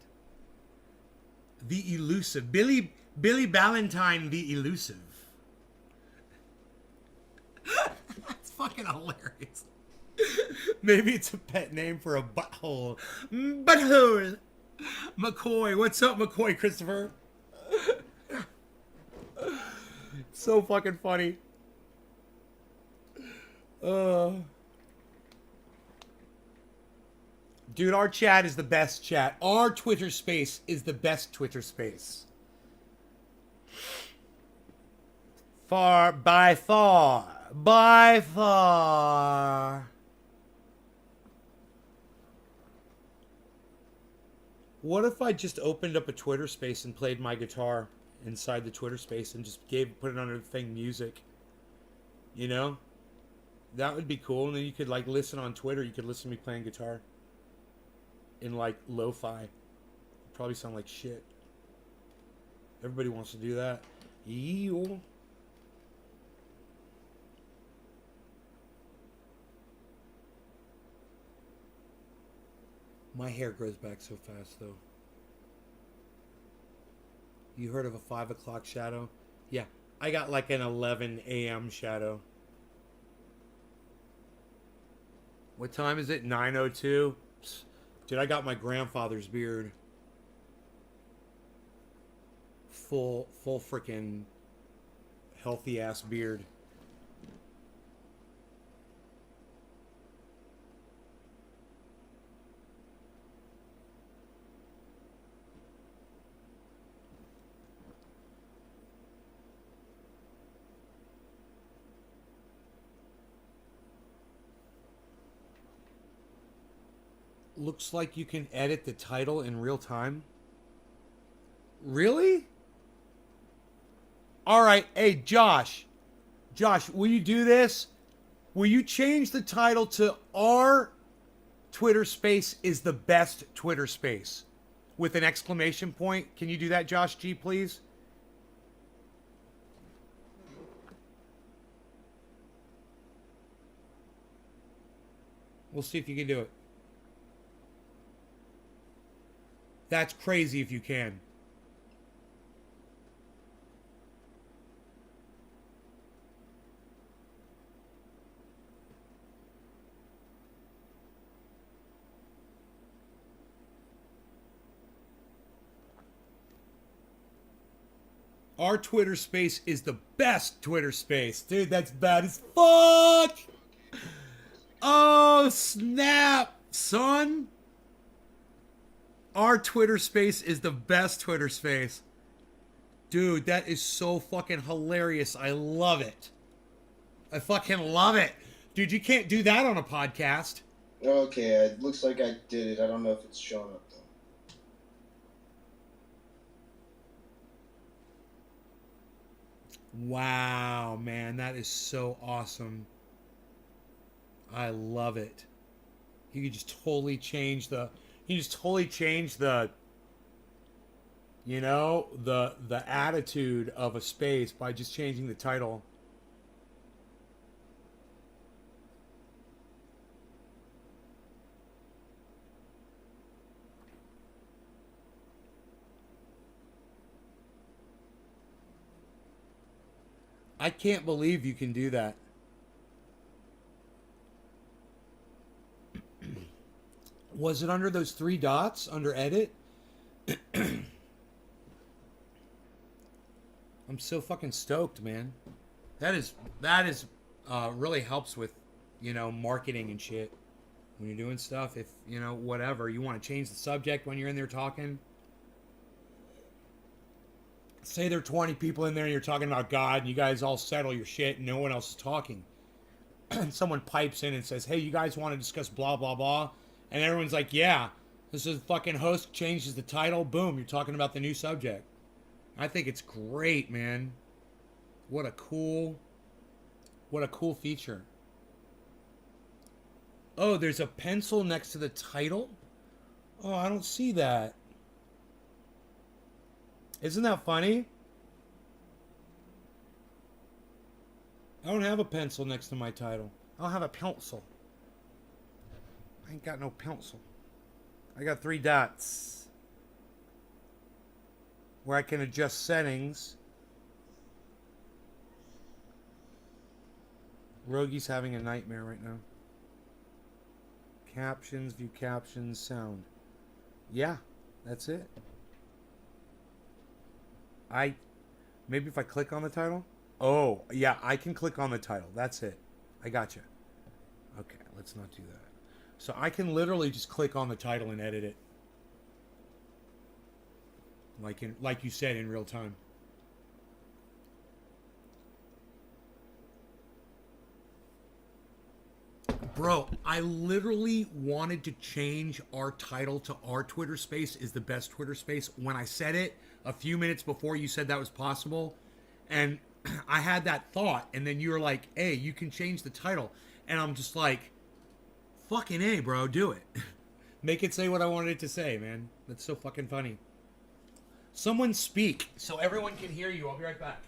The elusive. Billy Ballantyne the elusive. That's fucking hilarious. Maybe it's a pet name for a butthole. Butthole. McCoy. What's up, McCoy, Christopher? So fucking funny. Dude, our chat is the best chat. Our Twitter space is the best Twitter space. By far. What if I just opened up a Twitter space and played my guitar inside the Twitter space and just put it under the thing music? You know? That would be cool. And then you could like listen on Twitter. You could listen to me playing guitar in like lo-fi. It'd probably sound like shit. Everybody wants to do that. Ew. My hair grows back so fast, though. You heard of a 5 o'clock shadow? Yeah, I got like an 11 a.m. shadow. What time is it? 9:02? Dude, I got my grandfather's beard. Full freaking healthy-ass beard. Looks like you can edit the title in real time. Really? All right. Hey, Josh. Josh, will you do this? Will you change the title to our Twitter space is the best Twitter space with an exclamation point? Can you do that, Josh G, please? We'll see if you can do it. That's crazy if you can. Our Twitter space is the best Twitter space. Dude, that's bad as fuck. Oh, snap, son. Our Twitter space is the best Twitter space. Dude, that is so fucking hilarious. I love it. I fucking love it. Dude, you can't do that on a podcast. Okay, it looks like I did it. I don't know if it's showing up, though. Wow, man, that is so awesome. I love it. You could just totally change the... You just totally change the, you know, the attitude of a space by just changing the title. I can't believe you can do that. Was it under those three dots under edit? I'm so fucking stoked, man. That is really helps with, you know, marketing and shit. When you're doing stuff, if, you know, whatever, you want to change the subject when you're in there talking. Say there are 20 people in there and you're talking about God and you guys all settle your shit and no one else is talking. And someone pipes in and says, hey, you guys want to discuss blah, blah, blah. And everyone's like, yeah. This is fucking host changes the title. Boom, you're talking about the new subject. I think it's great, man. What a cool feature. Oh, there's a pencil next to the title? Oh, I don't see that. Isn't that funny? I don't have a pencil next to my title. I don't have a pencil. I ain't got no pencil. I got three dots where I can adjust settings. Rogie's having a nightmare right now. Captions, view captions, sound. Yeah, that's it. Maybe if I click on the title? Oh, yeah, I can click on the title. That's it. I gotcha. Okay, let's not do that. So I can literally just click on the title and edit it. Like you said, in real time. Bro, I literally wanted to change our title to our Twitter space is the best Twitter space. When I said it a few minutes before you said that was possible, and I had that thought, and then you were like, hey, you can change the title. And I'm just like, fucking A, bro, do it. Make it say what I wanted it to say, man. That's so fucking funny. Someone speak so everyone can hear you. I'll be right back.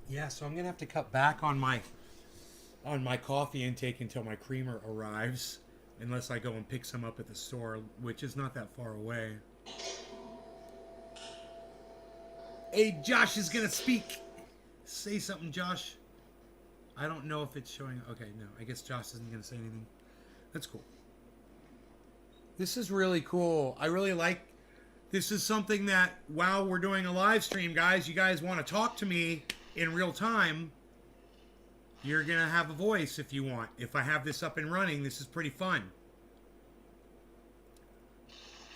Yeah, so I'm gonna have to cut back on my coffee intake until my creamer arrives, unless I go and pick some up at the store, which is not that far away. Hey, Josh is gonna speak. Say something, Josh. I don't know if it's showing. Okay, no, I guess Josh isn't gonna say anything. That's cool. This is really cool. I really like. This is something that while we're doing a live stream, guys, you guys want to talk to me in real time, you're going to have a voice if you want. If I have this up and running, this is pretty fun.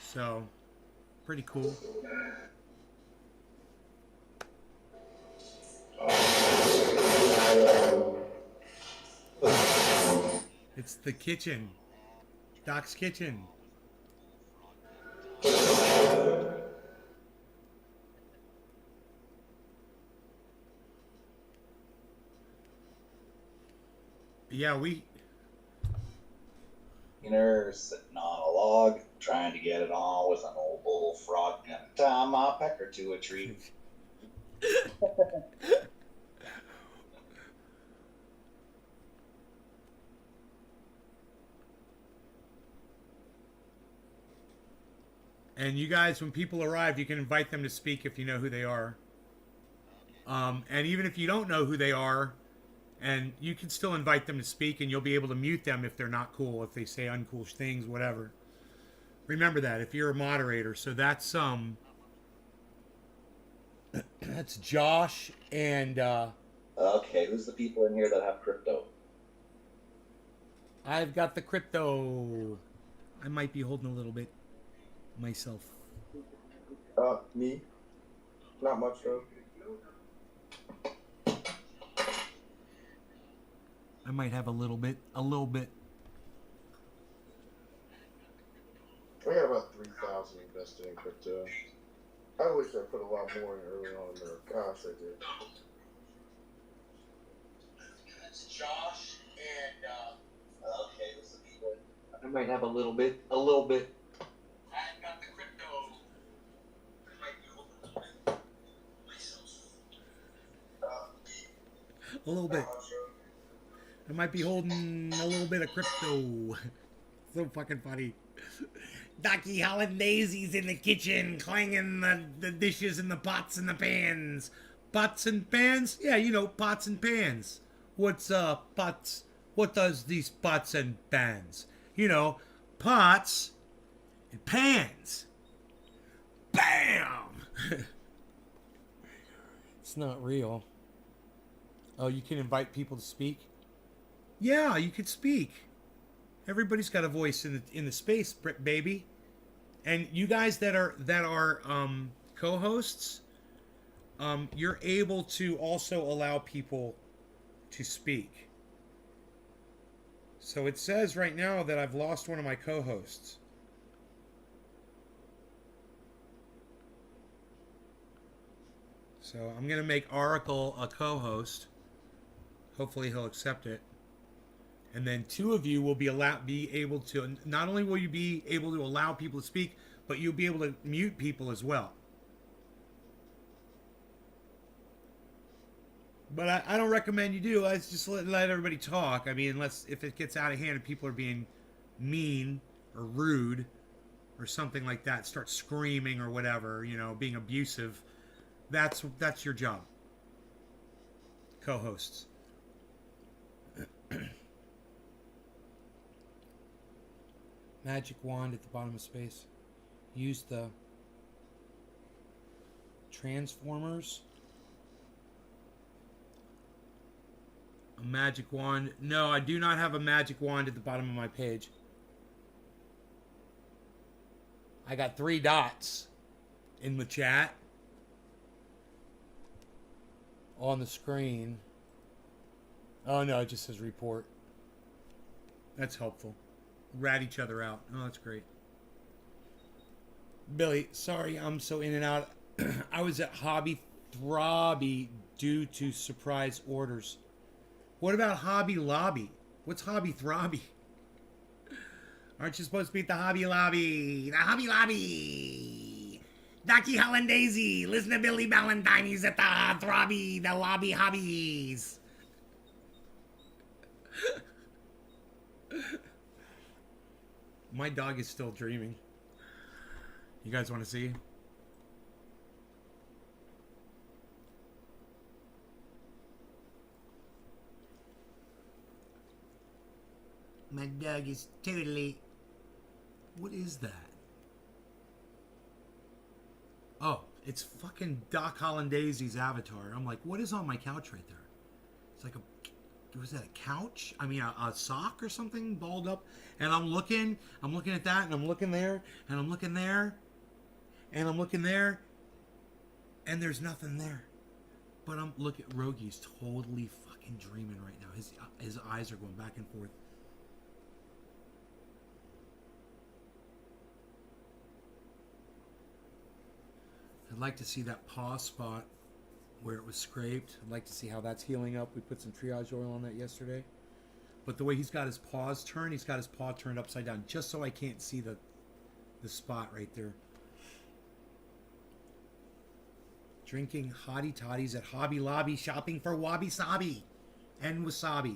So, pretty cool. That's the kitchen. Doc's kitchen. Yeah, we. Sitting on a log, trying to get it on with an old bullfrog, gonna tie my pecker to a tree. And you guys, when people arrive, you can invite them to speak if you know who they are. And even if you don't know who they are, and you can still invite them to speak, and you'll be able to mute them if they're not cool, if they say uncool things, whatever. Remember that if you're a moderator. So that's that's Josh and Okay, who's the people in here that have crypto? I've got the crypto. I might be holding a little bit myself. Me? Not much though. I might have a little bit. A little bit. I got about 3,000 invested in crypto. I wish I put a lot more in early on there. Gosh, I did. That's Josh and Okay, who's the people? I might have a little bit. A little bit. I've got the crypto. I might be holding myself. A little bit. I might be holding a little bit of crypto. So fucking funny. Docky Hollandaisie's in the kitchen, clanging the dishes and the pots and the pans. Pots and pans? Yeah, you know, pots and pans. What's pots? What does these pots and pans? You know, pots and pans. Bam! It's not real. Oh, you can invite people to speak? Yeah, you could speak. Everybody's got a voice in the space, baby. And you guys that are co-hosts, you're able to also allow people to speak. So it says right now that I've lost one of my co-hosts. So I'm gonna make Oracle a co-host. Hopefully he'll accept it. And then two of you will be able to, not only will you be able to allow people to speak, but you'll be able to mute people as well. But I don't recommend you do. Let's just let everybody talk. I mean, unless if it gets out of hand and people are being mean or rude or something like that, start screaming or whatever, you know, being abusive. That's your job. Co-hosts. Magic wand at the bottom of space. Use the transformers. A magic wand. No, I do not have a magic wand at the bottom of my page. I got 3 dots in the chat on the screen. Oh no, it just says report. That's helpful. Rat each other out. Oh, that's great. Billy, sorry I'm so in and out. I was at Hobby Throbby due to surprise orders. What about Hobby Lobby? What's Hobby Throbby? Aren't you supposed to be at the Hobby Lobby? The Hobby Lobby! Docky Hollandaise! Listen to Billy Valentine. He's at the Throbby, the Lobby Hobbies. My dog is still dreaming. You guys want to see? My dog is totally... What is that? Oh, it's fucking Doc Hollandaise's avatar. I'm like, what is on my couch right there? It's like a... Was that a couch? I mean, a sock or something balled up? And I'm looking at that, and I'm looking there, and I'm looking there, and I'm looking there, and there's nothing there. But I'm look at Rogi's totally fucking dreaming right now. His eyes are going back and forth. I'd like to see that paw spot where it was scraped. I'd like to see how that's healing up. We put some triage oil on that yesterday. But the way he's got his paws turned, he's got his paw turned upside down, just so I can't see the spot right there. Drinking hottie toddies at Hobby Lobby, shopping for wabi sabi and wasabi.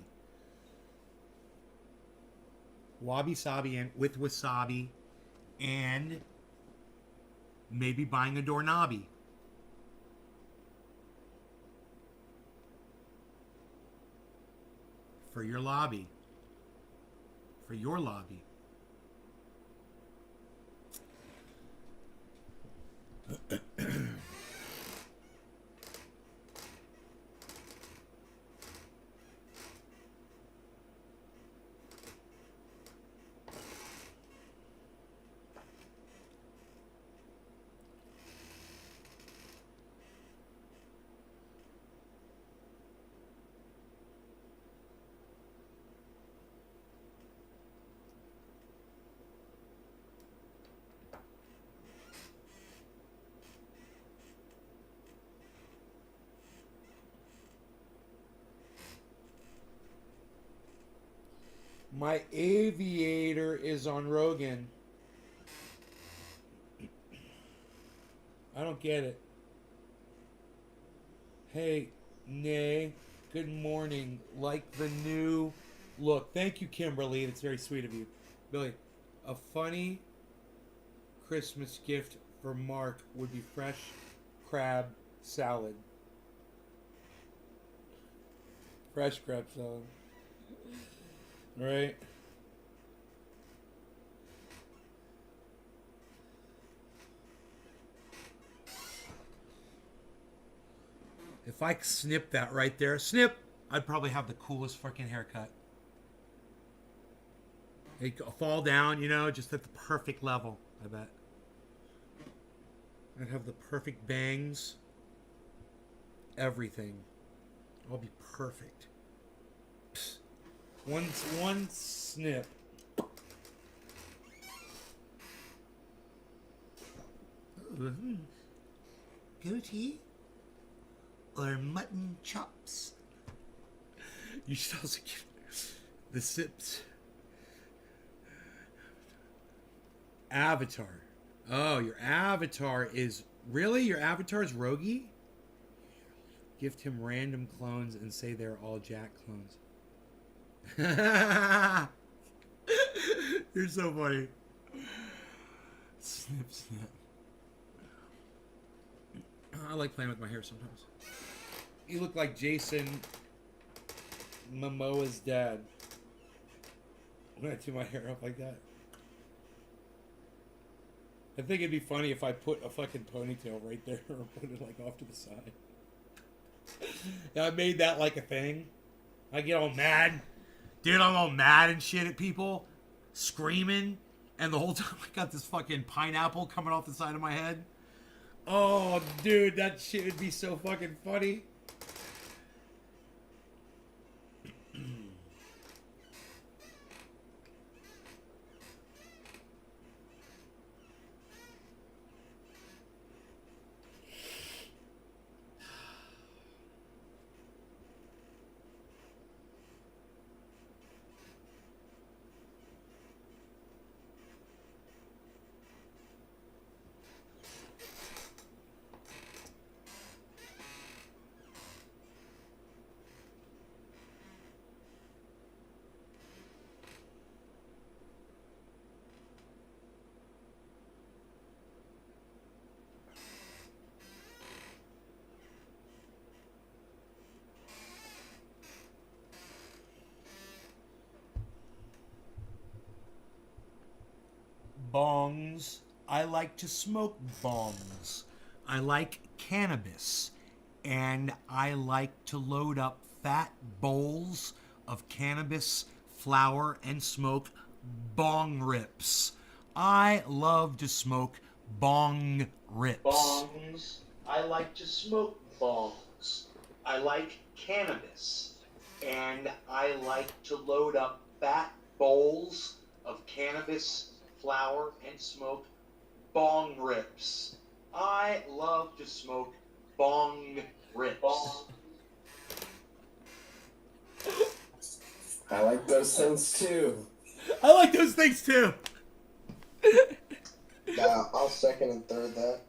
Wabi sabi and with wasabi, and maybe buying a doorknobby. For your lobby. For your lobby. My aviator is on Rogan. I don't get it. Hey, Nay, good morning. Like the new look. Thank you, Kimberly. That's very sweet of you. Billy, a funny Christmas gift for Mark would be fresh crab salad. Fresh crab salad. Right? If I snip that right there, snip, I'd probably have the coolest fucking haircut. It'd fall down, you know, just at the perfect level, I bet. I'd have the perfect bangs. Everything. I'll be perfect. Psst. One snip. Goatee or mutton chops? You should also give the sips. Avatar. Oh, your avatar is really your avatar is Rogi? Gift him random clones and say they're all Jack clones. You're so funny. Snip, snip. I like playing with my hair sometimes. You look like Jason Momoa's dad. When I do my hair up like that. I think it'd be funny if I put a fucking ponytail right there or put it like off to the side. I made that like a thing. I get all mad. Dude, I'm all mad and shit at people. Screaming. And the whole time I got this fucking pineapple coming off the side of my head. Oh, dude, that shit would be so fucking funny. Bongs. I like to smoke bongs. I like cannabis. And I like to load up fat bowls of cannabis flower and smoke bong rips. I love to smoke bong rips. Bongs. I like to smoke bongs. I like cannabis. And I like to load up fat bowls of cannabis flower and smoke bong rips. I love to smoke bong rips. I like those things too. I like those things too. I'll second and third that.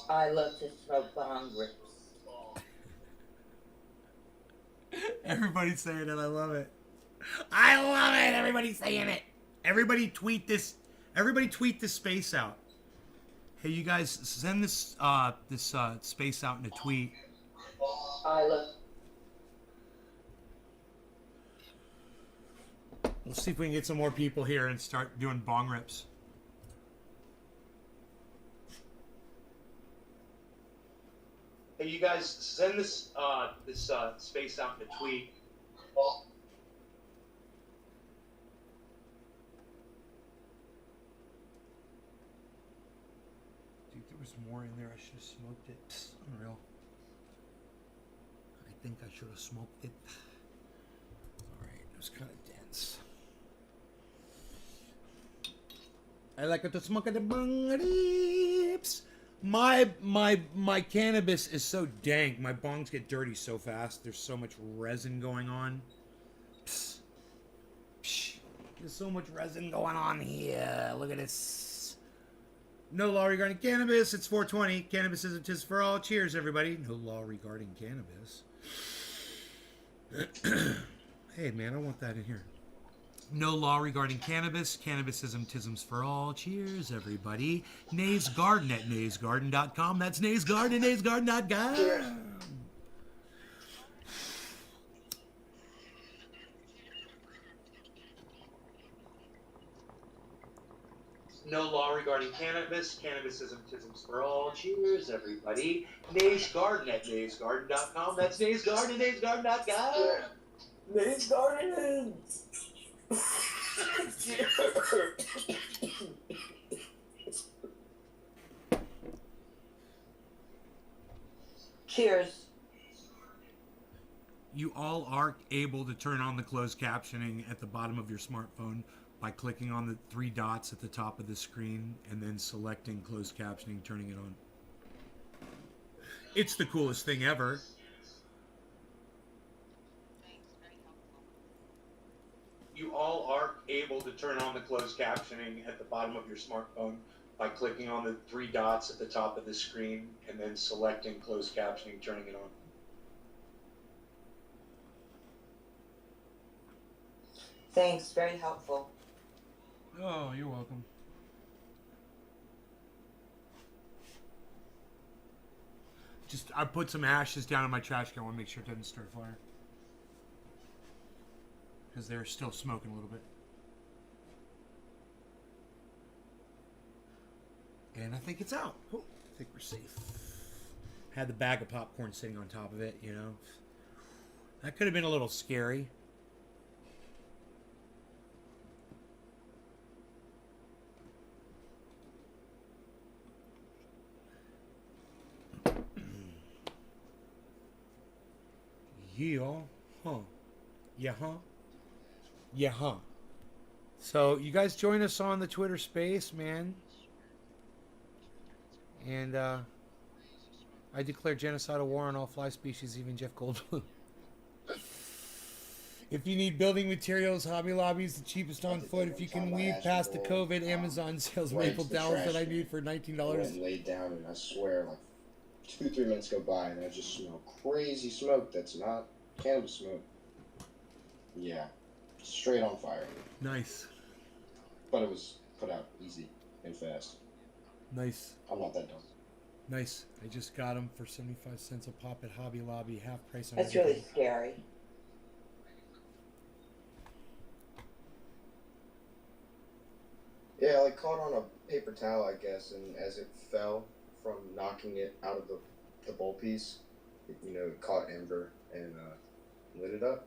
I love to smoke bong rips. Everybody's saying it. I love it. I love it. Everybody's saying it. Everybody tweet this. Everybody tweet this space out. Hey, you guys, send this space out in a tweet. I love. Let's see if we can get some more people here and start doing bong rips. Hey, you guys, send this space out in a tweet. Dude, there was more in there. I should have smoked it. Psst, unreal. I think I should have smoked it. Alright, it was kind of dense. I like it to smoke the bong rips. My cannabis is so dank. My bongs get dirty so fast. There's so much resin going on. Psst. Psh. There's so much resin going on here. Look at this. No law regarding cannabis. It's 420. Cannabis isn't just for all. Cheers, everybody. No law regarding cannabis. Hey, man, I want that in here. No law regarding cannabis. Cannabisism tisms for all. Cheers, everybody. Nays Garden at naysgarden.com. That's Nays Garden at naysgarden.com. No law regarding cannabis. Cannabisism tisms for all. Cheers, everybody. Nays Garden at naysgarden.com. That's Nays Garden at naysgarden.com. Nays Garden. Cheers. You all are able to turn on the closed captioning at the bottom of your smartphone by clicking on the three dots at the top of the screen and then selecting closed captioning, turning it on. It's the coolest thing ever. You all are able to turn on the closed captioning at the bottom of your smartphone by clicking on the three dots at the top of the screen and then selecting closed captioning, turning it on. Thanks, very helpful. Oh, you're welcome. Just, I put some ashes down in my trash can. I want to make sure it doesn't start a fire. Because they're still smoking a little bit. And I think it's out. Oh, I think we're safe. Had the bag of popcorn sitting on top of it, you know. That could have been a little scary. Yeah, huh? Yeah, huh? Yeah, huh? So you guys join us on the Twitter space, man. And I declare genocidal war on all fly species, even Jeff Goldblum. If you need building materials, Hobby Lobby is the cheapest on foot. If you can weave past the COVID, Amazon sells maple dowels that I need for $19. I went and laid down, and I swear, like 2-3 minutes go by, and I just smell crazy smoke that's not cannabis smoke. Yeah, straight on fire. Nice. But it was put out easy and fast. Nice. I want that done. Nice. I just got them for 75 cents a pop at Hobby Lobby, half price on That's everything. really scary. Yeah, I like caught on a paper towel, I guess, and as it fell from knocking it out of the bowl piece, it, it caught amber and lit it up.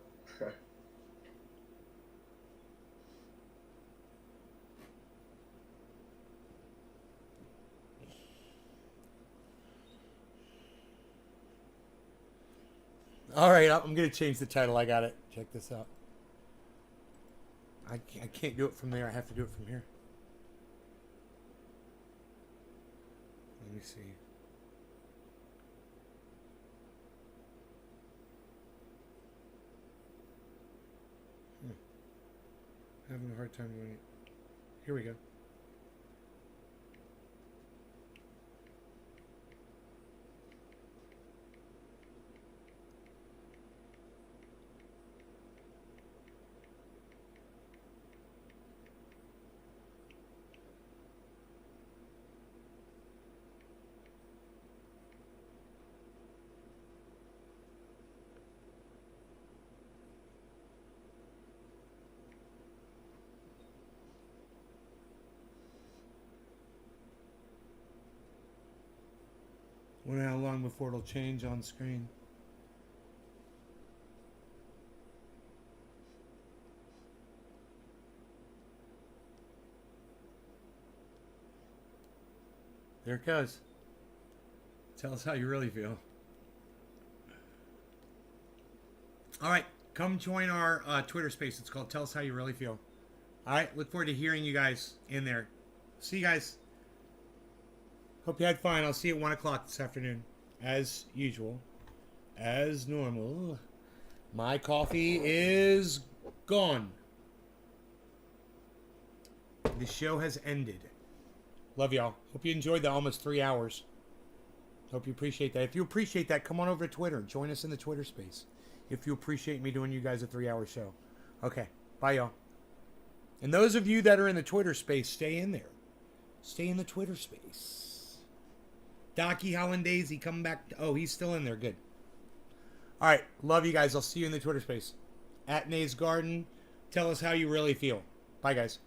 All right, I'm going to change the title. I got it. Check this out. I can't do it from there. I have to do it from here. Let me see. Having a hard time doing it. Here we go. Wonder how long before it'll change on screen. There it goes. Tell us how you really feel. All right, come join our Twitter space. It's called Tell Us How You Really Feel. All right, look forward to hearing you guys in there. See you guys. Hope you had fun. I'll see you at 1 o'clock this afternoon. As usual. As normal. My coffee is gone. The show has ended. Love y'all. Hope you enjoyed the almost 3 hours. Hope you appreciate that. If you appreciate that, come on over to Twitter. Join us in the Twitter space. If you appreciate me doing you guys a 3-hour show. Okay. Bye, y'all. And those of you that are in the Twitter space, stay in there. Stay in the Twitter space. Docky Hollandaise coming back. Oh, he's still in there. Good. All right. Love you guys. I'll see you in the Twitter space. At Nays Garden. Tell us how you really feel. Bye, guys.